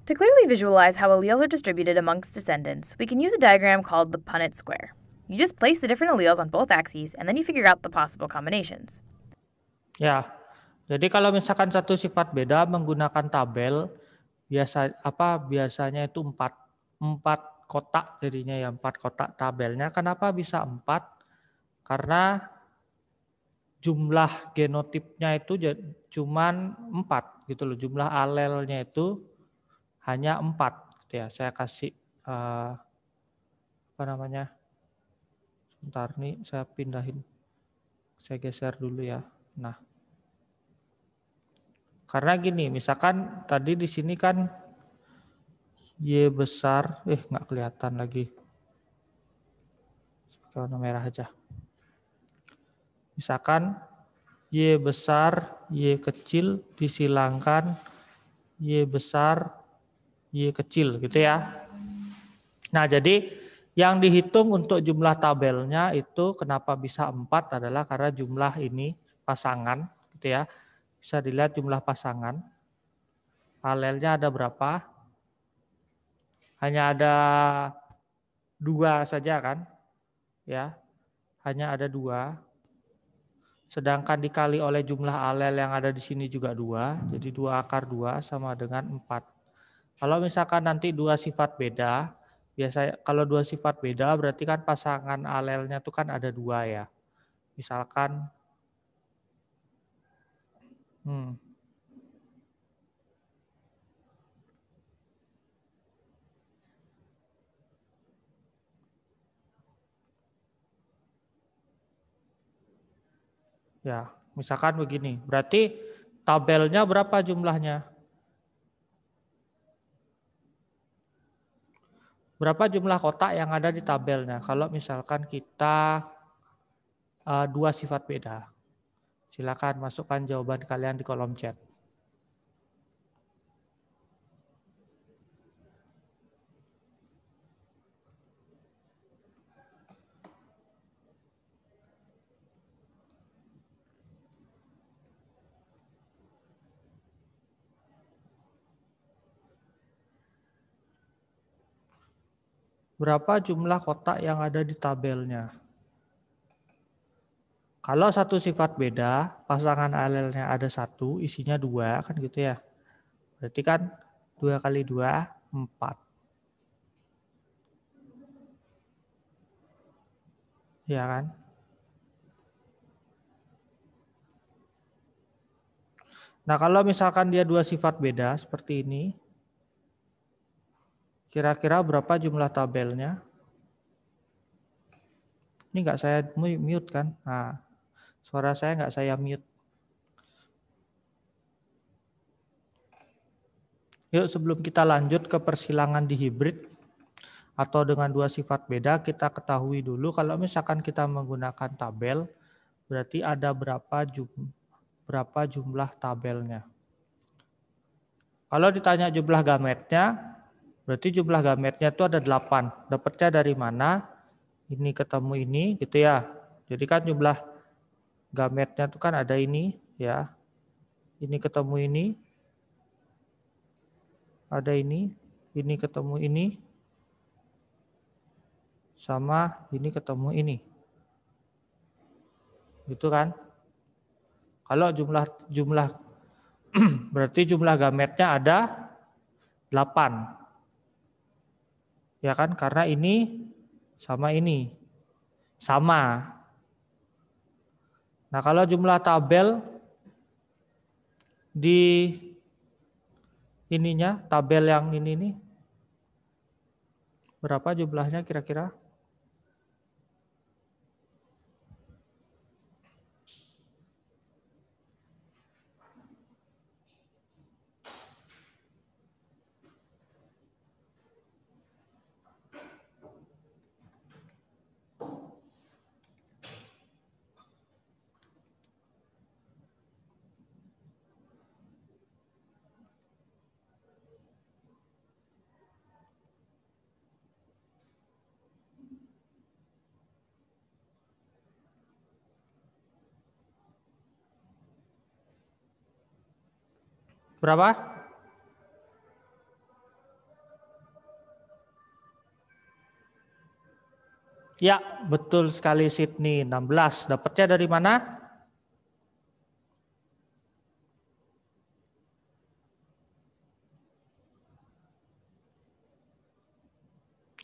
To clearly visualize how alleles are distributed amongst descendants, we can use a diagram called the Punnett square. You just place the different alleles on both axes, and then you figure out the possible combinations. Ya, jadi kalau misalkan satu sifat beda menggunakan tabel, biasanya itu empat kotak jadinya ya, 4 kotak tabelnya. Kenapa bisa 4? Karena jumlah genotipnya itu cuman 4 gitu loh. Jumlah alelnya itu hanya 4 gitu ya. Saya kasih sebentar nih saya pindahin. Saya geser dulu ya. Nah, karena gini, misalkan tadi di sini kan Y besar, nggak kelihatan lagi. Warna merah aja. Misalkan Y besar, Y kecil disilangkan Y besar, Y kecil gitu ya. Nah, jadi yang dihitung untuk jumlah tabelnya itu kenapa bisa 4 adalah karena jumlah ini pasangan gitu ya. Bisa dilihat jumlah pasangan. Alelnya ada berapa? Hanya ada 2 saja kan? Ya. Hanya ada 2. Sedangkan dikali oleh jumlah alel yang ada di sini juga 2. Jadi 2 akar 2 sama dengan 4. Kalau misalkan nanti 2 sifat beda, biasanya kalau 2 sifat beda berarti kan pasangan alelnya itu kan ada 2 ya. Misalkan ya, misalkan begini. Berarti tabelnya berapa jumlahnya? Berapa jumlah kotak yang ada di tabelnya? Kalau misalkan kita 2 sifat beda. Silakan masukkan jawaban kalian di kolom chat. Berapa jumlah kotak yang ada di tabelnya? Kalau satu sifat beda, pasangan alelnya ada 1, isinya 2, kan gitu ya. Berarti kan 2 kali 2, 4. Ya kan? Nah, kalau misalkan dia 2 sifat beda seperti ini, kira-kira berapa jumlah tabelnya? Ini enggak saya mute kan? Nah, suara saya enggak saya mute. Yuk, sebelum kita lanjut ke persilangan di hibrid atau dengan 2 sifat beda, kita ketahui dulu kalau misalkan kita menggunakan tabel, berarti ada berapa jumlah tabelnya. Kalau ditanya jumlah gametnya, berarti jumlah gametnya itu ada 8. Dapatnya dari mana? Ini ketemu ini gitu ya. Jadi kan jumlah gametnya itu kan ada ini ya. Ini ketemu ini. Ada ini ketemu ini. Sama ini ketemu ini. Gitu kan? Kalau jumlah berarti jumlah gametnya ada 8. Ya kan, karena ini sama ini sama. Nah, kalau jumlah tabel di ininya, tabel yang ini nih, berapa jumlahnya kira-kira? Berapa? Ya, betul sekali Sydney. 16. Dapatnya dari mana?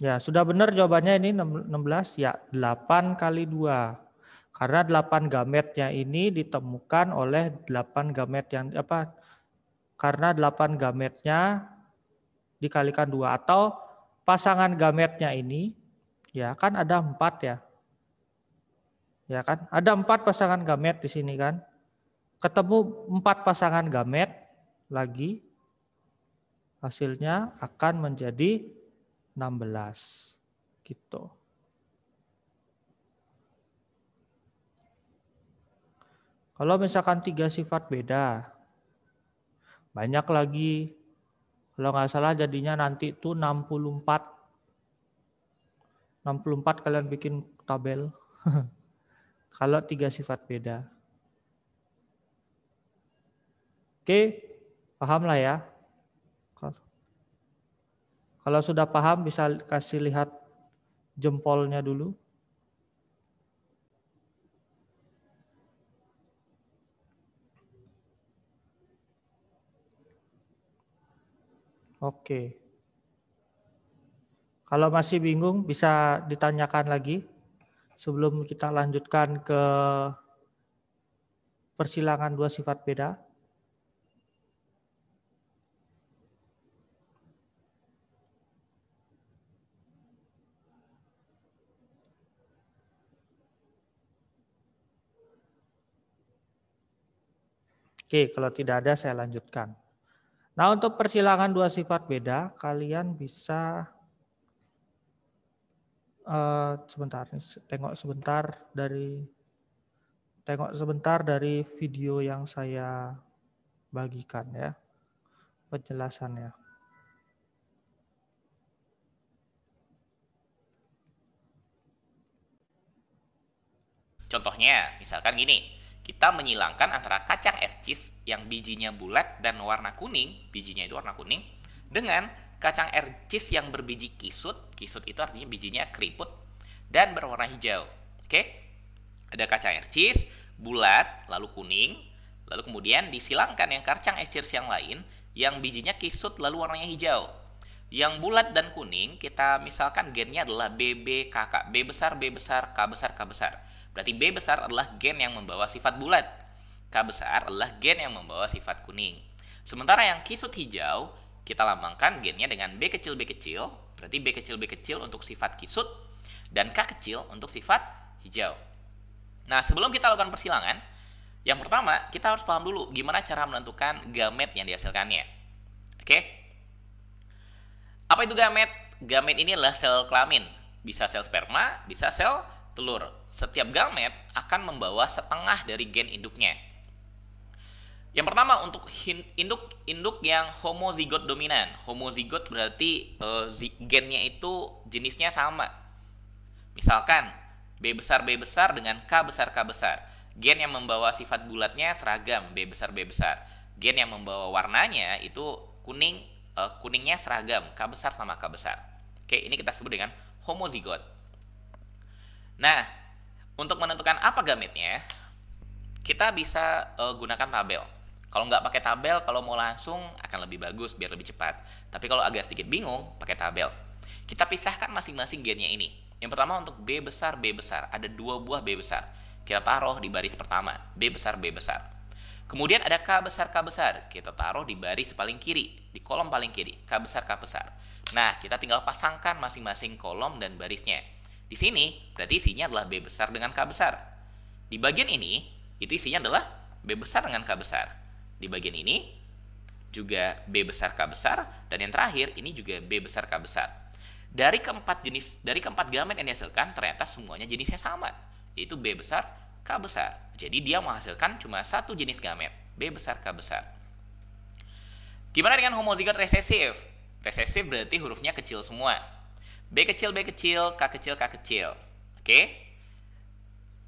Ya, sudah benar jawabannya ini 16. Ya, 8 kali 2. Karena 8 gametnya ini ditemukan oleh 8 gamet yang apa? Karena 8 gametnya dikalikan 2 atau pasangan gametnya ini ya kan ada 4 ya. Ya kan? Ada 4 pasangan gamet di sini kan. Ketemu 4 pasangan gamet lagi hasilnya akan menjadi 16 gitu. Kalau misalkan 3 sifat beda, banyak lagi. Kalau nggak salah jadinya nanti itu 64. 64 kalian bikin tabel. Kalau 3 sifat beda. Oke, paham lah ya. Kalau sudah paham bisa kasih lihat jempolnya dulu. Oke. Kalau masih bingung bisa ditanyakan lagi sebelum kita lanjutkan ke persilangan 2 sifat beda. Oke, kalau tidak ada saya lanjutkan. Nah, untuk persilangan 2 sifat beda, kalian bisa sebentar nih, tengok sebentar dari video yang saya bagikan ya, penjelasannya. Contohnya, misalkan gini. Kita menyilangkan antara kacang ercis yang bijinya bulat dan warna kuning, bijinya itu warna kuning, dengan kacang ercis yang berbiji kisut, kisut itu artinya bijinya keriput, dan berwarna hijau. Oke? Ada kacang ercis, bulat, lalu kuning, lalu kemudian disilangkan yang kacang ercis yang lain, yang bijinya kisut lalu warnanya hijau. Yang bulat dan kuning, kita misalkan gennya adalah BB, KK, B besar, B besar, K besar, K besar. Berarti B besar adalah gen yang membawa sifat bulat. K besar adalah gen yang membawa sifat kuning. Sementara yang kisut hijau, kita lambangkan gennya dengan B kecil, B kecil. Berarti B kecil, B kecil untuk sifat kisut. Dan K kecil untuk sifat hijau. Nah, sebelum kita lakukan persilangan, yang pertama, kita harus paham dulu gimana cara menentukan gamet yang dihasilkannya. Oke? Apa itu gamet? Gamet ini adalah sel kelamin. Bisa sel sperma, bisa sel telur. Setiap gamet akan membawa setengah dari gen induknya. Yang pertama untuk induk yang homozigot dominan. Homozigot berarti gennya itu jenisnya sama. Misalkan B besar dengan K besar K besar. Gen yang membawa sifat bulatnya seragam B besar B besar. Gen yang membawa warnanya itu kuningnya seragam K besar sama K besar. Oke, ini kita sebut dengan homozigot. Nah, untuk menentukan apa gametnya, kita bisa gunakan tabel. Kalau nggak pakai tabel, kalau mau langsung akan lebih bagus biar lebih cepat. Tapi kalau agak sedikit bingung, pakai tabel. Kita pisahkan masing-masing gennya ini. Yang pertama untuk B besar, ada 2 buah B besar. Kita taruh di baris pertama, B besar. Kemudian ada K besar, kita taruh di baris paling kiri, di kolom paling kiri, K besar. Nah, kita tinggal pasangkan masing-masing kolom dan barisnya. Di sini berarti isinya adalah B besar dengan K besar. Di bagian ini itu isinya adalah B besar dengan K besar. Di bagian ini juga B besar K besar, dan yang terakhir ini juga B besar K besar. Dari keempat gamet yang dihasilkan ternyata semuanya jenisnya sama, yaitu B besar K besar. Jadi dia menghasilkan cuma satu jenis gamet, B besar K besar. Gimana dengan homozigot resesif? Resesif berarti hurufnya kecil semua. B kecil, K kecil. Oke?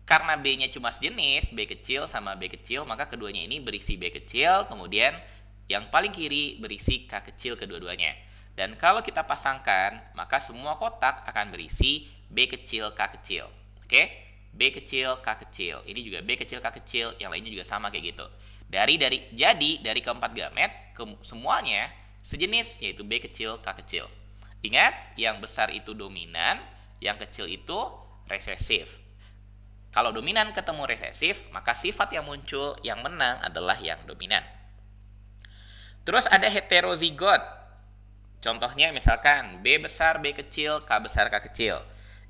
Karena B-nya cuma sejenis, B kecil sama B kecil, maka keduanya ini berisi B kecil, kemudian yang paling kiri berisi K kecil kedua-duanya. Dan kalau kita pasangkan, maka semua kotak akan berisi B kecil K kecil. Oke? B kecil K kecil. Ini juga B kecil K kecil, yang lainnya juga sama kayak gitu. Jadi dari keempat gamet semuanya sejenis, yaitu B kecil K kecil. Ingat, yang besar itu dominan, yang kecil itu resesif. Kalau dominan ketemu resesif, maka sifat yang muncul yang menang adalah yang dominan. Terus ada heterozigot. Contohnya misalkan B besar B kecil, K besar K kecil.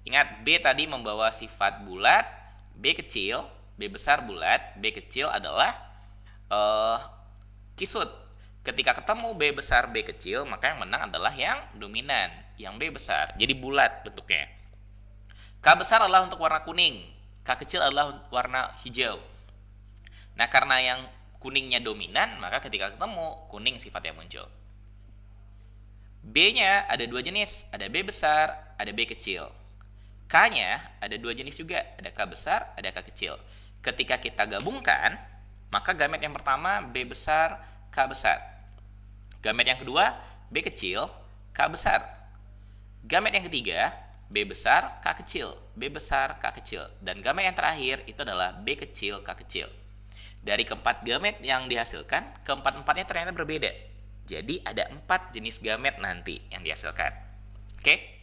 Ingat, B tadi membawa sifat bulat, B kecil, B besar bulat, B kecil adalah kisut. Ketika ketemu B besar B kecil, maka yang menang adalah yang dominan, yang B besar. Jadi bulat bentuknya. K besar adalah untuk warna kuning, K kecil adalah warna hijau. Nah, karena yang kuningnya dominan, maka ketika ketemu, kuning sifat yang muncul. B-nya ada dua jenis, ada B besar, ada B kecil. K-nya ada dua jenis juga, ada K besar, ada K kecil. Ketika kita gabungkan, maka gamet yang pertama B besar, K besar. Gamet yang kedua B kecil, K besar. Gamet yang ketiga B besar, K kecil, B besar, K kecil. Dan gamet yang terakhir itu adalah B kecil, K kecil. Dari keempat gamet yang dihasilkan, keempat-empatnya ternyata berbeda. Jadi ada 4 jenis gamet nanti yang dihasilkan. Oke?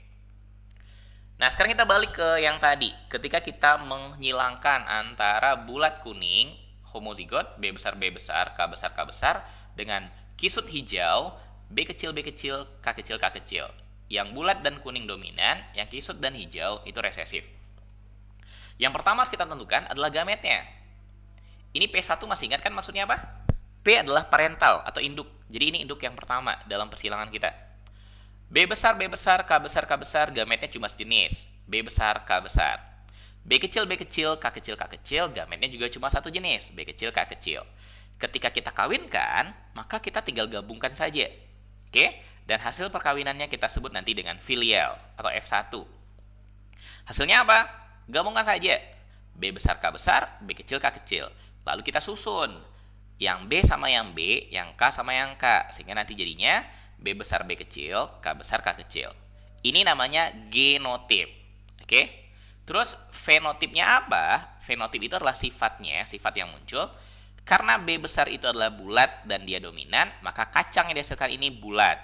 Nah, sekarang kita balik ke yang tadi. Ketika kita menghilangkan antara bulat kuning, homozigot, B besar, K besar, dengan kisut hijau, B kecil, K kecil, K kecil. Yang bulat dan kuning dominan, yang kisut dan hijau itu resesif. Yang pertama kita tentukan adalah gametnya. Ini P1 masih ingat kan maksudnya apa? P adalah parental atau induk. Jadi ini induk yang pertama dalam persilangan kita. B besar, K besar, gametnya cuma sejenis. B besar, K besar. B kecil, K kecil, gametnya juga cuma satu jenis. B kecil, K kecil. Ketika kita kawinkan, maka kita tinggal gabungkan saja. Oke? Dan hasil perkawinannya kita sebut nanti dengan filial atau F1. Hasilnya apa? Gabungkan saja. B besar, K besar, B kecil, K kecil. Lalu kita susun. Yang B sama yang B, yang K sama yang K. Sehingga nanti jadinya B besar B kecil, K besar K kecil. Ini namanya genotip. Oke? Terus fenotipnya apa? Fenotip itu adalah sifatnya, sifat yang muncul. Karena B besar itu adalah bulat dan dia dominan, maka kacang yang dihasilkan ini bulat.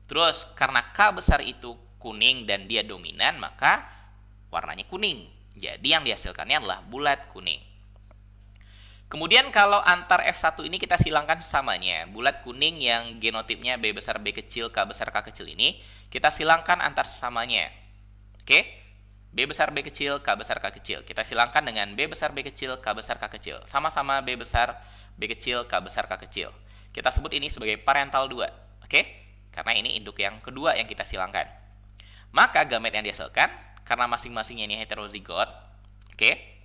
Terus karena K besar itu kuning dan dia dominan, maka warnanya kuning. Jadi yang dihasilkannya adalah bulat kuning. Kemudian kalau antar F1 ini kita silangkan samanya. Bulat kuning yang genotipnya B besar B kecil, K besar K kecil ini, kita silangkan antar samanya. Oke? B besar B kecil, K besar K kecil. Kita silangkan dengan B besar B kecil, K besar K kecil. Sama-sama B besar B kecil, K besar K kecil. Kita sebut ini sebagai parental 2. Oke? Karena ini induk yang kedua yang kita silangkan. Maka gamet yang dihasilkan, karena masing-masingnya ini heterozigot. Oke?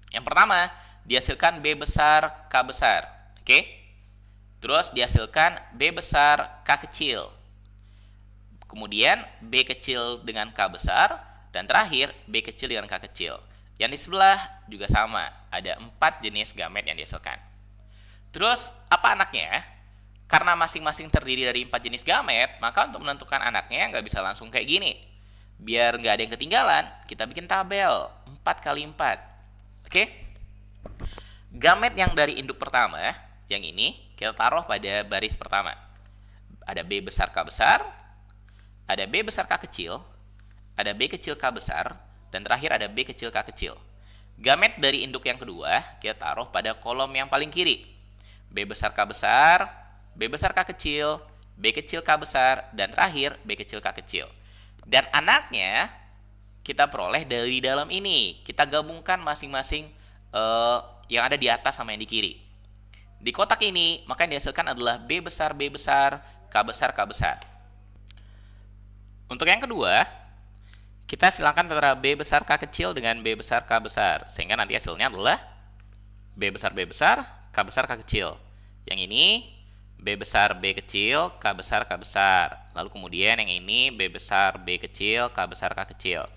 Yang pertama, dihasilkan B besar, K besar. Oke? Terus dihasilkan B besar, K kecil. Kemudian B kecil dengan K besar. Dan terakhir B kecil dengan K kecil. Yang di sebelah juga sama. Ada 4 jenis gamet yang dihasilkan. Terus apa anaknya? Karena masing-masing terdiri dari 4 jenis gamet, maka untuk menentukan anaknya nggak bisa langsung kayak gini. Biar nggak ada yang ketinggalan, kita bikin tabel 4x4. Oke? Gamet yang dari induk pertama, yang ini, kita taruh pada baris pertama. Ada B besar K besar, ada B besar K kecil, ada B kecil K besar, dan terakhir ada B kecil K kecil. Gamet dari induk yang kedua, kita taruh pada kolom yang paling kiri. B besar K besar, B besar K kecil, B kecil K besar, dan terakhir B kecil K kecil. Dan anaknya kita peroleh dari dalam ini. Kita gabungkan masing-masing yang ada di atas sama yang di kiri. Di kotak ini, maka yang dihasilkan adalah B besar, K besar, K besar. Untuk yang kedua, kita silangkan antara B besar K kecil dengan B besar K besar. Sehingga nanti hasilnya adalah B besar, K besar, K kecil. Yang ini B besar, B kecil, K besar, K besar. Lalu kemudian yang ini B besar, B kecil, K besar, K kecil.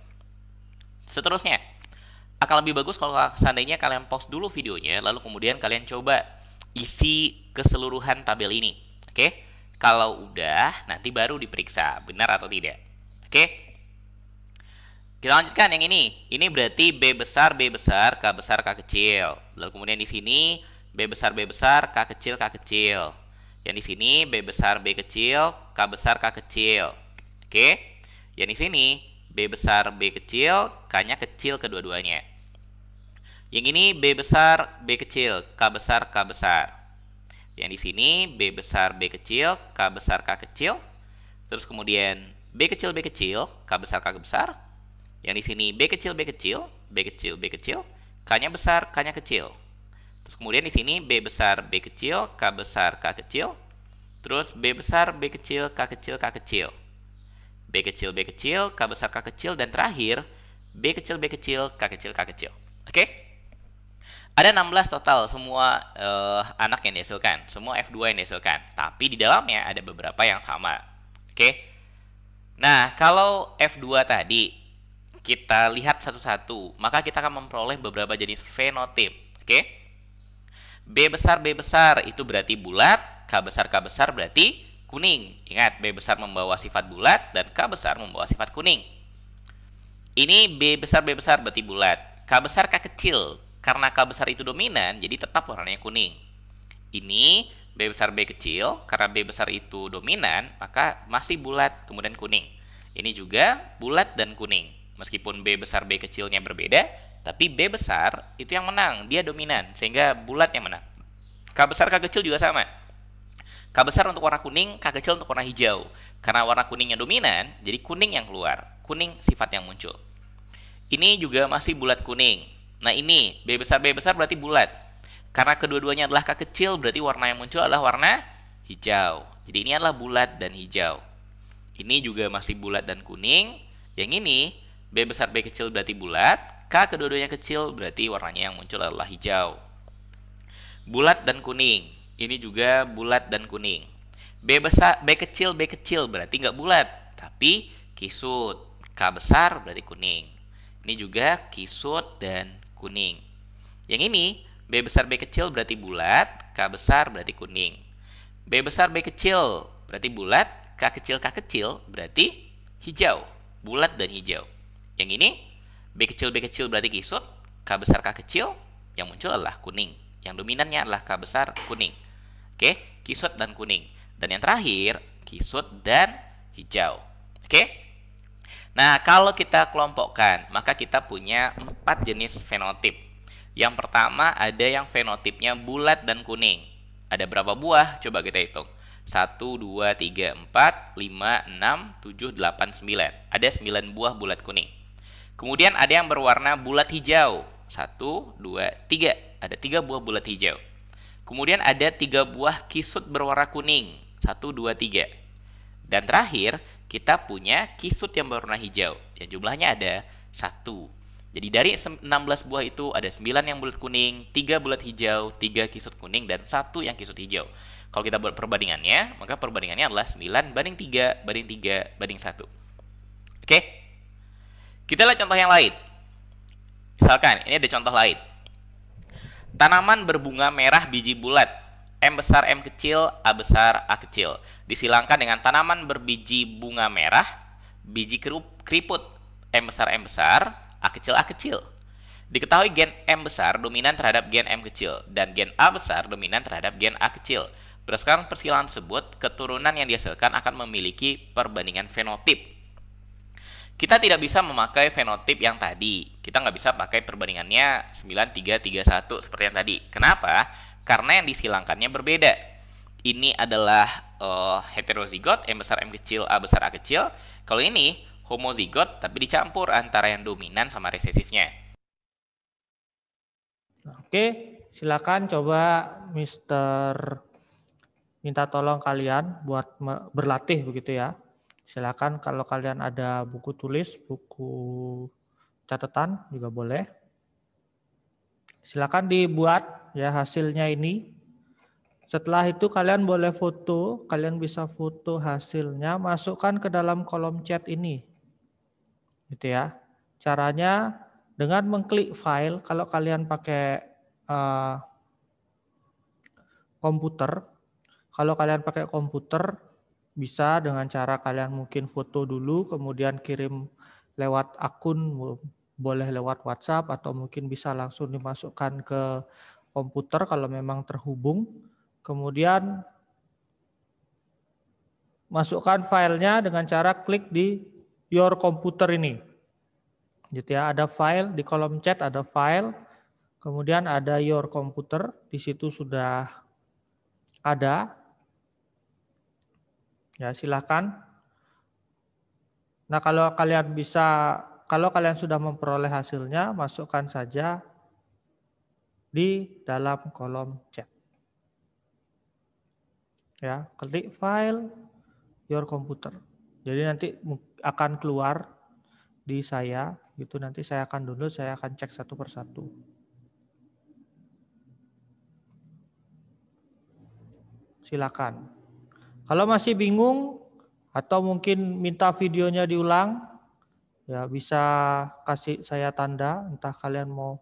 Seterusnya. Akan lebih bagus kalau seandainya kalian pause dulu videonya, lalu kemudian kalian coba isi keseluruhan tabel ini. Oke? Kalau udah, nanti baru diperiksa benar atau tidak. Oke? Kita lanjutkan yang ini. Ini berarti B besar, K besar, K kecil. Lalu kemudian di sini B besar, K kecil, K kecil. Yang di sini B besar, B kecil, K besar, K kecil. Oke? Yang di sini B besar, B kecil, K-nya kecil kedua-duanya. Yang ini B besar, B kecil, K besar, K besar. Yang di sini B besar, B kecil, K besar, K kecil. Terus kemudian B kecil, K besar, K besar. Yang di sini B kecil, B kecil, K-nya besar, K-nya kecil. Terus kemudian di sini B besar, B kecil, K besar, K kecil. Terus B besar, B kecil, K kecil, K kecil. B kecil, K besar, K kecil. Dan terakhir B kecil, K kecil, K kecil. Oke? Ada 16 total semua anak yang dihasilkan. Semua F2 yang dihasilkan. Tapi di dalamnya ada beberapa yang sama. Oke? Nah, kalau F2 tadi kita lihat satu-satu, maka kita akan memperoleh beberapa jenis fenotip. Oke? B besar itu berarti bulat, K besar berarti kuning. Ingat, B besar membawa sifat bulat dan K besar membawa sifat kuning. Ini B besar berarti bulat, K besar, K kecil. Karena K besar itu dominan, jadi tetap warnanya kuning. Ini B besar, B kecil, karena B besar itu dominan, maka masih bulat, kemudian kuning. Ini juga bulat dan kuning. Meskipun B besar, B kecilnya berbeda, tapi B besar itu yang menang, dia dominan, sehingga bulat yang menang. K besar, K kecil juga sama. K besar untuk warna kuning, K kecil untuk warna hijau. Karena warna kuningnya dominan, jadi kuning yang keluar, kuning sifat yang muncul. Ini juga masih bulat kuning. Nah ini B besar berarti bulat. Karena kedua-duanya adalah K kecil, berarti warna yang muncul adalah warna hijau. Jadi ini adalah bulat dan hijau. Ini juga masih bulat dan kuning. Yang ini B besar, B kecil berarti bulat, K kedua-duanya kecil berarti warnanya yang muncul adalah hijau. Bulat dan kuning, ini juga bulat dan kuning. B kecil berarti nggak bulat, tapi kisut. K besar berarti kuning. Ini juga kisut dan kuning. Yang ini B besar, B kecil berarti bulat, K besar berarti kuning. B besar, B kecil berarti bulat, K kecil berarti hijau, bulat dan hijau. Yang ini B kecil berarti kisut, K besar, K kecil, yang muncul adalah kuning. Yang dominannya adalah K besar, kuning. Oke, kisut dan kuning. Dan yang terakhir, kisut dan hijau. Oke? Nah, kalau kita kelompokkan, maka kita punya 4 jenis fenotip. Yang pertama ada yang fenotipnya bulat dan kuning. Ada berapa buah? Coba kita hitung. 1, 2, 3, 4, 5, 6, 7, 8, 9. Ada 9 buah bulat kuning. Kemudian ada yang berwarna bulat hijau. 1, 2, 3. Ada 3 buah bulat hijau. Kemudian ada 3 buah kisut berwarna kuning. 1, 2, 3. Dan terakhir, kita punya kisut yang berwarna hijau. Yang jumlahnya ada 1. Jadi dari 16 buah itu ada 9 yang bulat kuning, 3 bulat hijau, 3 kisut kuning, dan 1 yang kisut hijau. Kalau kita buat perbandingannya, maka perbandingannya adalah 9 banding 3 banding 3 banding 1. Oke? Kita lihat contoh yang lain. Misalkan, ini ada contoh lain. Tanaman berbunga merah biji bulat. M besar, M kecil, A besar, A kecil. Disilangkan dengan tanaman berbiji bunga merah, biji keriput. M besar, A kecil, A kecil. Diketahui gen M besar dominan terhadap gen M kecil, dan gen A besar dominan terhadap gen A kecil. Berdasarkan persilangan tersebut, keturunan yang dihasilkan akan memiliki perbandingan fenotip. Kita tidak bisa memakai fenotip yang tadi. Kita nggak bisa pakai perbandingannya 9331 seperti yang tadi. Kenapa? Karena yang disilangkannya berbeda. Ini adalah heterozigot, M besar, M kecil, A besar, A kecil. Kalau ini homozigot, tapi dicampur antara yang dominan sama resesifnya. Oke, silakan coba Mr. minta tolong kalian buat berlatih begitu ya. Silakan kalau kalian ada buku tulis, buku catatan juga boleh. Silakan dibuat ya hasilnya ini. Setelah itu kalian boleh foto, kalian bisa foto hasilnya, masukkan ke dalam kolom chat ini. Gitu ya. Caranya dengan mengklik file, kalau kalian pakai komputer. Kalau kalian pakai komputer, bisa dengan cara kalian mungkin foto dulu, kemudian kirim lewat akun, boleh lewat WhatsApp, atau mungkin bisa langsung dimasukkan ke komputer kalau memang terhubung. Kemudian masukkan filenya dengan cara klik di your computer ini. Gitu ya, ada file di kolom chat, ada file, kemudian ada your computer, di situ sudah ada. Ya, silakan. Nah, kalau kalian sudah memperoleh hasilnya, masukkan saja di dalam kolom chat. Ya, klik file your computer. Jadi nanti akan keluar di saya, gitu. Nanti saya akan download, saya akan cek satu persatu. Silakan. Kalau masih bingung atau mungkin minta videonya diulang, ya bisa kasih saya tanda, entah kalian mau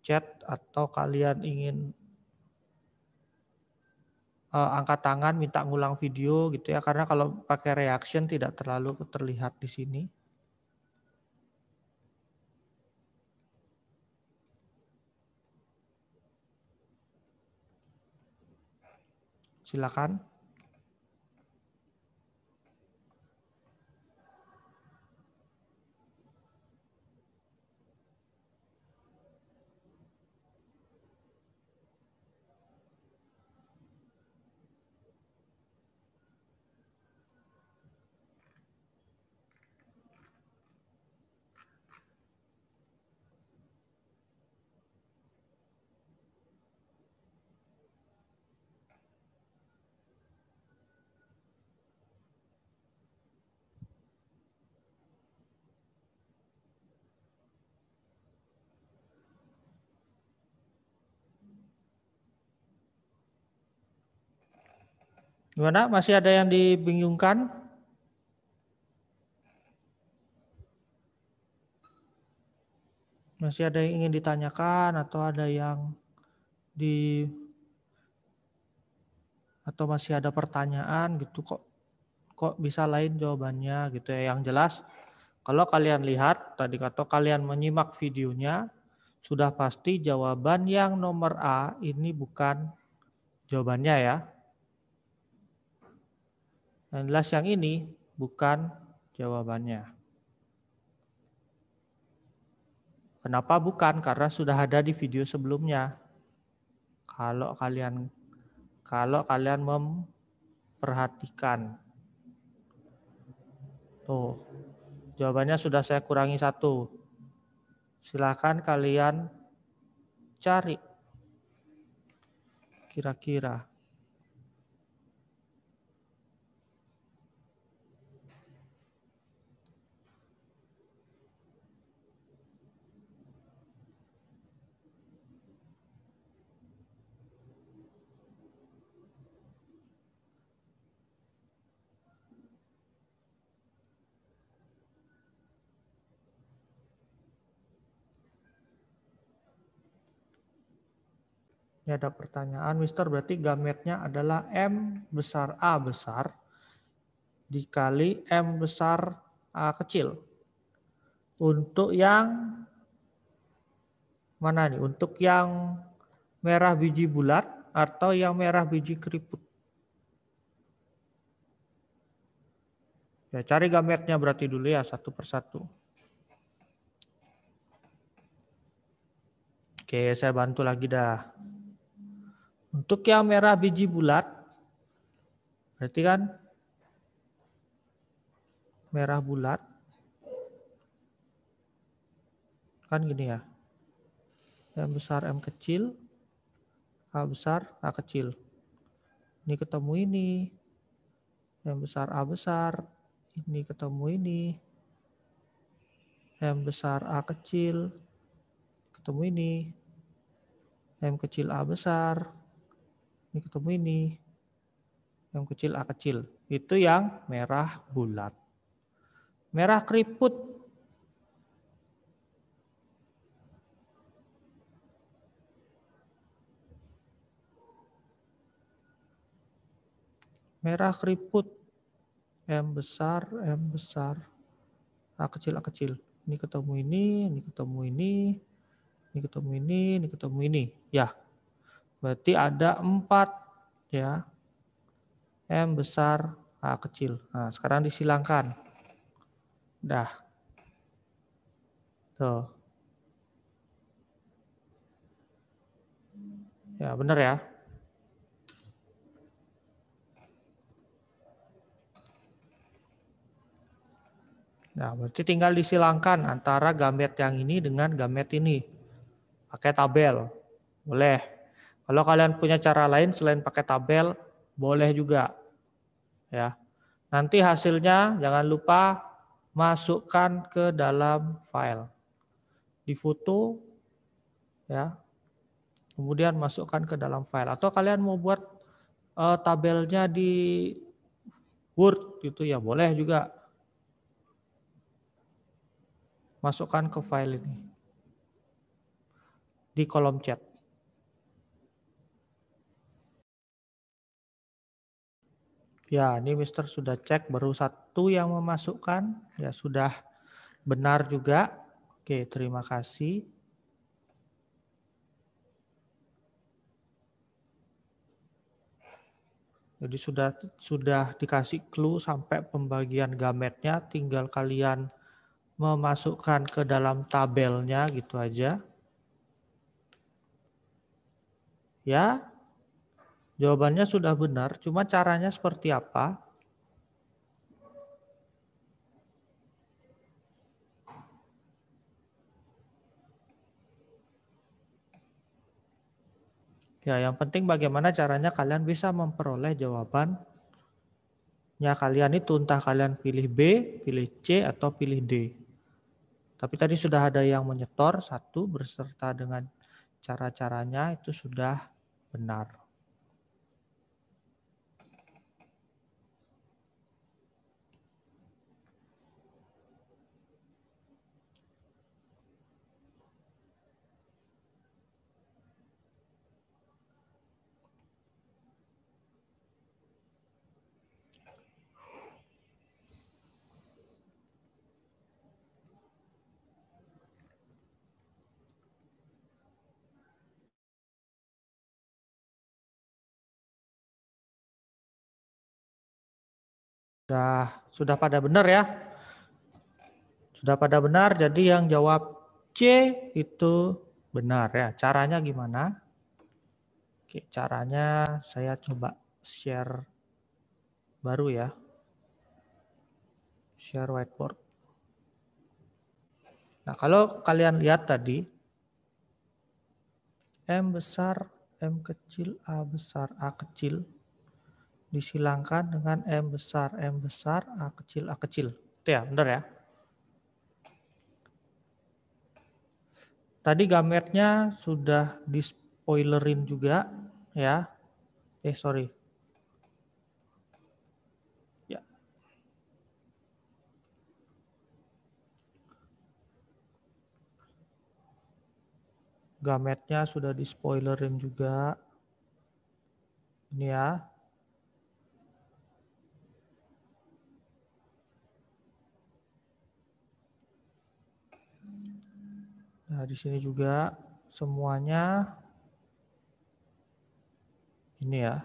chat atau kalian ingin angkat tangan minta ngulang video gitu ya, karena kalau pakai reaction tidak terlalu terlihat di sini. Silakan. Gimana? Masih ada yang dibingungkan? Masih ada yang ingin ditanyakan atau ada yang atau masih ada pertanyaan gitu, kok bisa lain jawabannya gitu ya. Yang jelas kalau kalian lihat tadi atau kalian menyimak videonya, sudah pasti jawaban yang nomor A ini bukan jawabannya ya. Yang jelas yang ini bukan jawabannya. Kenapa bukan? Karena sudah ada di video sebelumnya. Kalau kalian memperhatikan. Tuh, jawabannya sudah saya kurangi 1. Silakan kalian cari. Kira-kira. Ini ada pertanyaan, Mister, berarti gametnya adalah M besar A besar dikali M besar A kecil. Untuk yang mana nih? Untuk yang merah biji bulat atau yang merah biji keriput? Ya, cari gametnya berarti dulu ya, satu persatu. Oke, saya bantu lagi dah. Untuk yang merah biji bulat, berarti kan merah bulat, kan gini ya. M besar M kecil, A besar A kecil. Ini ketemu ini. M besar A besar, ini ketemu ini. M besar A kecil, ketemu ini. M kecil A besar, ini ketemu ini. M kecil A kecil. Itu yang merah bulat. Merah keriput. Merah keriput. M besar, A kecil, A kecil. Ini ketemu ini ketemu ini ketemu ini ketemu ini. Ya, berarti ada 4 ya. M besar, A kecil. Nah, sekarang disilangkan. Dah. Tuh. Ya, benar ya. Nah, berarti tinggal disilangkan antara gamet yang ini dengan gamet ini. Pakai tabel. Boleh. Kalau kalian punya cara lain selain pakai tabel, boleh juga. Ya. Nanti hasilnya jangan lupa masukkan ke dalam file. Difoto ya. Kemudian masukkan ke dalam file atau kalian mau buat tabelnya di Word gitu ya, boleh juga. Masukkan ke file ini di kolom chat. Ya, ini Mister sudah cek, baru 1 yang memasukkan. Ya, sudah benar juga. Oke, terima kasih. Jadi sudah dikasih clue sampai pembagian gametnya, tinggal kalian memasukkan ke dalam tabelnya gitu aja. Ya, jawabannya sudah benar, cuma caranya seperti apa? Ya, yang penting bagaimana caranya kalian bisa memperoleh jawabannya kalian itu, entah kalian pilih B, pilih C, atau pilih D. Tapi tadi sudah ada yang menyetor 1 berserta dengan cara-caranya, itu sudah benar. Sudah pada benar ya? Sudah pada benar, jadi yang jawab C itu benar ya. Caranya gimana? Oke, caranya saya coba share baru ya. Share whiteboard. Nah, kalau kalian lihat tadi, M besar, M kecil, A besar, A kecil, disilangkan dengan M besar, A kecil, A kecil. Itu ya, benar ya? Tadi gametnya sudah di-spoilerin juga ya. Sorry. Ya. Gametnya sudah di-spoilerin juga. Ini ya. Nah, di sini juga semuanya ini ya.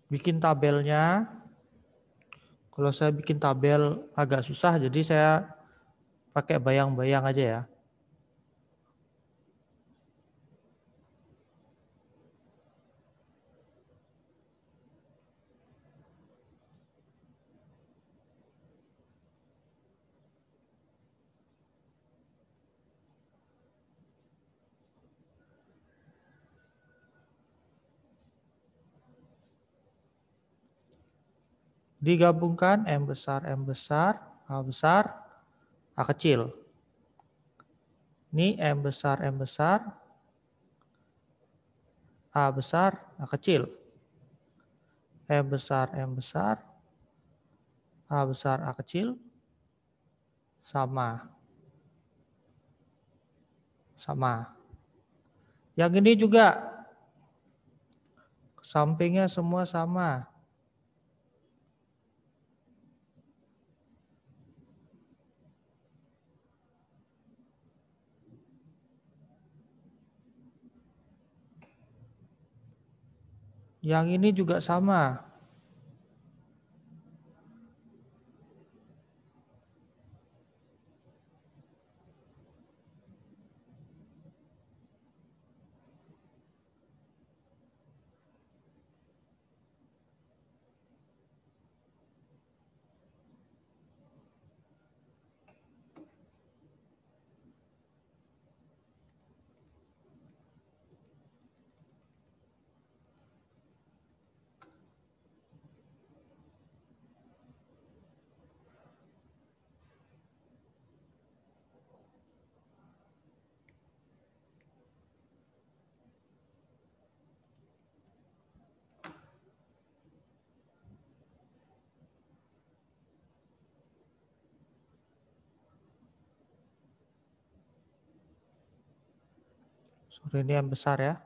Bikin tabelnya. Kalau saya bikin tabel agak susah, jadi saya pakai bayang-bayang aja ya. Digabungkan M besar, A besar, A kecil. Ini M besar, A besar, A kecil. M besar, A besar, A kecil. Sama. Yang ini juga Sampingnya semua sama. Yang ini juga sama. Sorry, ini yang besar ya.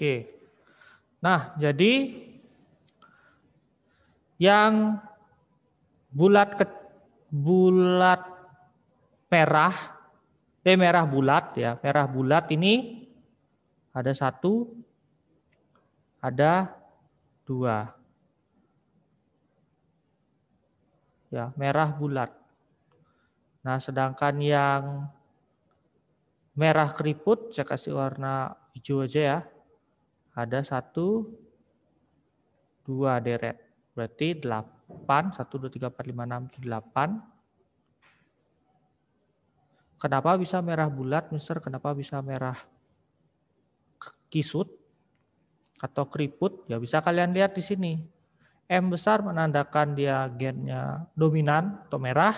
Oke. Nah, jadi yang bulat merah, merah bulat ya, merah bulat ini ada 1, ada 2. Ya, merah bulat. Nah, sedangkan yang merah keriput, saya kasih warna hijau aja ya. Ada 1, 2 deret. Berarti 8, 1, 2, 3, 4, 5, 6, 8. Kenapa bisa merah bulat, Mister? Kenapa bisa merah kisut atau keriput? Ya bisa kalian lihat di sini. M besar menandakan dia gennya dominan atau merah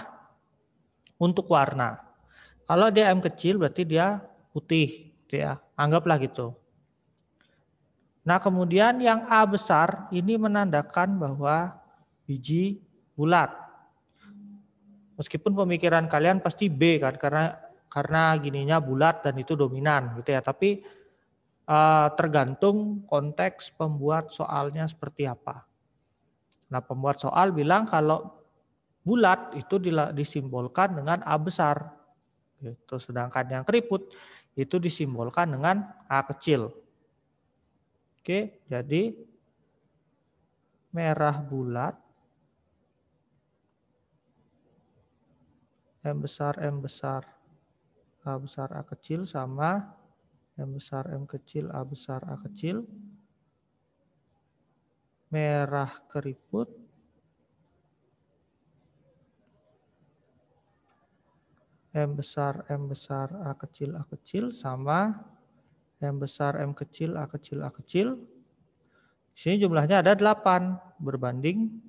untuk warna. Kalau dia M kecil berarti dia putih, ya. Anggaplah gitu. Nah, kemudian yang A besar ini menandakan bahwa biji bulat. Meskipun pemikiran kalian pasti B kan, karena gininya bulat dan itu dominan gitu ya. Tapi tergantung konteks pembuat soalnya seperti apa. Nah, pembuat soal bilang kalau bulat itu disimbolkan dengan A besar. Gitu. Sedangkan yang keriput itu disimbolkan dengan A kecil. Oke, jadi merah bulat, M besar, A besar, A kecil sama M besar, M kecil, A besar, A kecil. Merah keriput, M besar, A kecil sama M besar, M kecil, A kecil, A kecil. Di sini jumlahnya ada 8 berbanding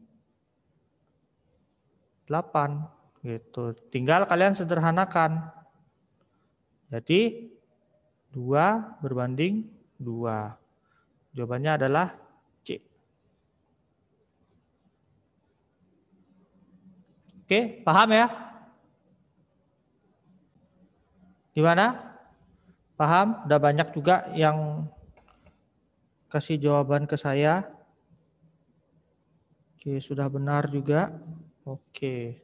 8 gitu. Tinggal kalian sederhanakan. Jadi 2 berbanding 2. Jawabannya adalah C. Oke, paham ya? Gimana? Paham? Udah banyak juga yang kasih jawaban ke saya. Oke, sudah benar juga. Oke.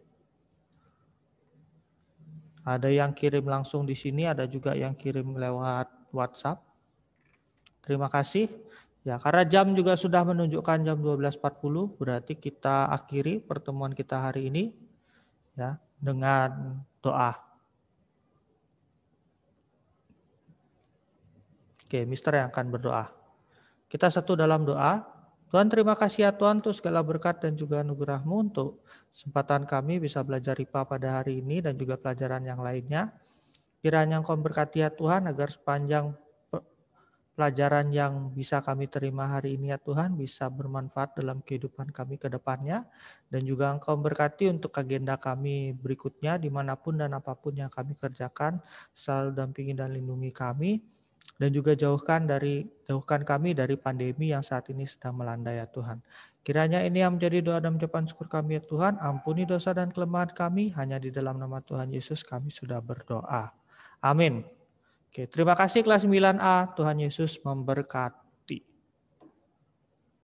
Ada yang kirim langsung di sini, ada juga yang kirim lewat WhatsApp. Terima kasih. Ya, karena jam juga sudah menunjukkan jam 12.40, berarti kita akhiri pertemuan kita hari ini ya dengan doa. Oke, Mister yang akan berdoa. Kita satu dalam doa. Tuhan, terima kasih ya Tuhan untuk segala berkat dan juga anugerah-Mu untuk kesempatan kami bisa belajar IPA pada hari ini dan juga pelajaran yang lainnya. Kiranya Engkau berkati ya Tuhan agar sepanjang pelajaran yang bisa kami terima hari ini ya Tuhan bisa bermanfaat dalam kehidupan kami ke depannya. Dan juga Engkau berkati untuk agenda kami berikutnya dimanapun dan apapun yang kami kerjakan. Selalu dampingi dan lindungi kami. Dan juga jauhkan kami dari pandemi yang saat ini sedang melanda ya Tuhan. Kiranya ini yang menjadi doa dan ucapan syukur kami ya Tuhan. Ampuni dosa dan kelemahan kami. Hanya di dalam nama Tuhan Yesus kami sudah berdoa. Amin. Oke, terima kasih kelas 9A. Tuhan Yesus memberkati.